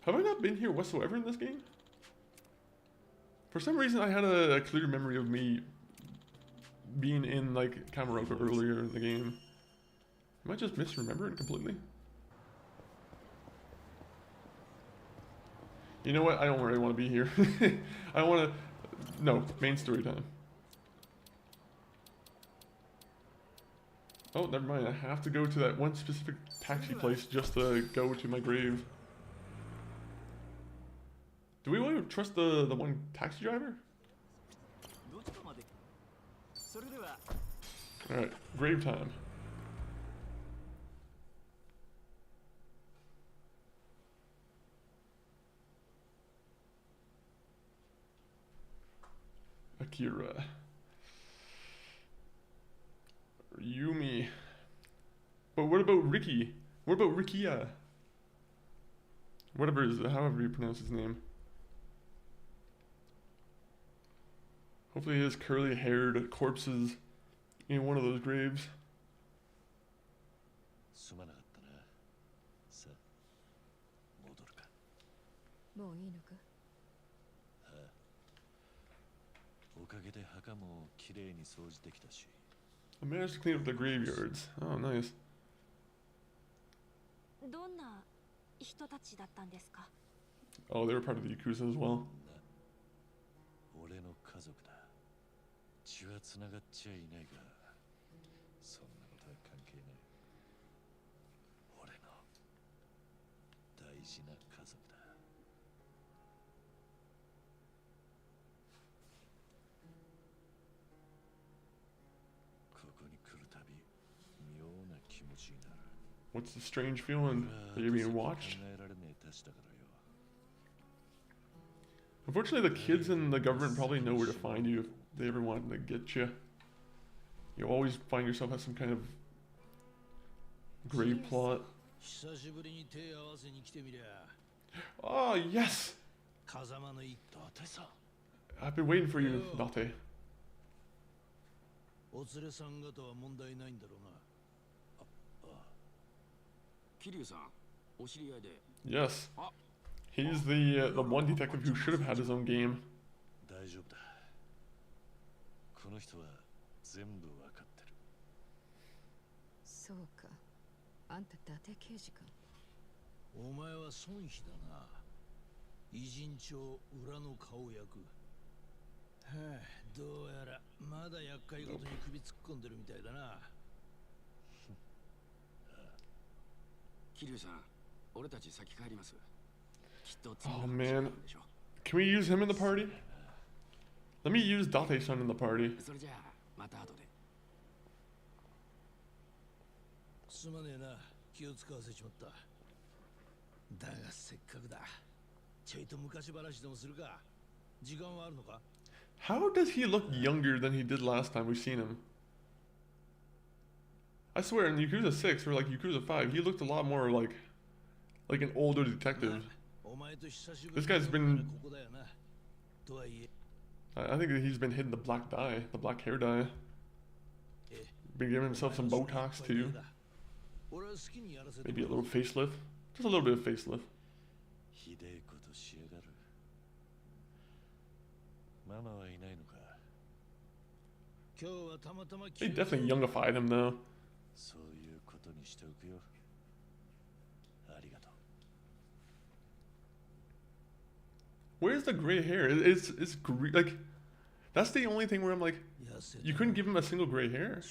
Speaker 1: Have I not been here whatsoever in this game? For some reason I had a clear memory of me being in like Kamaroko earlier in the game. Am I just misremembering completely? You know what? I don't really want to be here. I want to... No, main story time. Oh, never mind. I have to go to that one specific taxi place just to go to my grave. Do we want to trust the one taxi driver? Alright, grave time. Akira. Yumi. But what about Ricky? What about Rikia? Whatever is, however you pronounce his name. Hopefully he has curly-haired corpses in one of those graves.
Speaker 4: すまなかったな。さあ、戻るか。
Speaker 2: もういいのか？
Speaker 4: ああ。おかげで墓もきれいに掃除できたし。
Speaker 1: I managed to clean up the graveyards. Oh, nice.
Speaker 3: どんな人たちだったんですか？
Speaker 1: Oh, they were part of the Yakuza as well.
Speaker 4: 俺の家族だ。血はつながっちゃいないが、そんなことは関係ない。俺の大事な家族だ。ここに来るたび、妙な気持ちになる。
Speaker 1: What's the strange feeling? Are you being watched?
Speaker 4: 考えられねえたちだからよ。
Speaker 1: Unfortunately, the kids in the government probably know where to find you if they ever wanted to get you. You always find yourself at some kind of grave plot.
Speaker 8: 久しぶりに手合わせに来てみりゃ。
Speaker 1: Oh, yes!
Speaker 8: 風間の一家。
Speaker 4: 伊達さん。
Speaker 1: I've been waiting for you, Date.
Speaker 8: お連れさん方は問題ないんだろうな。
Speaker 5: 桐生さん、お知り合いで。
Speaker 1: Yes. He's the one detective who should have had his own game.
Speaker 4: 大丈夫だ。この人は全部わかってる。
Speaker 2: そうか。あんた伊達刑事か。
Speaker 8: お前は孫妃だな。偉人帳裏の顔役。はあ、どうやらまだ厄介事に首突っ込んでるみたいだな。
Speaker 5: 桐生さん、俺たち先帰ります。
Speaker 1: Oh man. Can we use him in the party? Let me use Date-san in the party.
Speaker 5: それじゃあまた後で。
Speaker 8: すまねえな。気を使わせちまった。だがせっかくだ。ちょいと昔話でもするか。時間はあるのか？
Speaker 1: How does he look younger than he did last time we've seen him? I swear, in Yakuza 6 or like Yakuza 5, he looked a lot more like an older detective. This guy's been... I think that he's been hitting the black dye, the black hair dye. Been giving himself some Botox too. Maybe a little facelift. Just a little bit of facelift. They definitely youngified him though. Where's the gray hair? It's like, that's the only thing where I'm like, you couldn't give him a single gray hair.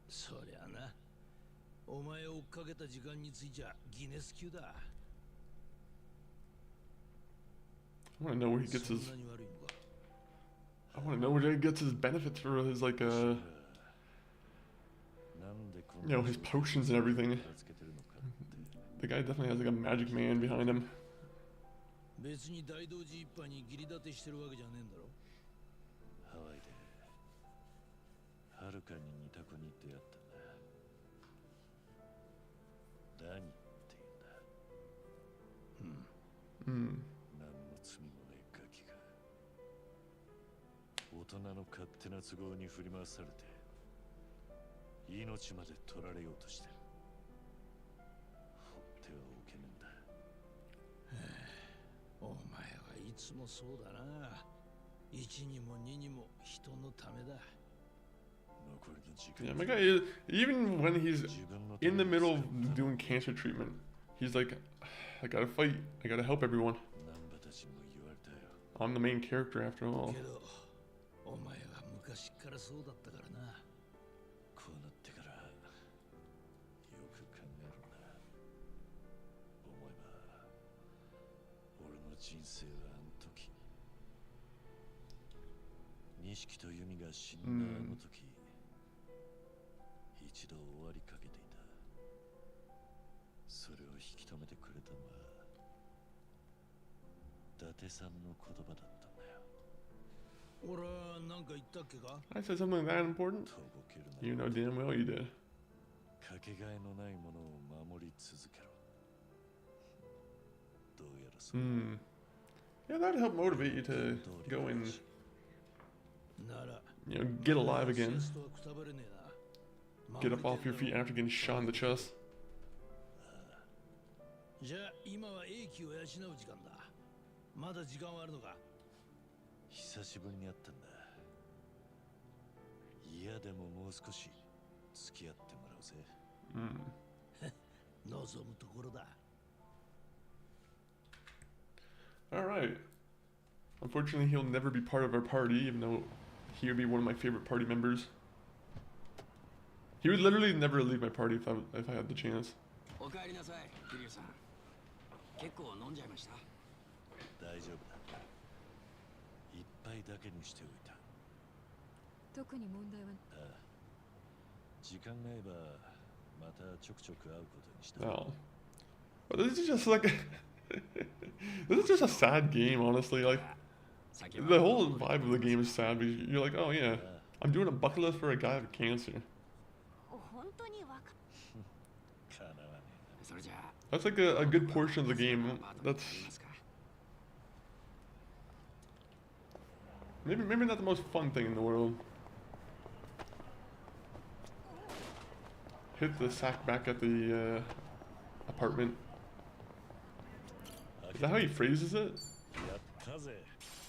Speaker 8: そりゃな。お前を追っかけた時間についちゃギネス級だ。
Speaker 1: I want to know where he gets his. I want to know where he gets his benefits for his like you know, his potions and everything. The guy definitely has like a magic man behind him.
Speaker 8: 別に大道寺一派に義理立てしてるわけじゃねえんだろ。
Speaker 4: ハワイではるかに似た子に出会ったんだ。ダニって言うんだ。何の罪もねえガキが大人の勝手な都合に振り回されて命まで取られようとしてる。放ってはおけねえんだ。
Speaker 8: お前はいつもそうだな。一にも二にも人のためだ。
Speaker 1: Yeah, my guy is, even when he's in the middle of doing cancer treatment, he's like, I gotta fight, I gotta help everyone. I'm the main character after all.
Speaker 8: お前は昔からそうだったからな。
Speaker 4: こうなってからよく考えるんだ。思えば俺の人生はあの時、錦と由美が死んだあの時、一度終わりかけていた。それを引き止めてくれたのは伊達さんの言葉だったんだよ。
Speaker 8: 俺は何か言ったっけか？
Speaker 1: I said something that important?
Speaker 4: とぼけるな。
Speaker 1: You know damn well you did.
Speaker 4: かけがえのないものを守り続けろ。どうやらそう。
Speaker 1: Hmm. Yeah, that'd help motivate you to go and,
Speaker 8: なら
Speaker 1: you know, get alive again.
Speaker 8: シストはくたばれねえな。
Speaker 1: Get up off your feet after getting shot in the chest.
Speaker 8: じゃあ今は英気を養う時間だ。まだ時間はあるのか？
Speaker 4: 久しぶりに会ったんだ。嫌でももう少し付き合ってもらうぜ。
Speaker 1: Hmm.
Speaker 8: 望むところだ。
Speaker 1: Alright. Unfortunately, he'll never be part of our party, even though he would be one of my favorite party members. He would literally never leave my party if I had the chance.
Speaker 5: おかえりなさい、キリュウさん。結構飲んじゃいました。
Speaker 4: 大丈夫だ。一杯だけにしておいた。
Speaker 3: 特に問題は。
Speaker 4: ああ。時間が合えばまたちょくちょく会うことにした。
Speaker 1: No. But this is just like this is just a sad game, honestly. Like the whole vibe of the game is sad because you're like, oh yeah, I'm doing a bucket list for a guy with cancer.
Speaker 3: 本当にわか。
Speaker 4: かなわねえな。
Speaker 5: それじゃあ。
Speaker 1: That's like a good portion of the game. That's maybe not the most fun thing in the world. Hit the sack back at the apartment. Is that how he phrases it?
Speaker 4: やったぜ。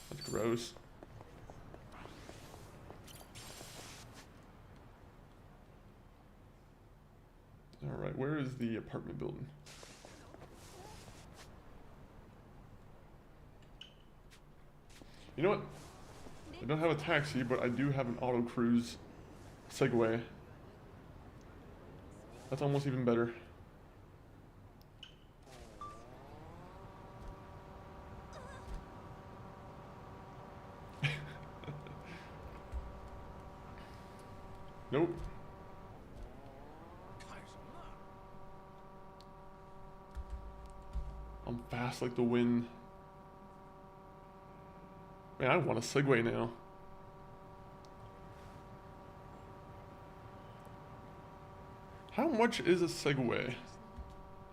Speaker 1: That's gross. Alright, where is the apartment building? You know what? I don't have a taxi, but I do have an auto cruise Segway. That's almost even better. Nope. I'm fast like the wind. Man, I want a Segway now. How much is a Segway?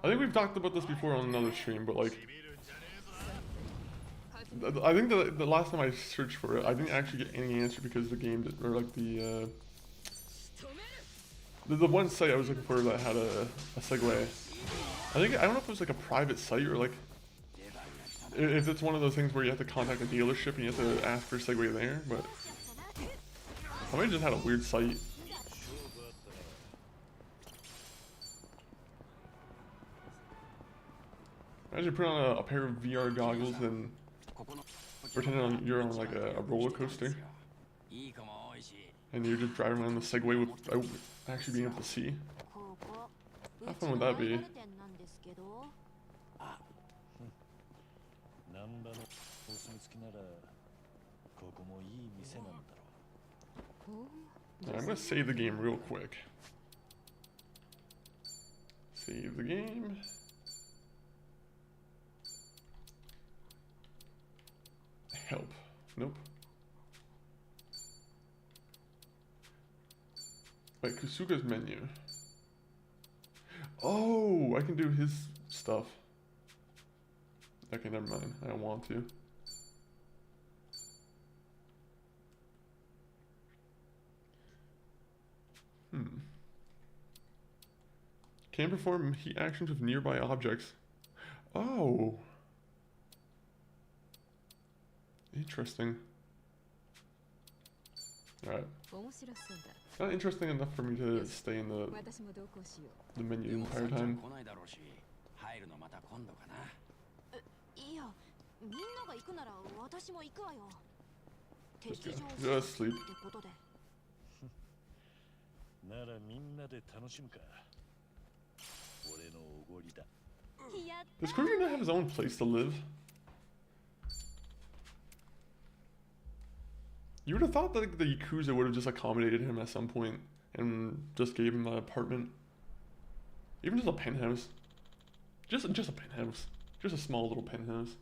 Speaker 1: I think we've talked about this before on another stream, but like, I think the last time I searched for it, I didn't actually get any answer because the game did, or like the one site I was looking for that had a Segway. I don't know if it was like a private site or like if it's one of those things where you have to contact a dealership and you have to ask for a Segway there, but I might have just had a weird site. Imagine putting on a pair of VR goggles and pretending you're on like a roller coaster, and you're just driving around the Segway without actually being able to see. How fun would that be?
Speaker 4: 難波のお墨付きならここもいい店なんだろう。
Speaker 1: Alright, I'm gonna save the game real quick. Save the game. Help. Nope. Wait, Kusuga's menu. Oh, I can do his stuff. Okay, never mind. I don't want to. Can perform heat actions with nearby objects. Oh. Interesting. Alright. Not interesting enough for me to stay in the menu the entire time.
Speaker 3: いや、みんなが行くなら私も行くわよ。
Speaker 1: Just sleep.
Speaker 3: ってことで。
Speaker 4: ならみんなで楽しむか。俺のおごりだ。
Speaker 1: Does Kiryu not have his own place to live? You would have thought that the Yakuza would have just accommodated him at some point and just gave him an apartment. Even just a penthouse. Just a penthouse. Just a small little penthouse.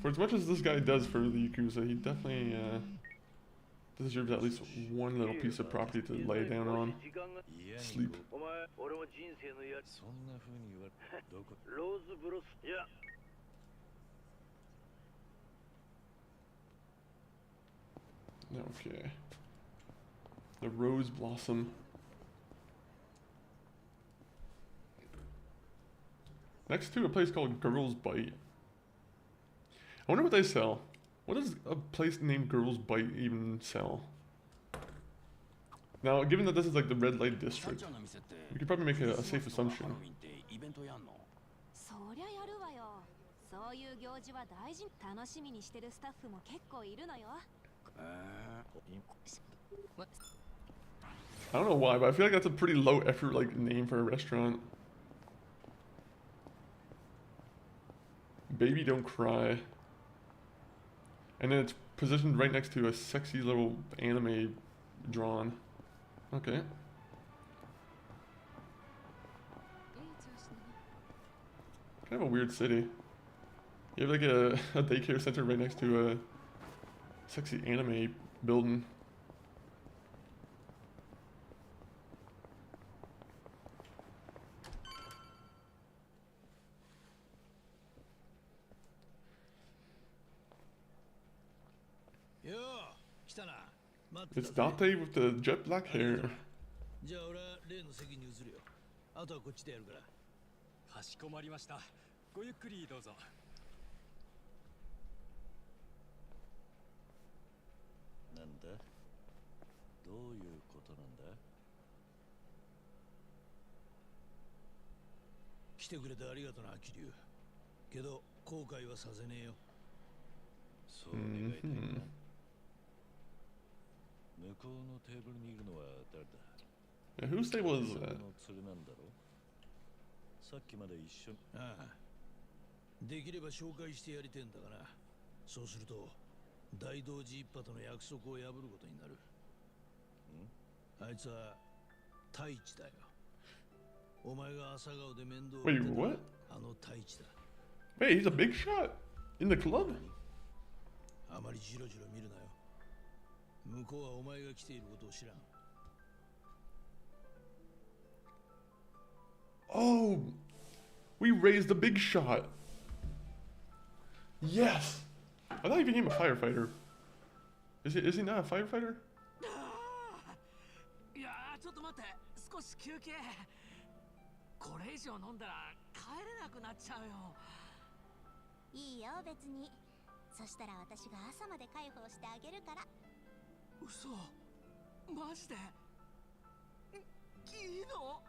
Speaker 1: For as much as this guy does for the Yakuza, he definitely deserves at least one little piece of property to lay down on. Sleep.
Speaker 4: そんな風に言われどこローズブロスいや
Speaker 1: Okay. The Rose Blossom. Next to a place called Girls Bite. I wonder what they sell. What does a place named Girls Bite even sell? Now, given that this is like the red light district, we could probably make a safe assumption.
Speaker 3: そりゃやるわよ。そういう行事は大事。楽しみにしてるスタッフも結構いるのよ。
Speaker 1: I don't know why, but I feel like that's a pretty low effort like name for a restaurant. Baby Don't Cry. And then it's positioned right next to a sexy little anime drawn. Okay. Kind of a weird city. You have like a daycare center right next to a sexy anime building. It's Dante with the jet black hair.
Speaker 8: じゃあ俺は例の席に移るよ。あとはこっちでやるから。
Speaker 7: かしこまりました。ごゆっくりどうぞ。
Speaker 4: なんだどういうことなんだ
Speaker 8: 来てくれてありがとな、桐生。けど後悔はさせねえよ。
Speaker 4: そう願いたいな。向こうのテーブルにいるのは誰だ
Speaker 1: Yeah, whose table is that?
Speaker 4: の連れなんだろさっきまで一緒に
Speaker 8: ああ。できれば紹介してやりてえんだがな。そうすると大道寺一派との約束を破ることになる。あいつは太一だよ。お前が朝顔で面倒を見
Speaker 1: Wait,
Speaker 8: て
Speaker 1: what?
Speaker 8: たあの太一だ。
Speaker 1: Wait, he's a big shot in the club?
Speaker 8: あまりジロジロ見るなよ。向こうはお前が来ていることを知らん。
Speaker 1: Oh, we raised the big shot. Yes. I thought he became a firefighter. Is he not a firefighter?
Speaker 2: いやー、ちょっと待って、少し休憩。これ以上飲んだら帰れなくなっちゃうよ。
Speaker 3: いいよ別に。そしたら私が朝まで介抱してあげるから。
Speaker 2: 嘘、マジでいいの？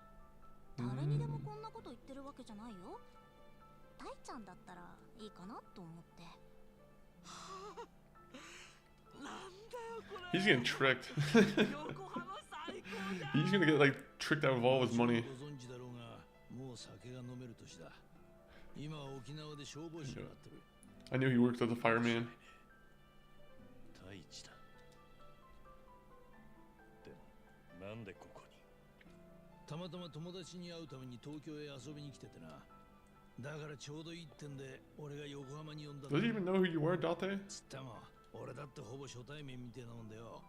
Speaker 3: 誰にでもこんなこと言ってるわけじゃないよ。タイちゃんだったらいいかなと思って。
Speaker 1: He's getting tricked. He's gonna get like tricked out of all his money.
Speaker 8: ご存知だろうが、もう酒が飲める年だ。今は沖縄で消防士になってる。
Speaker 1: I knew he worked as a fireman.
Speaker 4: 太一だでもなんでここに
Speaker 8: たまたま友達に会うために東京へ遊びに来ててな。だからちょうどいいってんで俺が横浜に呼んだ。
Speaker 1: Does he even know who you are, Date?
Speaker 8: つっても俺だってほぼ初対面みてえなもんだよ。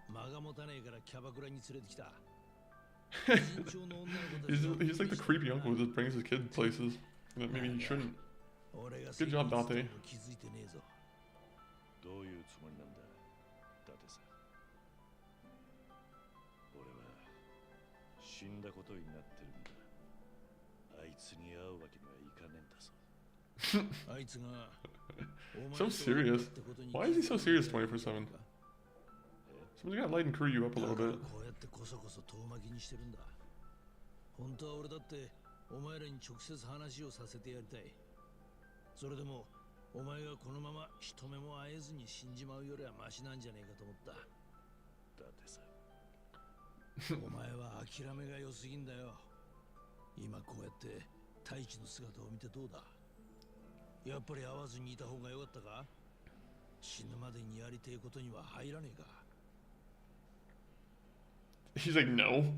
Speaker 8: 間が持たねえからキャバクラに連れてきた。
Speaker 1: he's like the creepy uncle who just brings his kid places that maybe he shouldn't. Good job, Date.
Speaker 8: 気づいてねえぞ。
Speaker 4: どういうつもりなんだだってさ俺は死んだことになってるんだあいつに会うわけにはいかねえんだぞ
Speaker 1: So serious. Why is he so serious 24/7? Someone's gotta lighten Kiryu up a little bit.
Speaker 8: こうやってこそこそ遠巻きにしてるんだ。本当は俺だってお前らに直接話をさせてやりたい。それでもお前がこのまま一目も会えずに死んじまうよりはマシなんじゃねえかと思った。
Speaker 4: だってさ
Speaker 8: お前は諦めが良すぎんだよ。今こうやって太一の姿を見てどうだ。やっぱり会わずにいた方が良かったか。死ぬまでにやりてえことには入らねえか。
Speaker 1: He's like, no.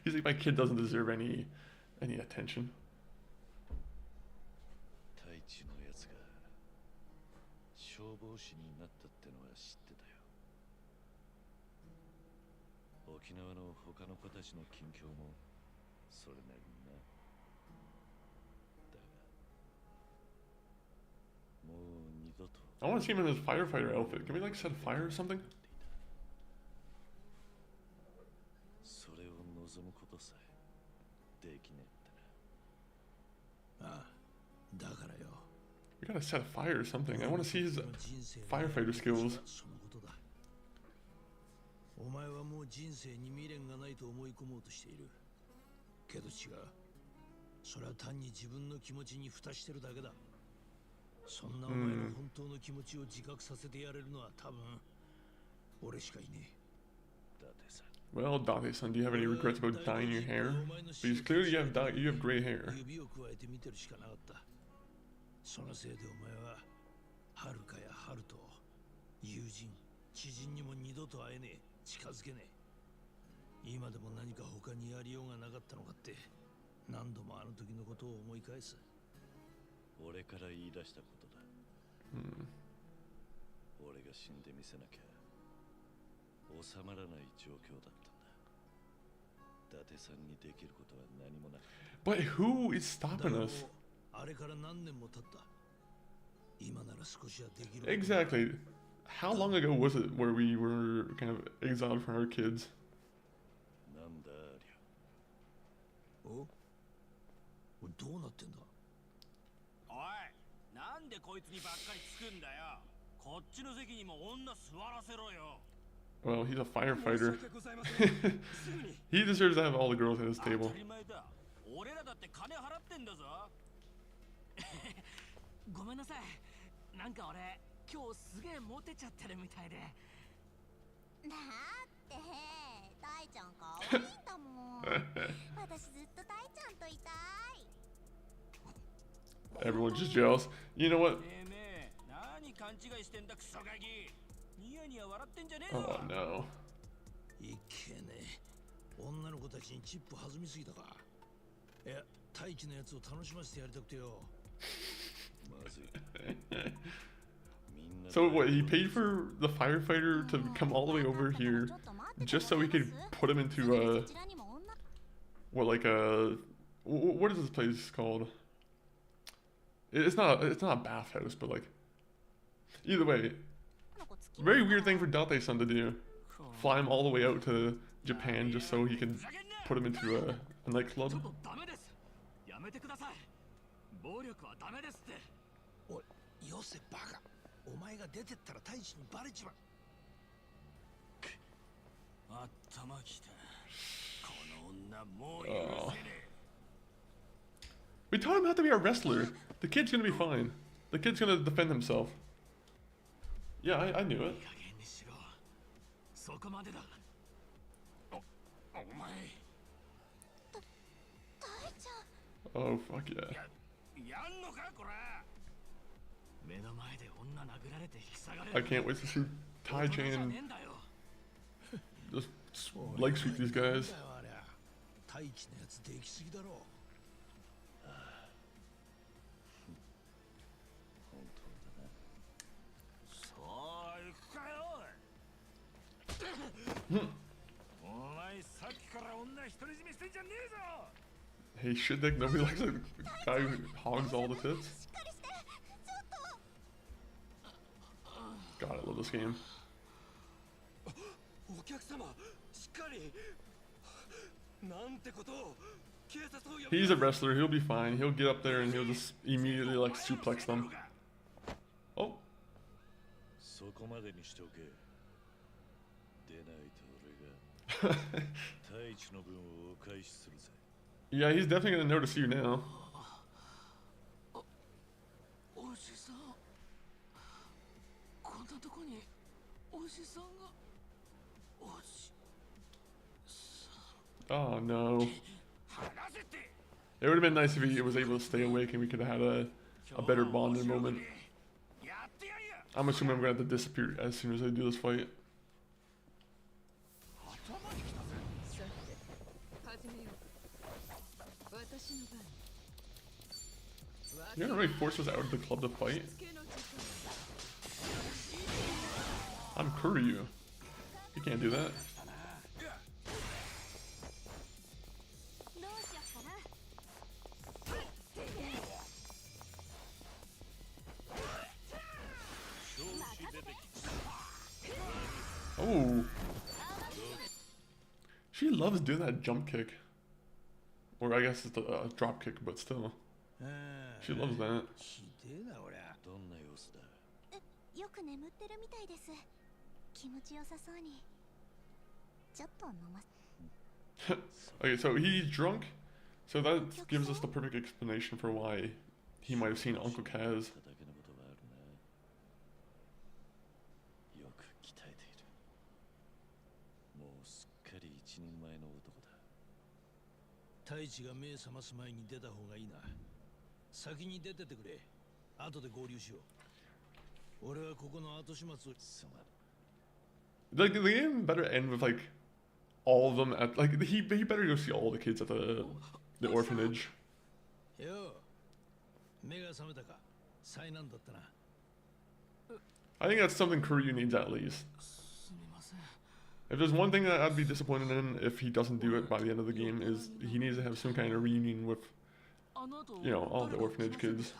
Speaker 1: He's like, my kid doesn't deserve any attention.
Speaker 4: つが消防士になったってのは知ってたよ。沖縄の他の子たちの近況もそれなりにな。だがもう二度と
Speaker 1: I want to see him in his firefighter outfit. Can we like set fire or something?
Speaker 4: それを望むことさえできねえってな。
Speaker 8: ああ、だからよ。
Speaker 1: We gotta set a fire or something. I want to see his firefighter skills.
Speaker 8: そのことだ。お前はもう人生に未練がないと思い込もうとしている。けど違う。それは単に自分の気持ちに蓋してるだけだ。そんなお前の本当の気持ちを自覚させてやれるのは多分俺しかいねえ。
Speaker 4: だってさ
Speaker 1: Well, Date-san, do you have any regrets about dyeing your hair? Because clearly you have gray hair.
Speaker 8: 指を加えて見てるしかなかった。そのせいでお前ははるかやはると友人知人にも二度と会えねえ、近づけねえ。今でも何か他にやりようがなかったのかって何度もあの時のことを思い返す。
Speaker 4: 俺から言い出したことだ。俺が死んでみせなきゃ収まらない状況だったんだ。伊達さんにできることは何もなかった。
Speaker 1: But who is stopping us?
Speaker 8: あれから何年も経った。今なら少しはできる。
Speaker 1: Exactly. How long ago was it where we were kind of exiled from our kids?
Speaker 4: なんだありゃ。
Speaker 8: お？どうなってんだ？
Speaker 5: おい、なんでこいつにばっかりつくんだよ。こっちの席にも女座らせろよ。
Speaker 1: Well, he's a firefighter.
Speaker 5: 申し訳ございません。すぐに。
Speaker 1: He deserves to have all the girls at his
Speaker 5: 当
Speaker 1: table.
Speaker 5: たり前だ。俺らだって金払ってんだぞ。ごめんなさい。なんか俺今日すげえモテちゃってるみたいで。
Speaker 3: だって大ちゃん可愛いんだもん。私ずっと大ちゃんといたい。
Speaker 1: Everyone's just jealous. You know what?
Speaker 5: てめえ、何勘違いしてんだクソガキ。ニヤニヤ笑ってんじゃねえぞ。
Speaker 1: Oh no.
Speaker 8: いけねえ。女の子たちにチップ弾みすぎたか。いや、大気のやつを楽しませてやりたくてよ。
Speaker 4: まずい。
Speaker 1: So what? He paid for the firefighter to come all the way over here just so we could put him into what, like what is this place called? It's not a bathhouse, but like either way, very weird thing for Date-san to do. Fly him all the way out to Japan just so he can put him into a nightclub.
Speaker 5: ちょっとダメです。やめてください。暴力はダメですって。
Speaker 8: おい、よせバカ。お前が出てったら大地にバレちまう。
Speaker 5: 頭きた。この女もう許せねえ。
Speaker 1: We taught him how to be a wrestler. The kid's gonna be fine. The kid's gonna defend himself. Yeah, I knew it.
Speaker 5: いい加減にしろ。そこまでだ。お前。
Speaker 3: 大ちゃん。
Speaker 1: Oh fuck yeah.
Speaker 5: やんのかこれ。目の前で女殴られて引き下がれ
Speaker 1: I can't wait to see Tai Chan just leg sweep these guys.
Speaker 8: 大地のやつできすぎだろ。
Speaker 4: 本当だな。
Speaker 5: そういくかよ。お前さっきから女独り占めしてんじゃねえぞ。
Speaker 1: Hey, shit, Nick, nobody likes a guy who hogs all the tits. God, I love this game.
Speaker 5: お客様、しっかり。なんてことを。警察を呼び。
Speaker 1: He's a wrestler, he'll be fine. He'll get up there and he'll just immediately like suplex them. Oh.
Speaker 4: そこまでにしておけ。でないと俺が大地の分をお返しするぜ。
Speaker 1: Yeah, he's definitely gonna notice you now.
Speaker 5: おじさん。こんなとこにおじさんが。おじさん。
Speaker 1: Oh no. It would have been nice if he was able to stay awake and we could have had a better bonding moment. I'm assuming I'm gonna have to disappear as soon as I do this fight.
Speaker 2: 始めよう。私の番。
Speaker 1: You're gonna really force us out of the club to fight? I'm Kiryu. You can't do that.
Speaker 3: どうしよっかな。
Speaker 1: Oh. She loves doing that jump kick. Or I guess it's a drop kick, but still. She loves that.
Speaker 8: ひでえな俺は。
Speaker 4: どんな様子だ。
Speaker 3: よく眠ってるみたいです。気持ちよさそうに。ちょっと飲ませ。
Speaker 1: Okay, so he's drunk. So that gives us the perfect explanation for why he might have seen Uncle Kaz.
Speaker 4: だけのことがあるな。よく鍛えている。もうすっかり一人前の男だ。
Speaker 8: 太一が目覚ます前に出た方がいいな。先に出ててくれ。後で合流しよう。俺はここの後始末を。
Speaker 4: すまん。
Speaker 1: Like the game better end with like all of them at like he better go see all the kids at the orphanage.
Speaker 8: よう。目が覚めたか。災難だったな。
Speaker 1: I think that's something Kiryu needs at least. If there's one thing that I'd be disappointed in if he doesn't do it by the end of the game is he needs to have some kind of reunion with, you know, all the orphanage kids.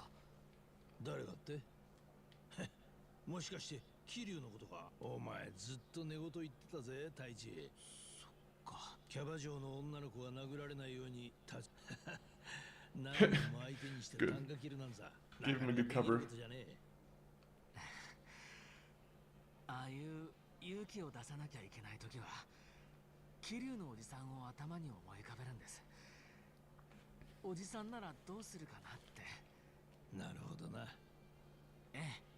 Speaker 8: 誰だってもしかして桐生のことか。お前ずっと寝言言ってたぜ太一。そっか。キャバ嬢の女の子が殴られないように立つ何度も相手にして単価切るなんざ
Speaker 1: Give him a good cover.
Speaker 5: ああいう勇気を出さなきゃいけないときは桐生のおじさんを頭に思い浮かべるんです。おじさんならどうするかなって。
Speaker 8: なるほどな。
Speaker 5: ええ。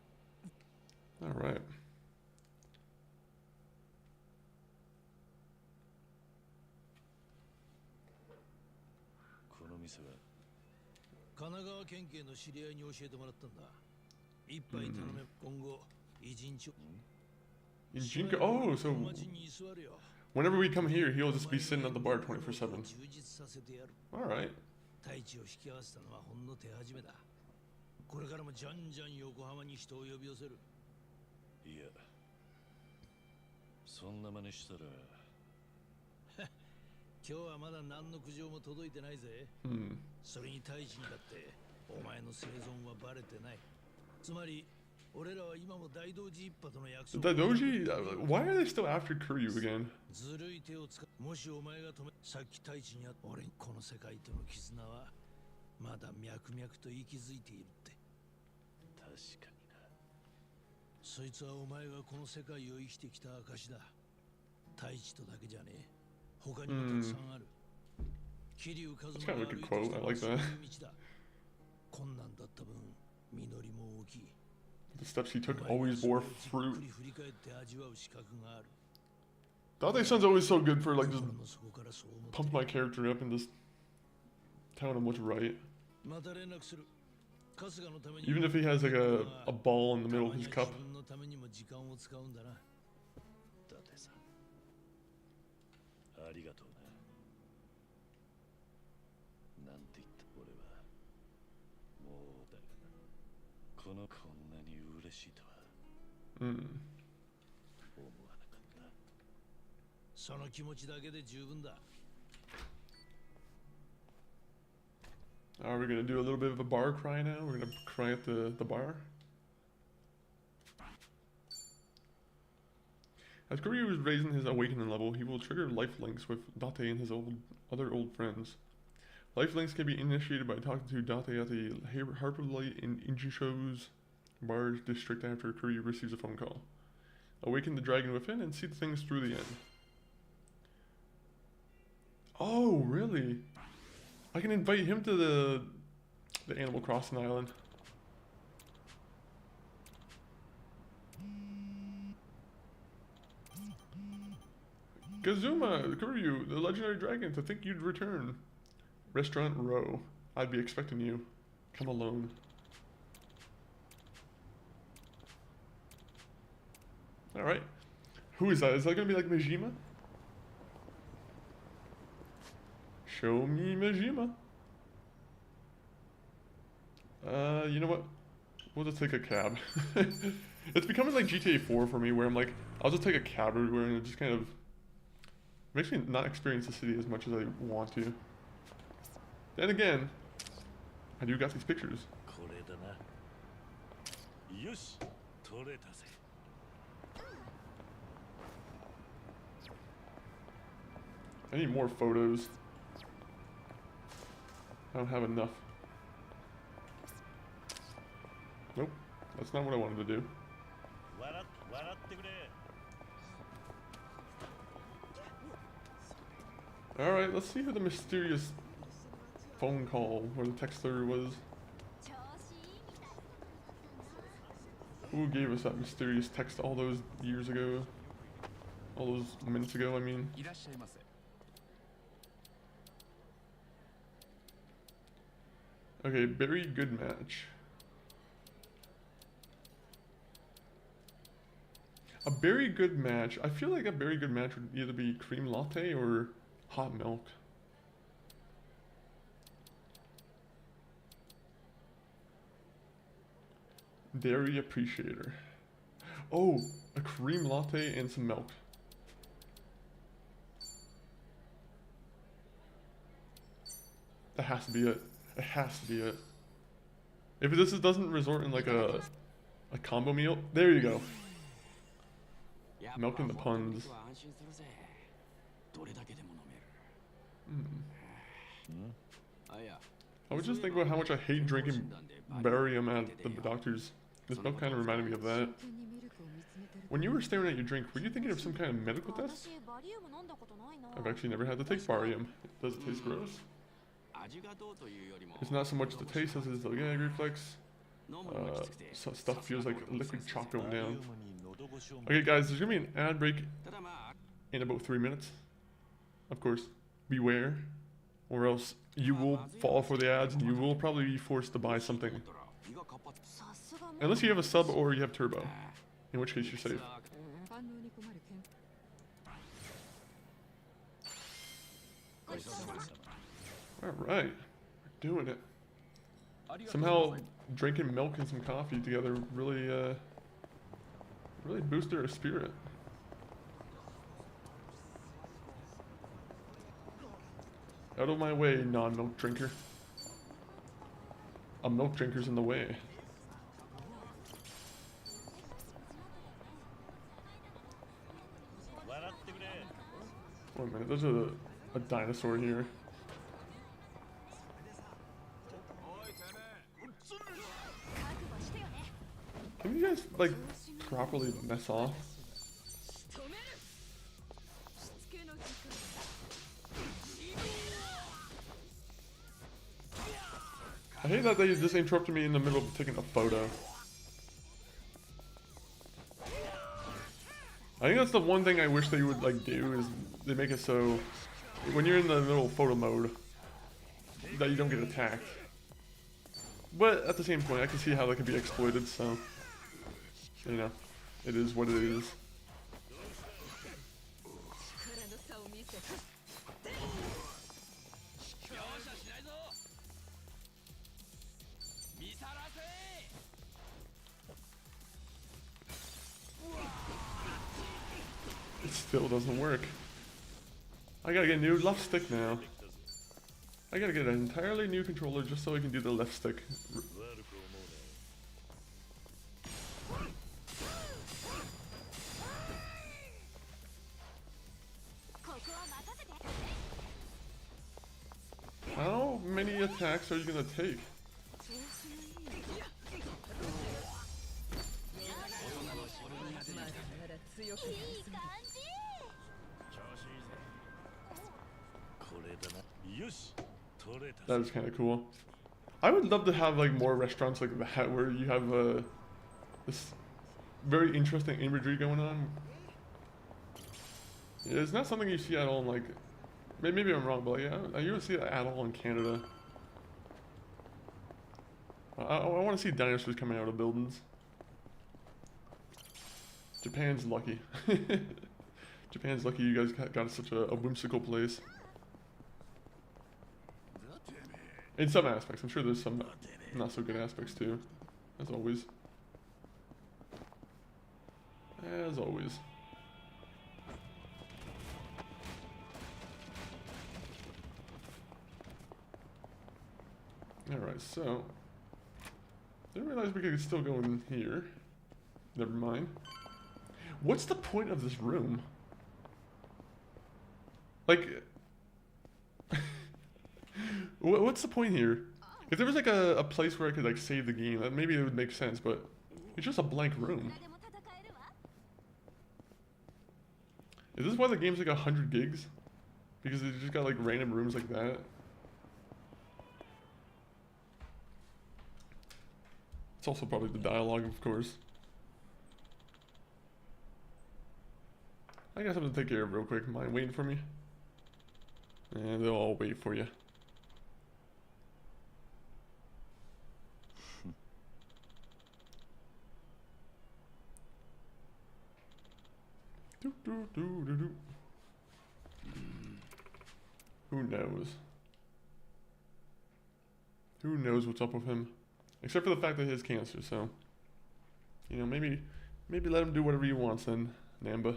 Speaker 1: All right.
Speaker 4: この店は
Speaker 8: 神奈川県警の知り合いに教えてもらったんだ。一杯頼め。今後偉人町。
Speaker 1: In Jinko, oh, so whenever we come here, he'll just be sitting at the bar 24/7. All right.
Speaker 8: 太一を引き合わせたのはほんの手始めだ。これからもじゃんじゃん横浜に人を呼び寄せる。
Speaker 4: いや、そんな真似したら
Speaker 8: 今日はまだ何の苦情も届いてないぜ。それに太一にだってお前の生存はバレてない。つまり俺らは今も大道寺一派との約束。
Speaker 1: The Doji, why are they still after Kiryu again?
Speaker 8: ずるい手を使う。もしお前が止め、さっき太一にあった俺にこの世界との絆はまだ脈々と息づいているって。
Speaker 4: 確かにな。
Speaker 8: そいつはお前がこの世界を生きてきた証だ。太一とだけじゃねえ。他にもたくさんある。桐生一馬が歩いてきた道だ。困難だった分、実りも大きい。
Speaker 1: The steps he took always bore fruit. Date-san's always so good for like just pump my character up and just telling him what's right. Even if he has like a ball in the middle of his cup.
Speaker 4: ありがとうな。なんて言った俺は。もうだがな。こんなに嬉しいとは。思わなかった。
Speaker 8: その気持ちだけで十分だ。
Speaker 1: Are we gonna do a little bit of a bar cry now? We're gonna cry at the bar. As Kiryu is raising his awakening level, he will trigger life links with Date and his other old friends. Life links can be initiated by talking to Date at the Harper Light in Injisho's bar district after Kiryu receives a phone call. Awaken the dragon within and see things through the end. Oh, really? I can invite him to the Animal Crossing island. Kazuma, Kiryu, the legendary dragon, to think you'd return. Restaurant Row. I'd be expecting you. Come alone. Alright. Who is that? Is that gonna be like Majima? Show me Majima. You know what? We'll just take a cab. It's becoming like GTA 4 for me, where I'm like, I'll just take a cab everywhere, and it just kind of makes me not experience the city as much as I want to. Then again, I do got these pictures.
Speaker 4: これだな。よし、取れたぜ。
Speaker 1: I need more photos. I don't have enough. Nope, that's not what I wanted to do.
Speaker 4: 笑ってくれ。
Speaker 1: Alright, let's see who the mysterious phone call or the texter was.
Speaker 3: 調子いいみたい。
Speaker 1: Who gave us that mysterious text all those years ago? All those minutes ago, I mean.
Speaker 9: いらっしゃいませ。
Speaker 1: Okay, very good match. A very good match. I feel like a very good match would either be cream latte or hot milk. Dairy appreciator. Oh, a cream latte and some milk. That has to be it. It has to be it. If this doesn't resort in like a combo meal, there you go. Milk and the puns. I would just think about how much I hate drinking barium at the doctor's. This milk kind of reminded me of that. When you were staring at your drink, were you thinking of some kind of medical test?
Speaker 3: 私バリウム飲んだことないな。
Speaker 1: I've actually never had to take barium. Does it taste gross?
Speaker 5: 味がどうというよりも
Speaker 1: It's not so much the taste as it is the gag reflex. So stuff feels like liquid chalk going down. Okay, guys, there's gonna be an ad break
Speaker 5: ただまあ
Speaker 1: in about 3 minutes. Of course, beware, or else you will fall for the ads and you will probably be forced to buy something.
Speaker 5: 胃が活発
Speaker 3: さすがも
Speaker 1: Unless you have a sub or you have turbo, in which case you're safe.
Speaker 2: 反応に困る件
Speaker 1: Alright, we're doing it. Somehow drinking milk and some coffee together really, really boosted our spirit. Out of my way, non-milk drinker. A milk drinker's in the way. Wait a minute, there's a dinosaur here.
Speaker 3: 覚悟してよね。
Speaker 1: Can you guys, like, properly mess off?
Speaker 2: 仕留めるしつけの時間
Speaker 1: I hate that they just interrupted me in the middle of taking a photo. I think that's the one thing I wish they would like do is they make it so when you're in the middle of photo mode that you don't get attacked. But at the same point, I can see how that can be exploited, so you know, it is what it is.
Speaker 2: 力の差を見せ
Speaker 1: It still doesn't work. I gotta get a new left stick now. I gotta get an entirely new controller just so I can do the left stick.
Speaker 4: 悪く思うな。
Speaker 3: ここは任せて。
Speaker 1: How many attacks are you gonna take?
Speaker 2: なら強く
Speaker 3: いい感じ。
Speaker 4: これだな。よし、取れた
Speaker 1: That
Speaker 4: ぜ。
Speaker 1: was kind of cool. I would love to have like more restaurants like that where you have this very interesting imagery going on. Yeah, it's not something you see at all in like, maybe I'm wrong, but like, yeah, you don't see that at all in Canada. I want to see dinosaurs coming out of buildings. Japan's lucky. Japan's lucky you guys got such a whimsical place. In some aspects, I'm sure there's some not so good aspects too, as always. As always. Alright, so didn't realize we could still go in here. Never mind. What's the point of this room? Like, what's the point here? If there was like a place where I could like save the game, then maybe it would make sense, but it's just a blank room. Is this why the game's like 100 gigs? Because it just got like random rooms like that? It's also probably the dialogue, of course. I got something to take care of real quick. Mind waiting for me? And they'll all wait for you. Who knows? Who knows what's up with him? Except for the fact that he has cancer, so you know, maybe let him do whatever he wants then, Namba.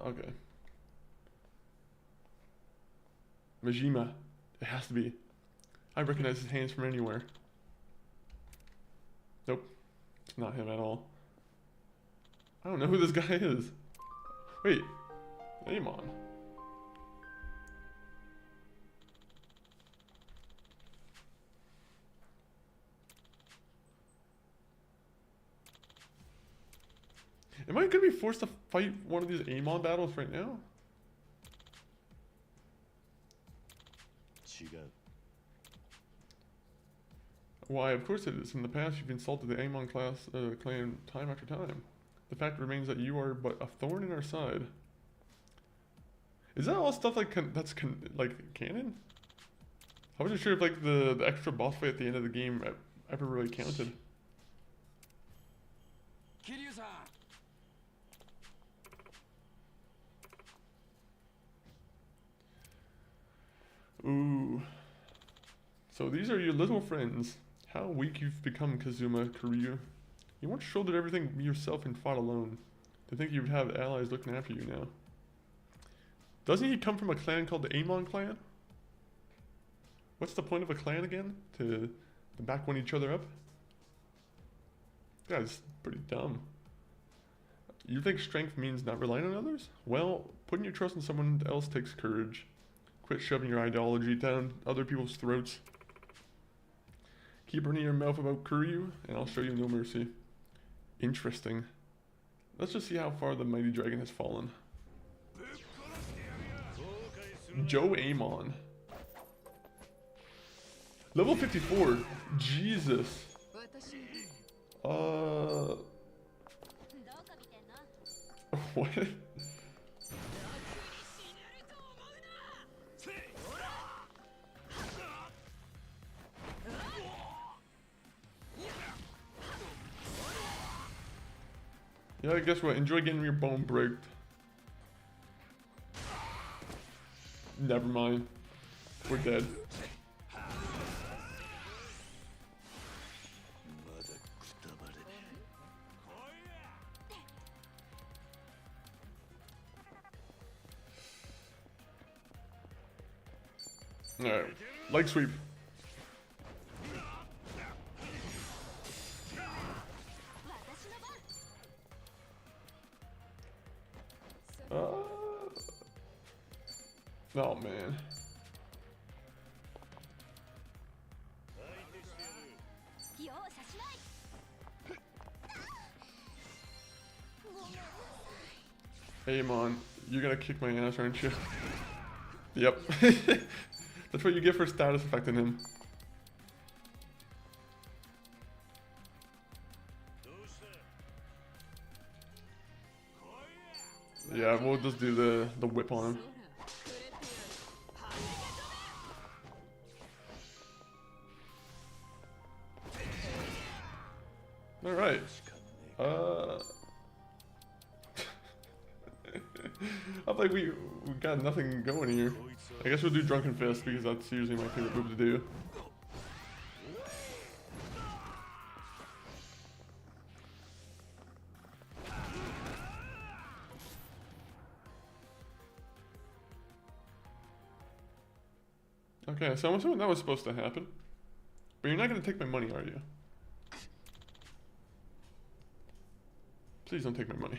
Speaker 1: Okay. Majima. It has to be. I recognize his hands from anywhere. Nope. It's not him at all. I don't know who this guy is. Wait. Amon. Am I gonna be forced to fight one of these Amon battles right now? Why, of course it is. In the past, you've insulted the Amon clan time after time. The fact remains that you are but a thorn in our side. Is that all stuff like like canon? I wasn't sure if like the extra boss fight at the end of the game ever really counted.
Speaker 7: Kiryu-san.
Speaker 1: Ooh. So these are your little friends. How weak you've become, Kazuma, Kiryu. You once shouldered everything yourself and fought alone. To think you would have allies looking after you now. Doesn't he come from a clan called the Amon clan? What's the point of a clan again? To back one each other up? That guy's pretty dumb. You think strength means not relying on others? Well, putting your trust in someone else takes courage. Quit shoving your ideology down other people's throats. Keep running your mouth about Kiryu, and I'll show you no mercy. Interesting. Let's just see how far the mighty dragon has fallen. Joe Amon. Level 54. Jesus. What? Yeah, guess what? Enjoy getting your bone bricked. Never mind. We're dead. Alright. Leg sweep. Oh man. Hey Amon, you're gonna kick my ass, aren't you? Yep. That's what you get for status affecting him. Yeah, we'll just do the whip on him. Alright. I'm like, we got nothing going here. I guess we'll do Drunken Fist because that's usually my favorite move to do. Okay, so I'm assuming that was supposed to happen. But you're not going to take my money, are you? Please don't take my money.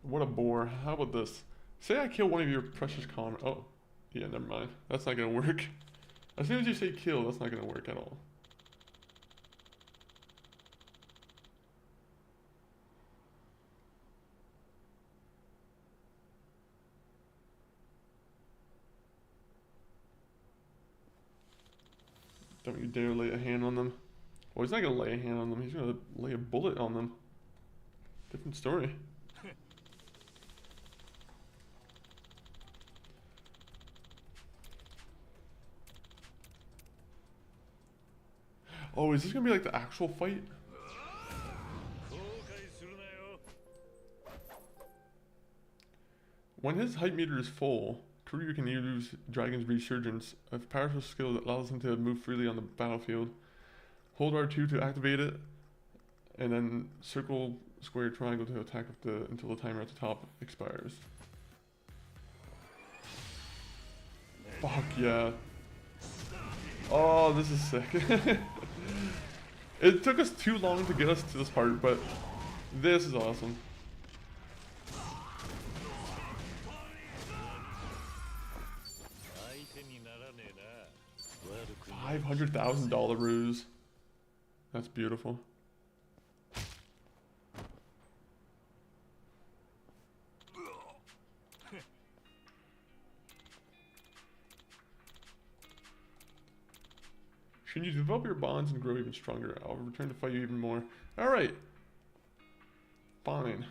Speaker 1: What a bore. How about this? Say I kill one of your precious comrades. Oh, yeah, never mind. That's not going to work. As soon as you say kill, that's not going to work at all. Don't you dare lay a hand on them. Well, he's not gonna lay a hand on them. He's gonna lay a bullet on them. Different story. Oh, is this gonna be like the actual fight? When his height meter is full, Kiryu can use Dragon's Resurgence, a powerful skill that allows him to move freely on the battlefield. Hold R2 to activate it, and then circle square triangle to attack until the timer at the top expires. Fuck yeah. Oh, this is sick. It took us too long to get us to this part, but this is awesome. $500,000 ruse. That's beautiful. Should you develop your bonds and grow even stronger? I'll return to fight you even more. Alright. Fine.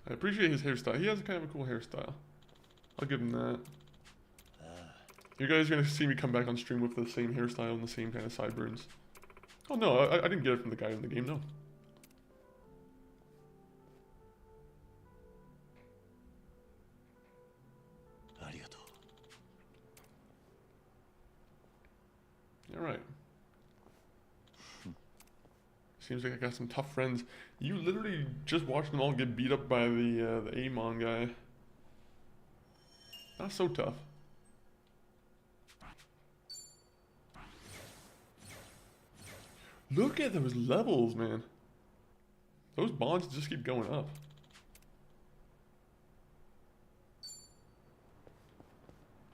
Speaker 1: I appreciate his hairstyle. He has kind of a cool hairstyle. I'll give him that. You guys are going to see me come back on stream with the same hairstyle and the same kind of sideburns. Oh no, I didn't get it from the guy in the game, no. Alright. Seems like I got some tough friends. You literally just watched them all get beat up by the Amon guy. Not so tough. Look at those levels, man. Those bonds just keep going up.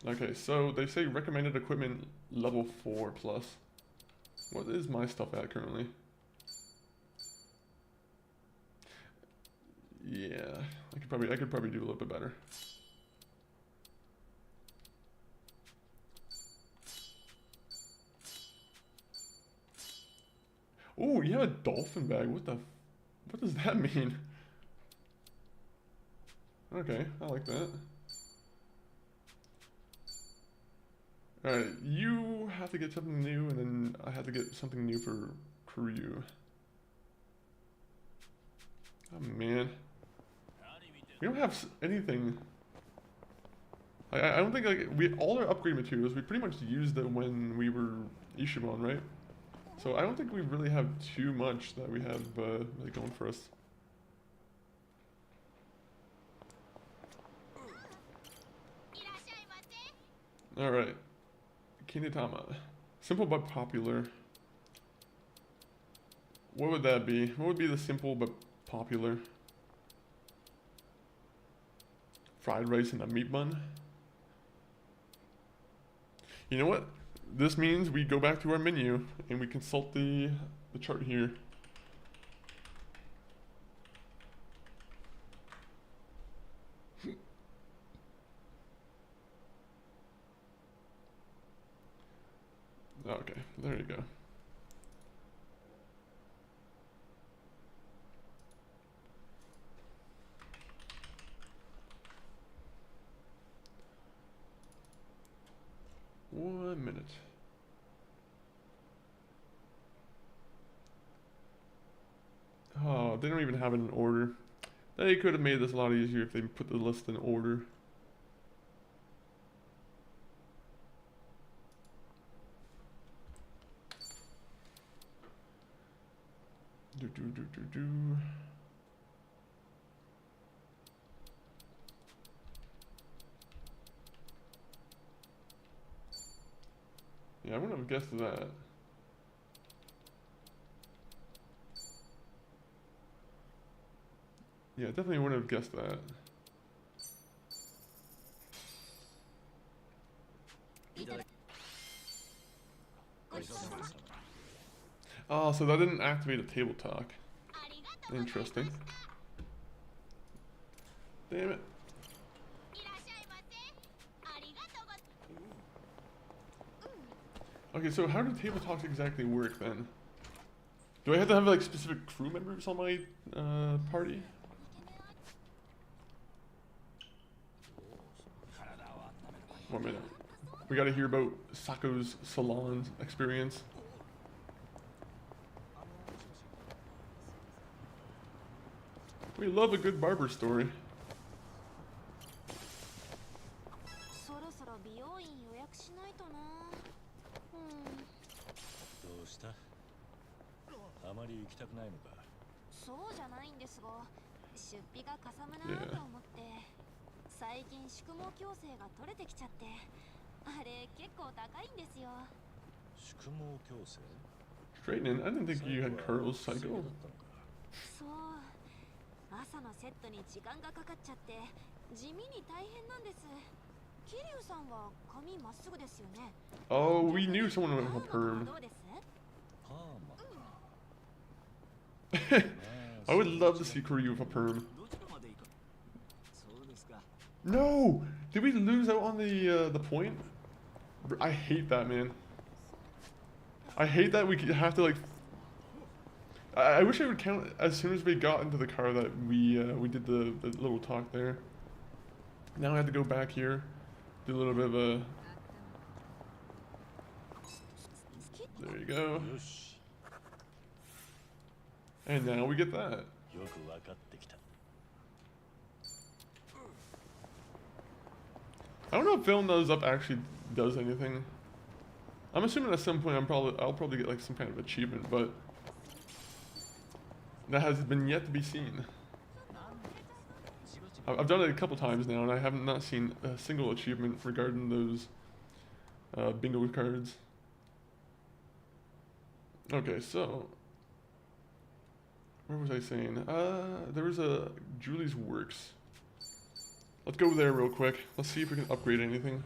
Speaker 1: Okay, so they say recommended equipment level 4 plus. What is my stuff at currently? Yeah, I could probably do a little bit better. Oh, you have a dolphin bag. What does that mean? Okay, I like that. Alright, you have to get something new, and then I have to get something new for Kiryu. Oh man. We don't have anything. I don't think, like, all our upgrade materials, we pretty much used them when we were Ishimon, right? So I don't think we really have too much that we have really going for us. Alright. Kinitama. Simple but popular. What would that be? What would be the simple but popular? Fried rice and a meat bun? You know what? This means we go back to our menu and we consult the chart here. Okay, there you go. What minute. Oh, they don't even have it in order. They could have made this a lot easier if they put the list in order. Do. Yeah, I wouldn't have guessed that. Yeah, definitely wouldn't have guessed that. Oh, so that didn't activate a table talk. Interesting. Damn it. Okay, so how do table talks exactly work then? Do I have to have like specific crew members on my party? One minute. We gotta hear about Sako's salon experience. We love a good barber story.
Speaker 3: そろそろ美容院予約しないとな。
Speaker 4: どうした？あまり行きたくないのか？
Speaker 3: そうじゃないんですが、出費がかさむなと思って、最近宿毛矯正が取れてきちゃって、あれ結構高いんですよ。
Speaker 4: 宿毛矯正？
Speaker 1: Straightening? I didn't think you had curls, Psycho.
Speaker 3: そう。朝のセットに時間がかかっちゃって地味に大変なんです。桐生さんは髪まっすぐですよね。
Speaker 1: Oh, we knew someone with a perm.
Speaker 3: どうです？
Speaker 1: I would love to see Kiryu with a perm. No! Did we lose out on the point? I hate that, man. I hate that we have to like. I wish I would count as soon as we got into the car that we did the little talk there. Now I have to go back here, do a little bit of a. There you go. And now we get that. I don't know if filling those up actually does anything. I'm assuming at some point I'll probably get like some kind of achievement, but that has been yet to be seen. I've done it a couple times now, and I have not seen a single achievement regarding those bingo cards. Okay, so where was I saying? There was a Julie's Works. Let's go there real quick. Let's see if we can upgrade anything.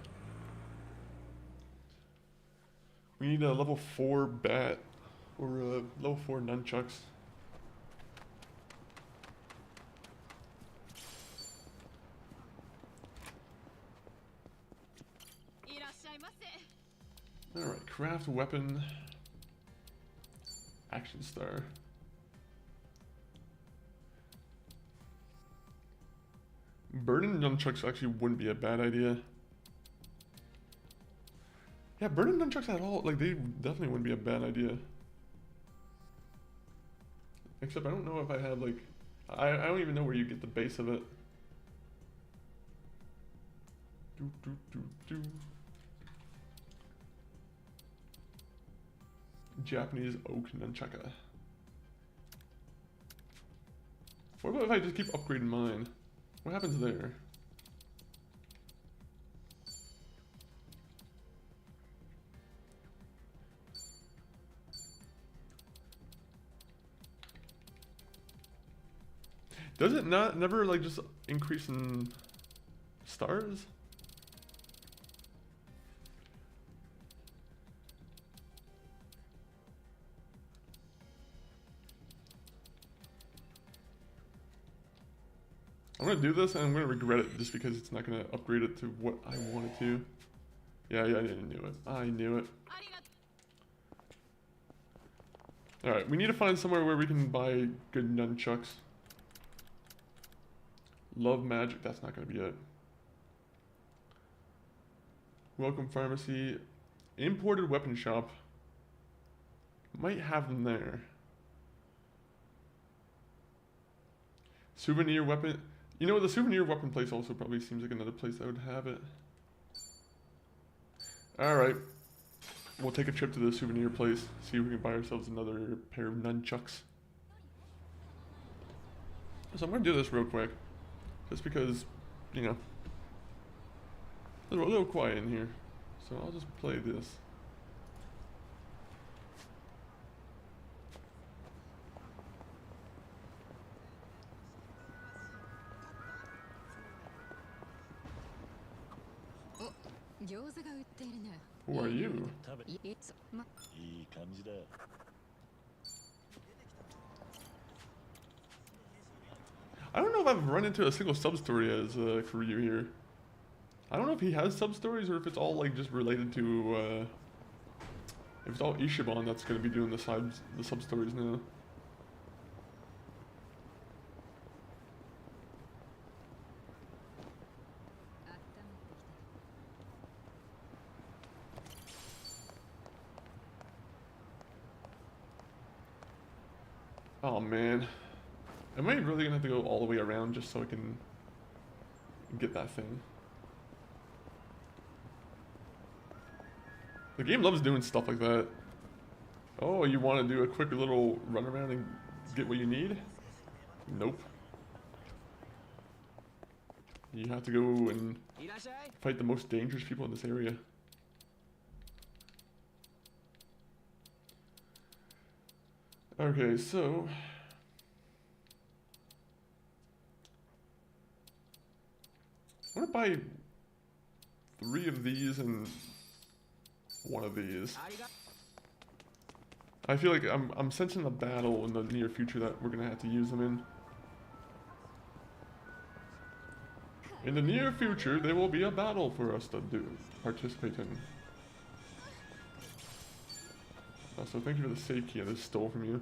Speaker 1: We need a level 4 bat or a level 4 nunchucks. Alright, craft weapon. Action star. Burning nunchucks actually wouldn't be a bad idea. Yeah, burning nunchucks at all, like, they definitely wouldn't be a bad idea. Except I don't know if I have, like, I don't even know where you get the base of it. Japanese oak nunchaka. What about if I just keep upgrading mine? What happens there? Does it not never like just increase in stars? I'm gonna do this and I'm gonna regret it just because it's not gonna upgrade it to what I wanted to. Yeah, I knew it. I knew it. Alright, we need to find somewhere where we can buy good nunchucks. Love magic, that's not gonna be it. Welcome pharmacy. Imported weapon shop. Might have them there. Souvenir weapon. You know, the souvenir weapon place also probably seems like another place that would have it. Alright. We'll take a trip to the souvenir place. See if we can buy ourselves another pair of nunchucks. So I'm going to do this real quick. Just because, you know, it's a little quiet in here. So I'll just play this. Who are you?
Speaker 4: 食べいい感じだ。
Speaker 1: I don't know if I've run into a single sub-story as Kiryu here. I don't know if he has sub-stories or if it's all like just related to if it's all Ishiban that's gonna be doing the sub-stories now. Oh man. Am I really gonna have to go all the way around just so I can get that thing? The game loves doing stuff like that. Oh, you want to do a quick little run around and get what you need? Nope. You have to go and fight the most dangerous people in this area. Okay, so I'm gonna buy 3 of these and 1 of these. I feel like I'm sensing a battle in the near future that we're gonna have to use them in. In the near future, there will be a battle for us to participate in. Also, thank you for the save key I just stole from you.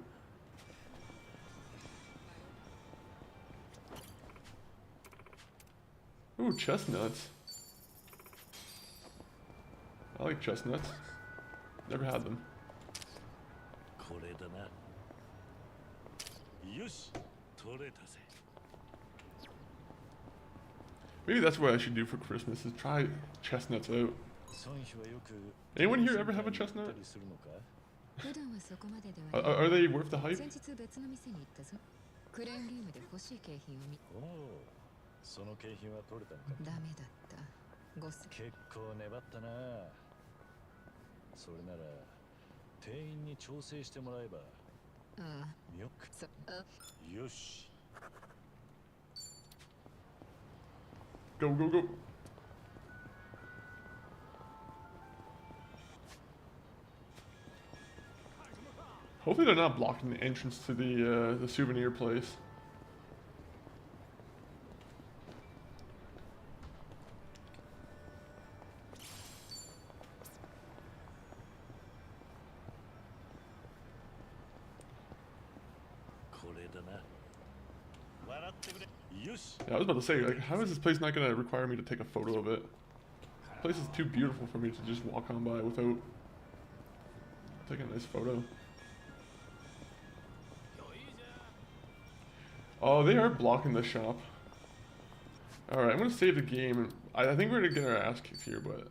Speaker 1: Ooh, chestnuts. I like chestnuts. Never had them.
Speaker 4: これだな。よし、取れたぜ。
Speaker 1: Maybe that's what I should do for Christmas, is try chestnuts out.
Speaker 4: 孫妃はよく
Speaker 1: Anyone here ever have a chestnut?
Speaker 4: たりするのか？
Speaker 1: Are they worth the hype?
Speaker 4: おお、その景品は取れたのか？結構粘ったな。それなら店員に調整してもらえば。よく。よし。
Speaker 1: Go, go, go. Hopefully they're not blocking the entrance to the souvenir place. Yeah, I was about to say, like, how is this place not gonna require me to take a photo of it? This place is too beautiful for me to just walk on by without taking a nice photo. Oh, they are blocking the shop. Alright, I'm gonna save the game. I think we're gonna get our ass kicked here, but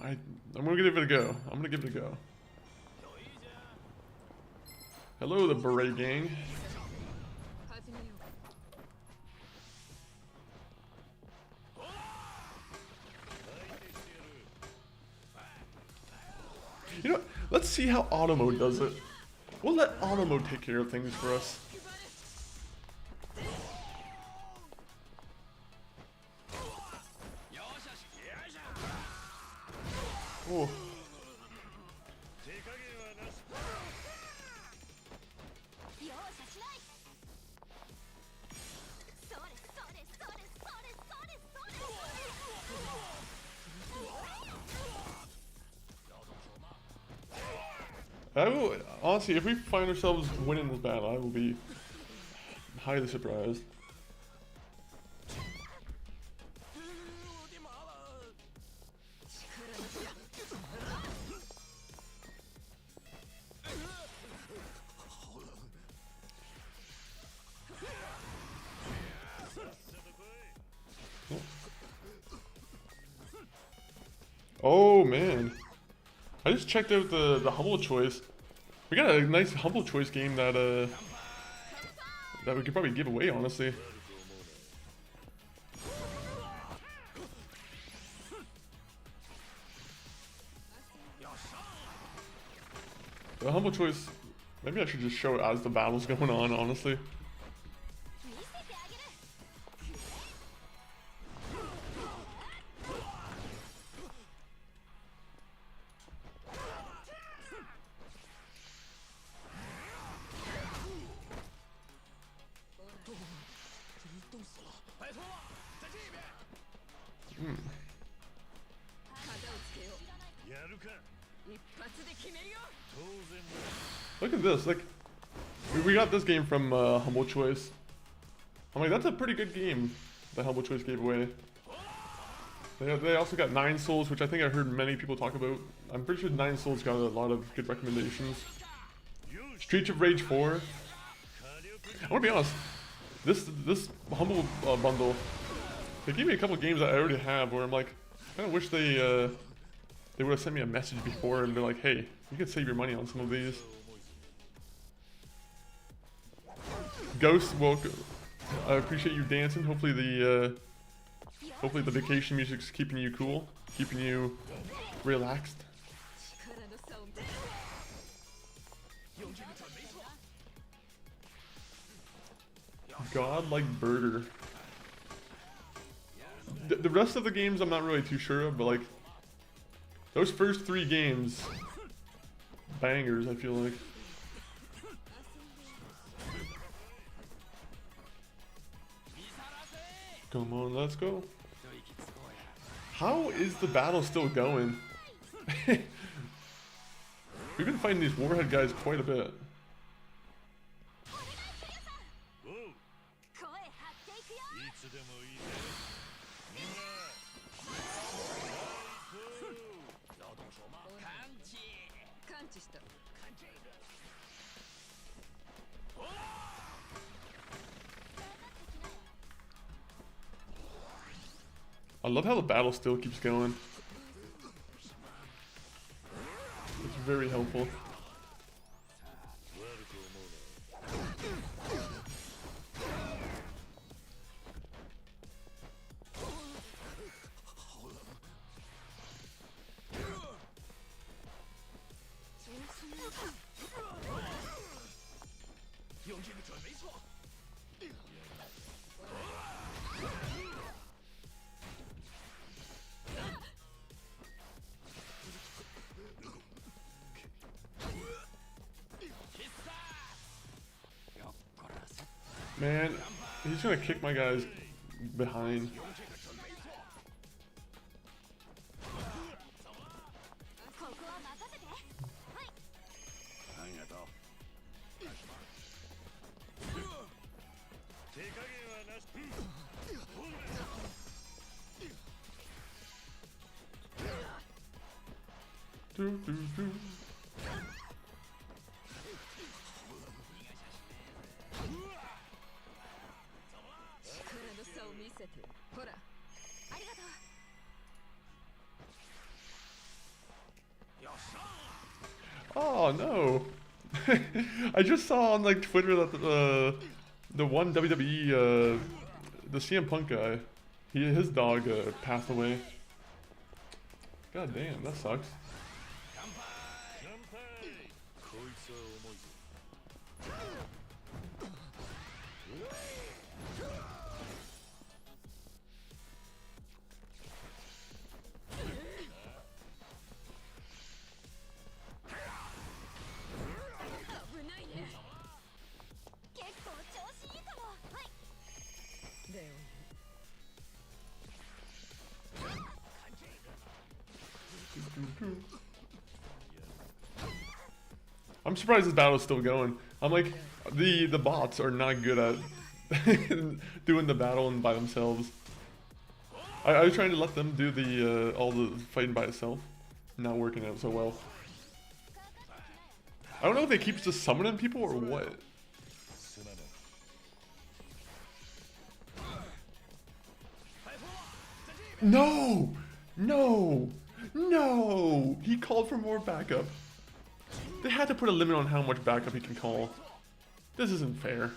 Speaker 1: I'm gonna give it a go. I'm gonna give it a go. Hello, the beret gang. You know, let's see how auto mode does it. We'll let auto mode take care of things for us. Oh. I will, honestly, if we find ourselves winning this battle, I will be highly surprised. I just checked out the humble choice. We got a nice humble choice game that that we could probably give away, honestly. The humble choice, maybe I should just show it as the battle's going on, honestly. Look at this, like, we got this game from Humble Choice. I'm like, that's a pretty good game that Humble Choice gave away. They also got 9 Souls, which I think I heard many people talk about. I'm pretty sure 9 Souls got a lot of good recommendations. Streets of Rage 4. I want to be honest, this Humble bundle, they gave me a couple games that I already have where I'm like, I kind of wish they would have sent me a message before and be like, hey, you can save your money on some of these. Ghost, welcome. I appreciate you dancing. Hopefully the vacation music's keeping you cool, keeping you relaxed. Godlike Birder. The rest of the games I'm not really too sure of, but like those first 3 games, bangers. I feel like. Come on, let's go. How is the battle still going? We've been fighting these warhead guys quite a bit. I love how the battle still keeps going. It's very helpful. Man, he's gonna kick my guys behind. Oh no! I just saw on like Twitter that the one WWE the CM Punk guy, his dog passed away. God damn, that sucks. I'm surprised this battle's still going. I'm like, the bots are not good at doing the battle by themselves. I was trying to let them do the all the fighting by itself. Not working out so well. I don't know if they keep just summoning people or what. No! No! No! He called for more backup. They had to put a limit on how much backup he can call. This isn't fair.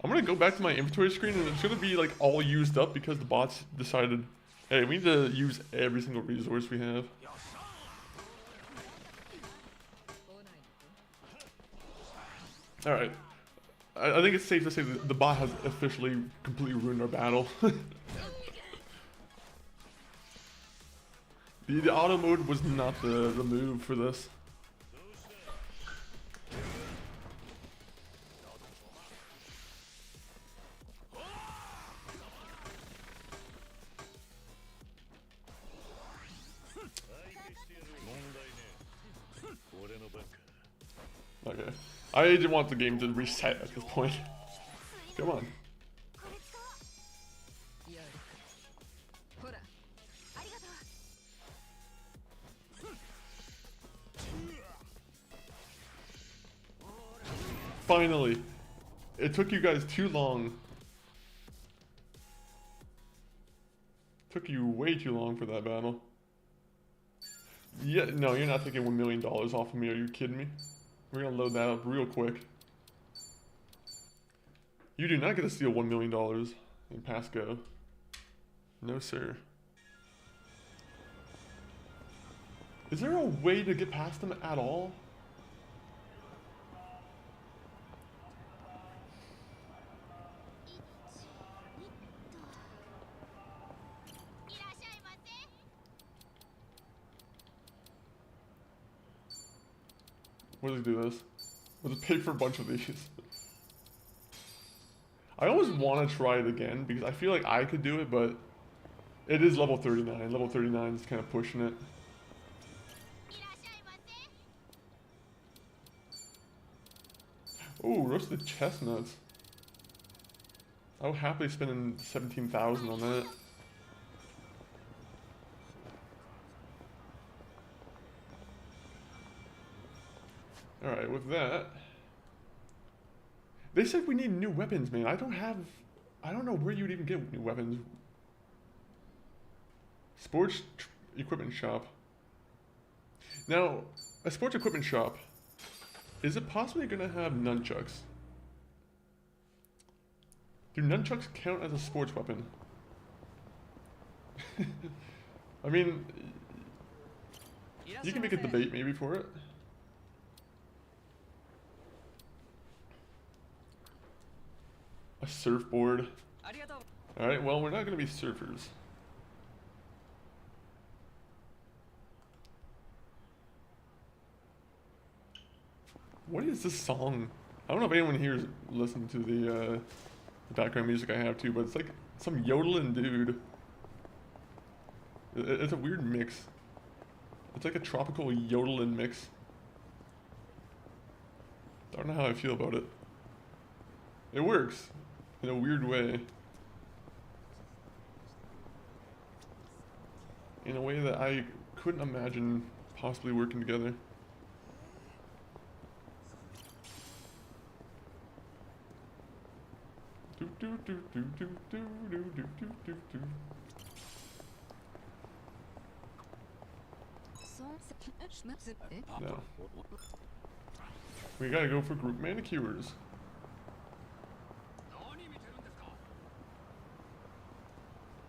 Speaker 1: I'm gonna go back to my inventory screen and it's gonna be like all used up because the bots decided, hey, we need to use every single resource we have. Alright. I think it's safe to say that the bot has officially completely ruined our battle. The auto mode was not the move for this. Okay. I didn't want the game to reset at this point. Come on. Finally. It took you guys too long. Took you way too long for that battle. Yeah, no, you're not taking $1 million off of me. Are you kidding me? We're gonna load that up real quick. You do not get to steal $1 million in pass go. No, sir. Is there a way to get past them at all? What does he do this? We'll just pay for a bunch of these. I always want to try it again because I feel like I could do it, but it is level 39. Level 39 is kind of pushing it. Oh, roasted chestnuts. I'll happily spend 17,000 on that. Alright, with that... They said we need new weapons, man. I don't know where you'd even get new weapons. Sports equipment shop. Now, a sports equipment shop, is it possibly going to have nunchucks? Do nunchucks count as a sports weapon? I mean, you can make a debate maybe for it. A surfboard. Alright, well, we're not going to be surfers. What is this song? I don't know if anyone here is listening to the background music I have too, but it's like some yodeling dude. It's a weird mix. It's like a tropical yodeling mix. I don't know how I feel about it. It works. In a weird way. In a way that I couldn't imagine possibly working together. Do do do do do do do do do do do. No. We gotta go for group manicures.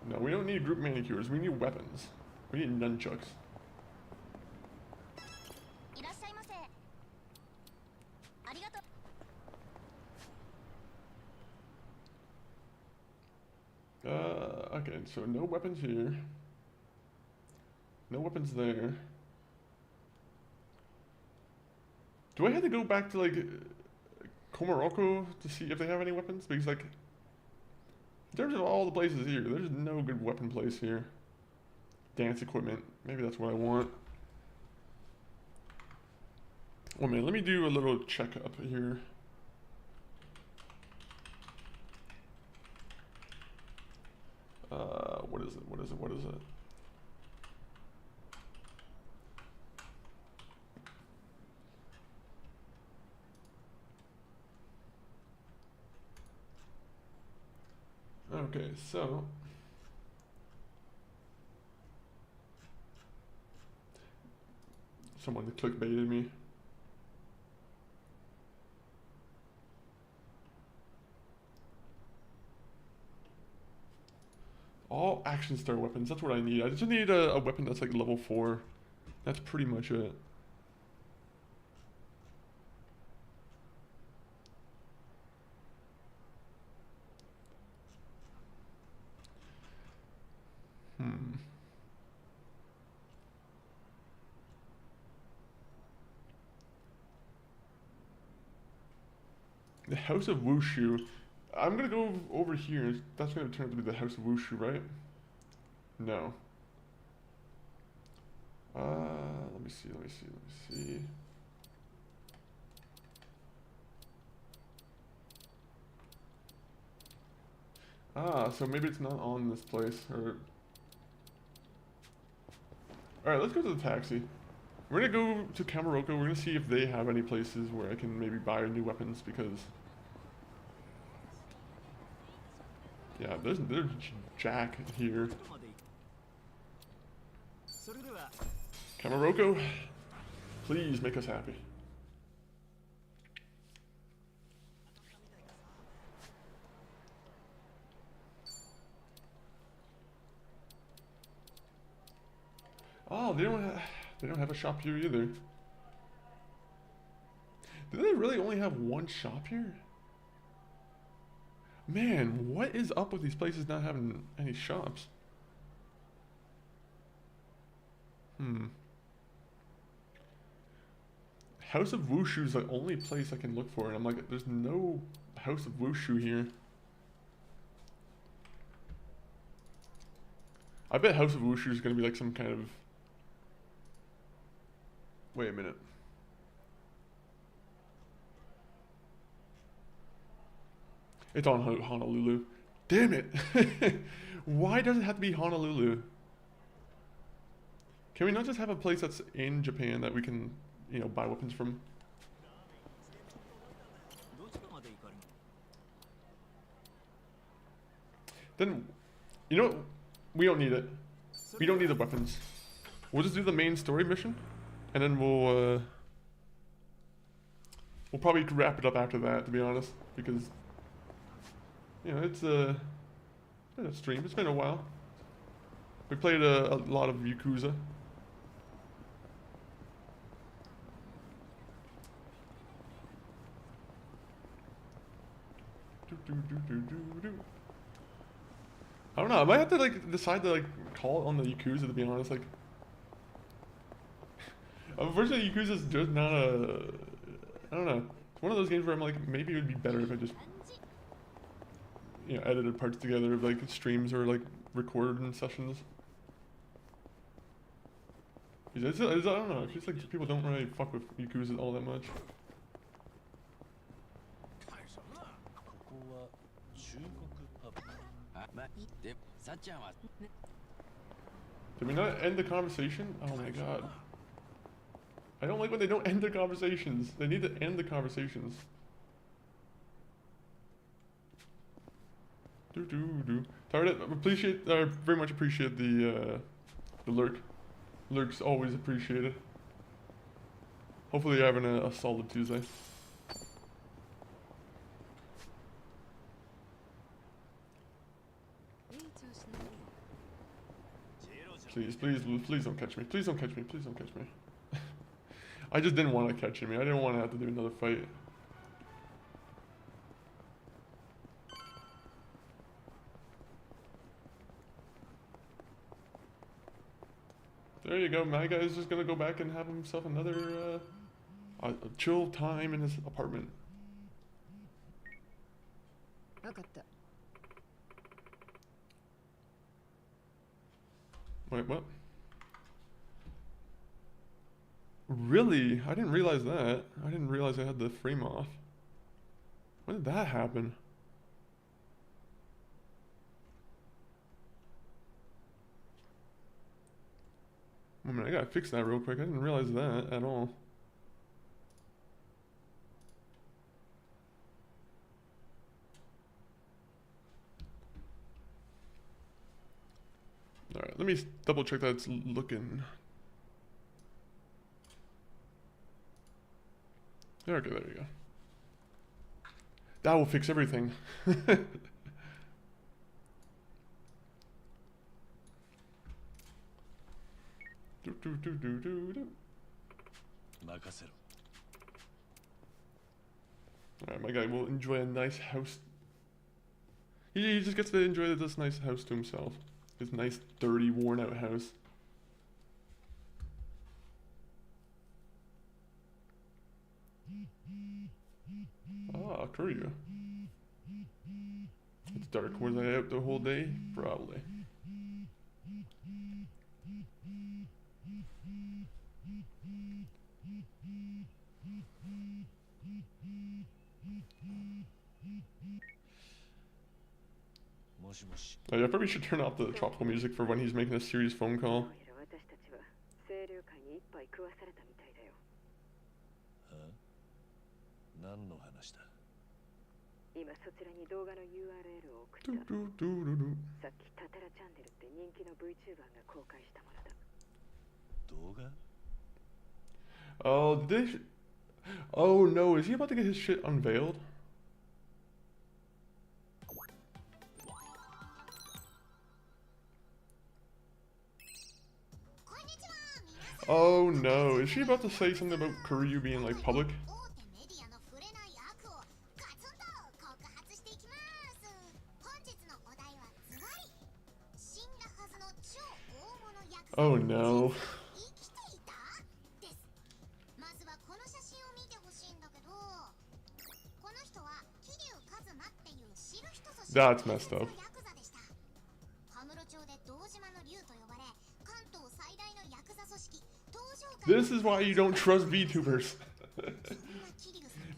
Speaker 1: No, we don't need group manicures. We need weapons. We need nunchucks. Okay, so no weapons here. No weapons there. Do I have to go back to, like, Komoroko to see if they have any weapons? Because, like, in terms of all the places here, there's no good weapon place here. Dance equipment. Maybe that's what I want. Oh man, let me do a little checkup here. What is it? What is it? What is it? Okay, so someone clickbaited me. All action star weapons, that's what I need. I just need a weapon that's like level 4. That's pretty much it. The House of Wushu. I'm gonna go over here. That's gonna turn out to be the House of Wushu, right? No. Let me see, let me see, let me see. Ah, so maybe it's not on this place, or... Alright, let's go to the taxi. We're gonna go to Kamaroko, we're gonna see if they have any places where I can maybe buy new weapons, because... Yeah, there's Jack here. Kamaroko, please make us happy. Oh, they don't have a shop here either. Do they really only have one shop here? Man, what is up with these places not having any shops? House of Wushu is the only place I can look for, and I'm like, there's no House of Wushu here. I bet House of Wushu is gonna be like some kind of... Wait a minute. It's on Honolulu. Damn it! Why does it have to be Honolulu? Can we not just have a place that's in Japan that we can, you know, buy weapons from? Then, you know, we don't need it. We don't need the weapons. We'll just do the main story mission, and then we'll probably wrap it up after that, to be honest, because, you know, it's been a stream. It's been a while. We played a lot of Yakuza. I don't know. I might have to like decide to like call it on the Yakuza, to be honest. Like, unfortunately, Yakuza is just not a. I don't know. It's one of those games where I'm like, maybe it would be better if I just, you know, edited parts together of like streams or like recorded sessions. I don't know. It feels like people don't really fuck with Yakuza all that much. Did we not end the conversation? Oh my god. I don't like when they don't end their conversations. They need to end the conversations. Appreciate, very much appreciate the lurk. Lurk's always appreciated. Hopefully you're having a solid Tuesday. Please don't catch me. Please don't catch me. Please don't catch me. I just didn't want to catch him. I didn't want to have to do another fight. There you go. My guy's just gonna go back and have himself another a chill time in his apartment. Wait, what? Really? I didn't realize that. I didn't realize I had the frame off. When did that happen? I mean, I gotta fix that real quick. I didn't realize that at all. Alright, let me double check that it's looking. Okay, there you go. That will fix everything. Alright, my guy will enjoy a nice house. He just gets to enjoy this nice house to himself. His nice, dirty, worn out house. Ah, Kiryu. It's dark. Was I out the whole day? Probably. Oh, yeah, I probably should turn off the tropical music for when he's making a serious phone call.
Speaker 4: 何の話だ。
Speaker 9: 今そちらに動画の URL を送った。さっきタテラチャンネルって人気の VTuber が公開したものだ。
Speaker 4: 動画？
Speaker 1: Oh, oh no, is he about to get his shit unveiled? Oh no, is she about to say something about Kiryu being like public? Oh no. That's messed up. This is why you don't trust VTubers.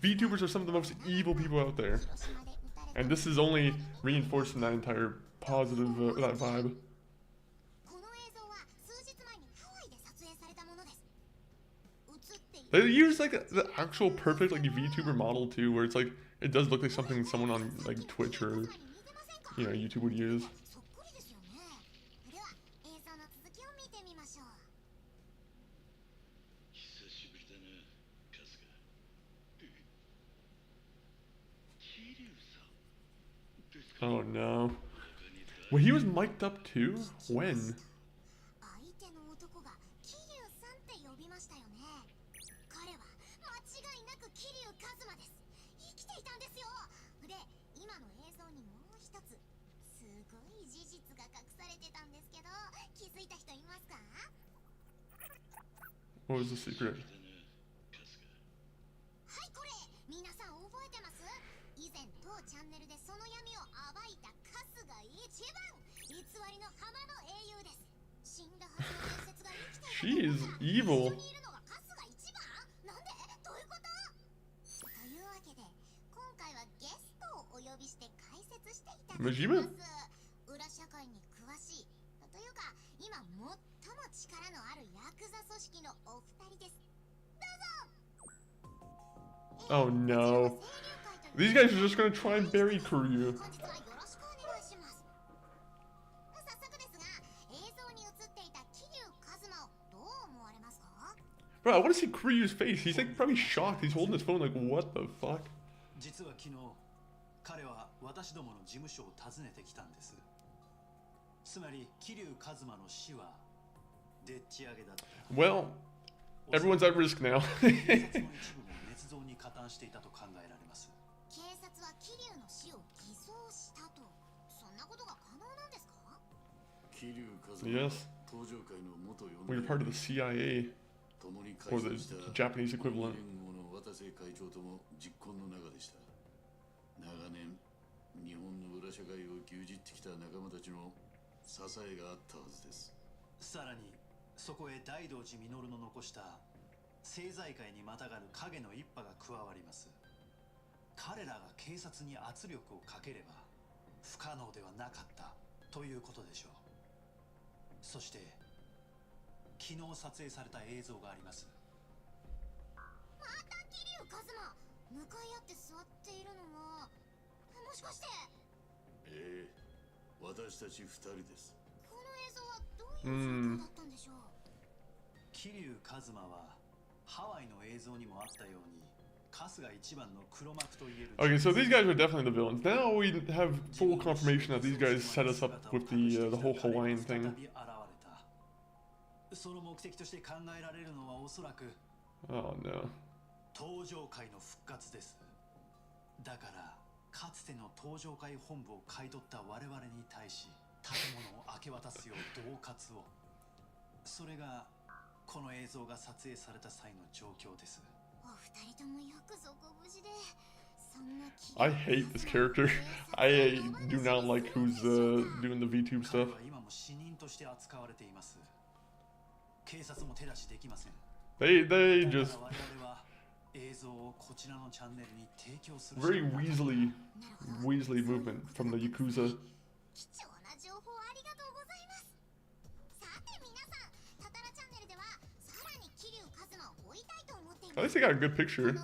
Speaker 1: VTubers are some of the most evil people out there. And this is only reinforcing that entire positive that vibe. They use like the actual perfect like VTuber model too, where it's like it does look like something someone on like Twitch or YouTube would use. Oh no. Well, he was mic'd up too? When? What was the secret? She is evil. Majima? Oh no. These guys are just gonna try and bury Kiryu. Bro, I want to see Kiryu's face. He's like probably shocked. He's holding his phone like, what the fuck?
Speaker 5: 実は昨日、彼は私どもの事務所を訪ねてきたんです。つまり、桐生一馬の死はでっち上げだった。
Speaker 1: Well, everyone's at risk now.
Speaker 5: 警察の一部も捏造に加担していたと考えられます。
Speaker 3: 警察は桐生の死を偽装したと、そんなことが可能なんですか？
Speaker 4: 桐生一馬。
Speaker 1: Yes. We're part of the CIA. Or the Japanese equivalent.
Speaker 4: 長年日本の裏社会を牛耳ってきた仲間たちの支えがあったはずです。
Speaker 5: さらにそこへ大道寺実の残した政財界にまたがる影の一派が加わります。彼らが警察に圧力をかければ不可能ではなかったということでしょう。そして昨日撮影された映像があります。
Speaker 3: また桐生一馬、向かい合って座っているのはもしかして？
Speaker 4: 私たち2人です。
Speaker 3: この映像はういう状況だったんでしょう。
Speaker 10: 桐生一馬はハワイの映像にもあったように春日一番の黒幕と言える。
Speaker 1: Okay, so these guys are definitely the villains. Now we have full confirmation that these guys set us up with the whole Hawaiian thing.
Speaker 10: その目的として考えられるのはおそらく
Speaker 1: Oh no.
Speaker 10: 登場会の復活です。だからかつての登場会本部を買い取った我々に対し建物を明け渡すよう恫喝を。それがこの映像が撮影された際の状況です。
Speaker 3: お二人ともよくぞご無事で。そんな
Speaker 1: I hate this character. I do not like who's doing the VTube stuff.
Speaker 10: 今も死人として扱われています。警察も手出しできません。
Speaker 1: They just
Speaker 10: 我々は映像をこちらのチャンネルに提供する。
Speaker 1: very Weasley movement from the Yakuza.
Speaker 3: 貴重な情報ありがとうございます。さて皆さん、タタラチャンネルではさらに桐生一馬を追いたいと思っています。
Speaker 1: At least they got a good picture. I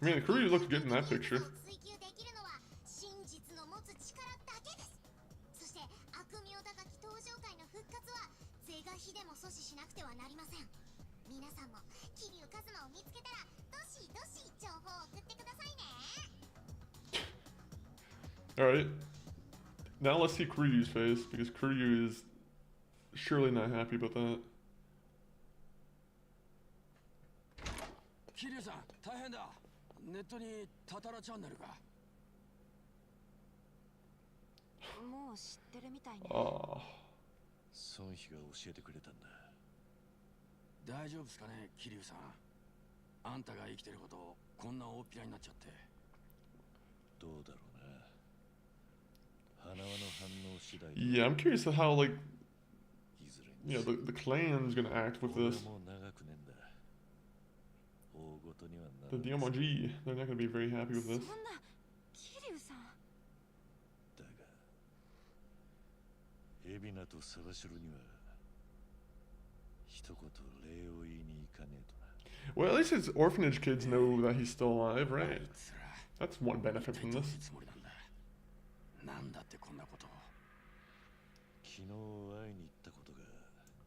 Speaker 1: mean, the Kiryu looked good in that picture.
Speaker 3: 追求できるのは真実の持つ力だけです。そして悪名高き登場界の復活は是が非でも阻止しなくてはなりません。皆さんも桐生一馬を見つけたらどしどし情報を送ってくださいね。
Speaker 1: Alright. Now let's see Kiryu's face, because Kiryu is surely not happy about that.
Speaker 5: 桐生さん大変だ。ネットにタタラチャンネルが。
Speaker 3: もう知ってるみたいね。
Speaker 1: Ah.
Speaker 4: 孫妃が教えてくれたんだ。
Speaker 5: 大丈夫ですかね、桐生さん。あんたが生きてることをこんな大っぴらになっちゃって。
Speaker 4: どうだろうな。花輪の反応次第。
Speaker 1: Yeah, I'm curious of how, like,
Speaker 4: いずれに
Speaker 1: you know, the clan's gonna act with
Speaker 4: 俺
Speaker 1: this.
Speaker 4: も長くねんだ。大ごとにはな
Speaker 1: The
Speaker 4: らない。
Speaker 1: DMOG, they're not gonna be very happy with
Speaker 3: そん
Speaker 1: this.
Speaker 3: な桐生さん。
Speaker 4: だが、海老名とサバシロには一言礼を言いに行かねえとな。
Speaker 1: Well, at least his orphanage kids know that he's still alive, right? That's one benefit from this.
Speaker 5: なんだってこんなことを。
Speaker 4: 昨日会いに行ったことが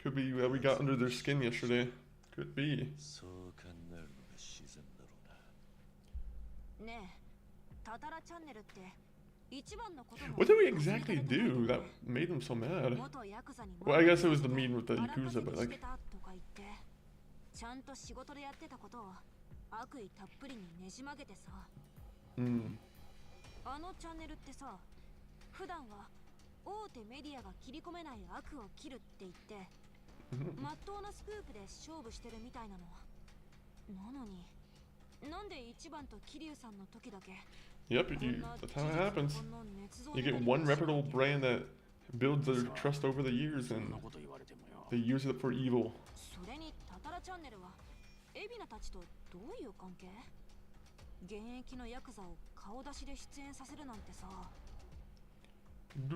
Speaker 1: Could be that we got under their skin yesterday. Could be.
Speaker 4: そう考えるのが自然だろうな。
Speaker 3: ねえ、タタラチャンネルって一番のことも
Speaker 1: What did we exactly do that made them so mad?
Speaker 3: 元ヤクザに
Speaker 1: Well, I guess it was the meeting with the Yakuza, but
Speaker 3: し
Speaker 1: like,
Speaker 3: てたとか言ってちゃんと仕事でやってたことを悪意たっぷりにねじ曲げてさ。あのチャンネルってさ、普段は大手メディアが切り込めない悪を切るって言ってまっとうなスクープで勝負してるみたいなの。なのになんで一番と桐生さんの時だけ
Speaker 1: yep, that's how it happens. You get one reputable brand that builds their trust over the years, and they use it for evil.
Speaker 3: それにタタラチャンネルは海老名たちとどういう関係？現役のヤクザを顔出しで出演させるなんてさ。桐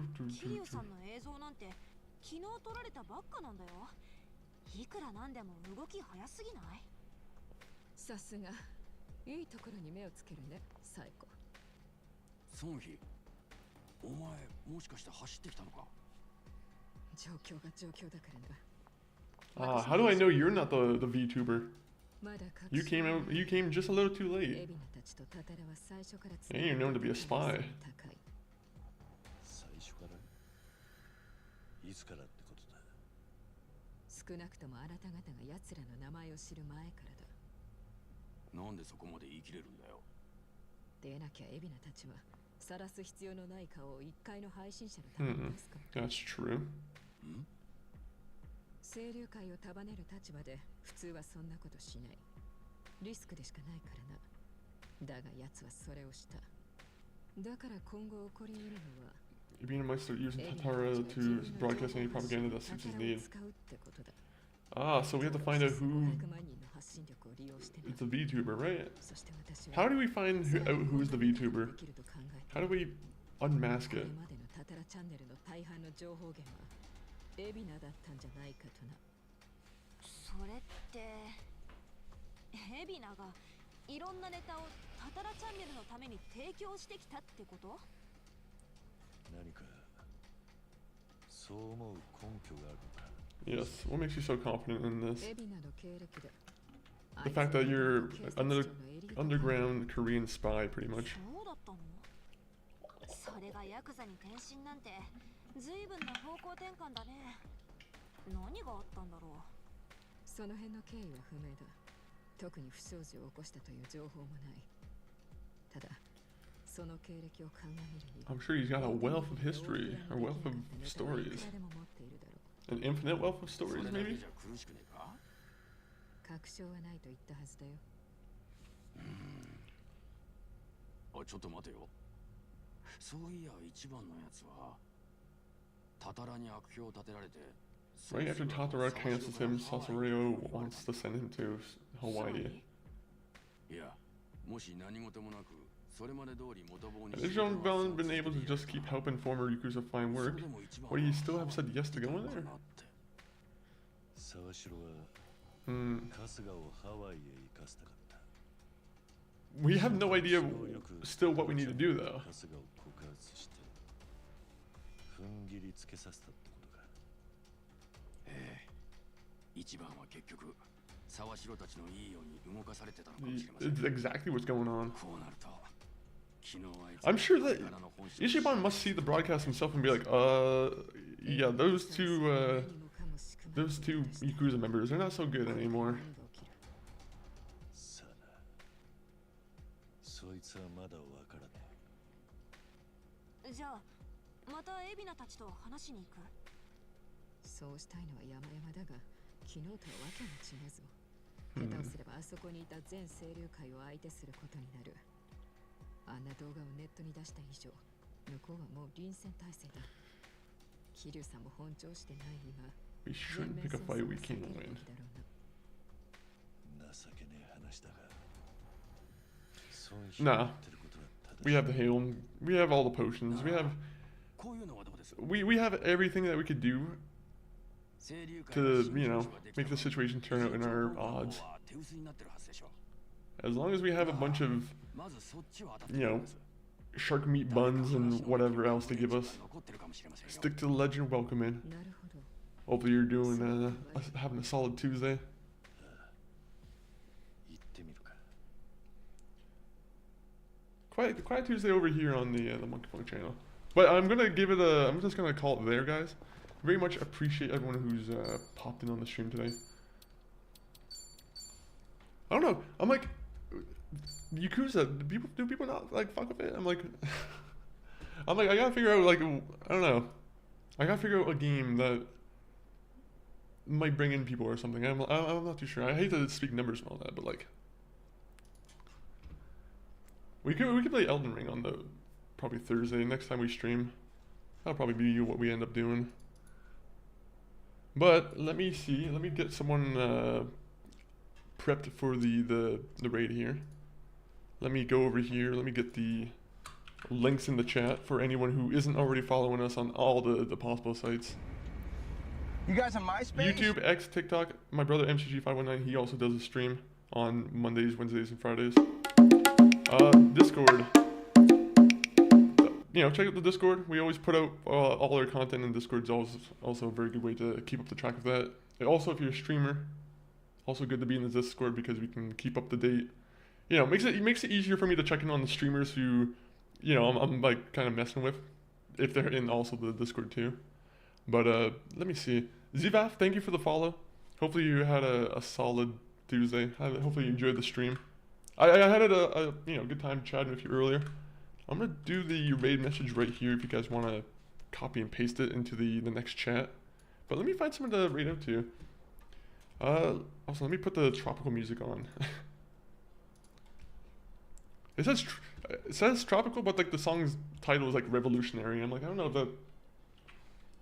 Speaker 3: 生さんの映像なんて昨日撮られたばっかなんだよ。いくらなんでも動き早すぎない？
Speaker 2: さすがいいところに目をつけるね、サイコ。
Speaker 5: 孫妃、お前もしかして走ってきたのか？
Speaker 2: 状況が状況だからな。
Speaker 1: How do I know you're not the VTuber? You came just a little too late. And you're known to be a spy.
Speaker 4: 最初からいつからってことだ。
Speaker 2: 少なくともあなた方が奴らの名前を知る前からだ。
Speaker 5: なんでそこまで言い切れるんだよ。
Speaker 2: でなきゃ海老名たちは晒す必要のない顔を一階の配信者のために出すか。
Speaker 1: That's true.
Speaker 2: 清流会を束ねる立場で普通はそんなことしない。リスクでしかないからな。だが奴はそれをした。だから今後起こり得るのは
Speaker 1: Ibina might start using Tatara to broadcast any propaganda that suits his need. Ah, so we have to find out who is the VTuber, right? How do we find out who's the VTuber? How do we unmask it?
Speaker 3: それって海老名がいろんなネタをタタラチャンネルのために提供してきたってこと？
Speaker 4: 何か
Speaker 1: Yes, what makes you so confident in this? The fact that you're an underground Korean spy, pretty much.
Speaker 3: そうだったの？それがヤクザに転身なんて随分な方向転換だね。何があったんだろう。
Speaker 11: その辺の経緯は不明だ。特に不祥事を起こしたという情報もない。ただ、その経歴を鑑みるに、
Speaker 1: I'm sure he's got a wealth of history, a wealth of stories. An infinite wealth of stories, maybe?
Speaker 11: 確証はないと言ったはずだよ。
Speaker 12: あ、ちょっと待てよ。そういや一番のやつはタタラに悪評を立てられて。
Speaker 1: Right after Tatara cancels him, Sasori wants to send him to Hawaii. Has Jean Valen been able to just keep helping former Yakuza find work? Would he still have said yes to going there? We have no idea still what we need to do though.
Speaker 12: 一番は結局沢城たちのいいように動かされてたのかもしれません。
Speaker 1: It's exactly what's going on.
Speaker 12: こうなると
Speaker 1: I'm sure that Ishiban must see the broadcast himself and be like, yeah, those two Yakuza members, they're not so good anymore.
Speaker 3: じゃあまた海老名たちと話しに行く。
Speaker 11: そうしたいのは山々だが、昨日とはわけが違うぞ。下手をすればあそこにいた全清流会を相手することになる。あんな動画をネットに出した以上、向こうはもう臨戦態勢だ。桐生さんも本調してない今。
Speaker 1: We shouldn't pick a fight we can't win. Nah. We have the hail. We have all the potions. We have everything that we could do to, you know, make the situation turn out in our odds. As long as we have a bunch of, you know, shark meat buns and whatever else they give us. Stick to the legend, welcome in. Hopefully you're doing, having a solid Tuesday. Quiet Tuesday over here on the Monkey Punk channel. But I'm gonna give it a, I'm just gonna call it there, guys. Very much appreciate everyone who's popped in on the stream today. I don't know. I'm like, Yakuza. Do people not like fuck with it? I'm like, I gotta figure out like, I don't know. I gotta figure out a game that might bring in people or something. I'm not too sure. I hate to speak numbers and all that, but like, we could play Elden Ring on the probably Thursday next time we stream. That'll probably be what we end up doing. But let me see. Let me get someone prepped for the raid here. Let me go over here. Let me get the links in the chat for anyone who isn't already following us on all the possible sites.
Speaker 6: You guys on MySpace?
Speaker 1: YouTube, X, TikTok. My brother MCG519, he also does a stream on Mondays, Wednesdays, and Fridays. Discord. You know, check out the Discord. We always put out all our content, and Discord's also a very good way to keep up the track of that. And also, if you're a streamer, also good to be in the Discord because we can keep up to date. You know, it makes it easier for me to check in on the streamers who, you know, I'm like kind of messing with, if they're in also the Discord too. But let me see. Zivaf, thank you for the follow. Hopefully you had a solid Tuesday. Hopefully you enjoyed the stream. I had a you know, good time chatting with you earlier. I'm gonna do the raid message right here if you guys want to copy and paste it into the next chat. But let me find someone to raid out to. Also, let me put the tropical music on. It says tropical, but like the song's title is like revolutionary. I'm like, I don't know if that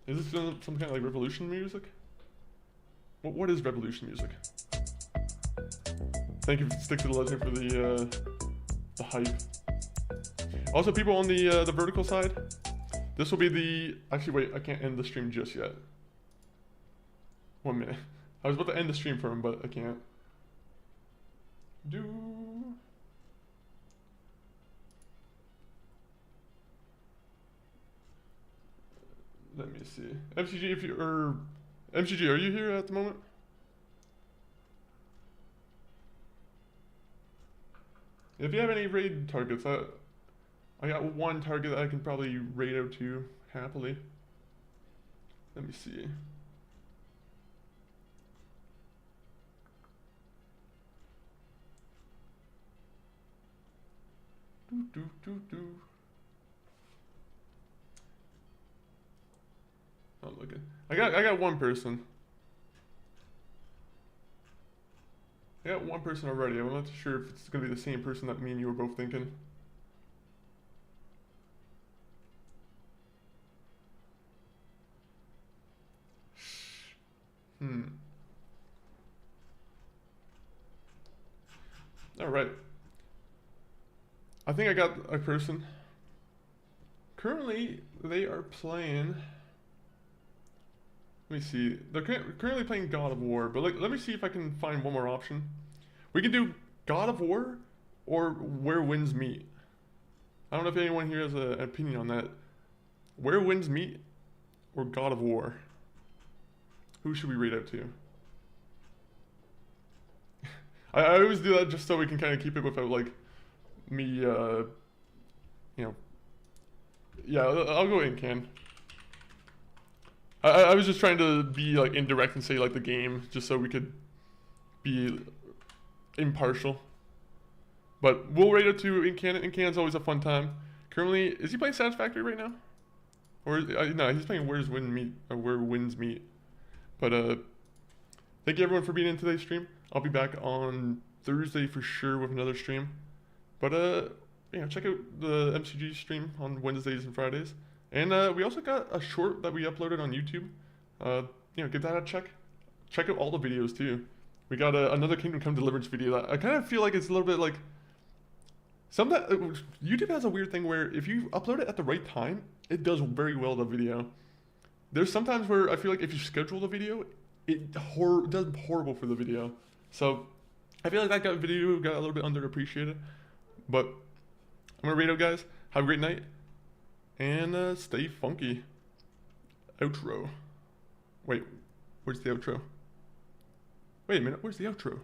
Speaker 1: is this some kind of like revolution music. What is revolution music? Thank you, Stick to the Legend, for the hype. Also, people on the vertical side, this will be the... Actually, wait, I can't end the stream just yet. 1 minute. I was about to end the stream for him, but I can't. Let me see. MCG, if you or MCG, are you here at the moment? If you have any raid targets, I got one target that I can probably raid out to happily. Let me see. I'm looking. I got one person. I got one person already. I'm not sure if it's gonna be the same person that me and you were both thinking. Alright. I think I got a person. Currently, they are playing... Let me see. They're currently playing God of War, but let me see if I can find one more option. We can do God of War or Where Winds Meet. I don't know if anyone here has an opinion on that. Where Winds Meet or God of War? Who should we rate out to? I always do that just so we can kind of keep it without, like, me, you know... Yeah, I'll go Incan. I was just trying to be, like, indirect and say, like, the game, just so we could be impartial. But we'll rate it to Incan. Incan's always a fun time. Currently, is he playing Satisfactory right now? Or, no, he's playing Where Winds Meet. But, thank you everyone for being in today's stream. I'll be back on Thursday for sure with another stream. But, you know, check out the MCG stream on Wednesdays and Fridays. And we also got a short that we uploaded on YouTube. You know, give that a check. Check out all the videos too. We got another Kingdom Come Deliverance video that I kind of feel like it's a little bit like... YouTube has a weird thing where if you upload it at the right time, it does very well the video. There's sometimes where I feel like if you schedule the video, it does horrible for the video. So I feel like that video got a little bit underappreciated. But I'm gonna rate out, guys. Have a great night. And stay funky. Outro. Wait, where's the outro? Wait a minute, where's the outro?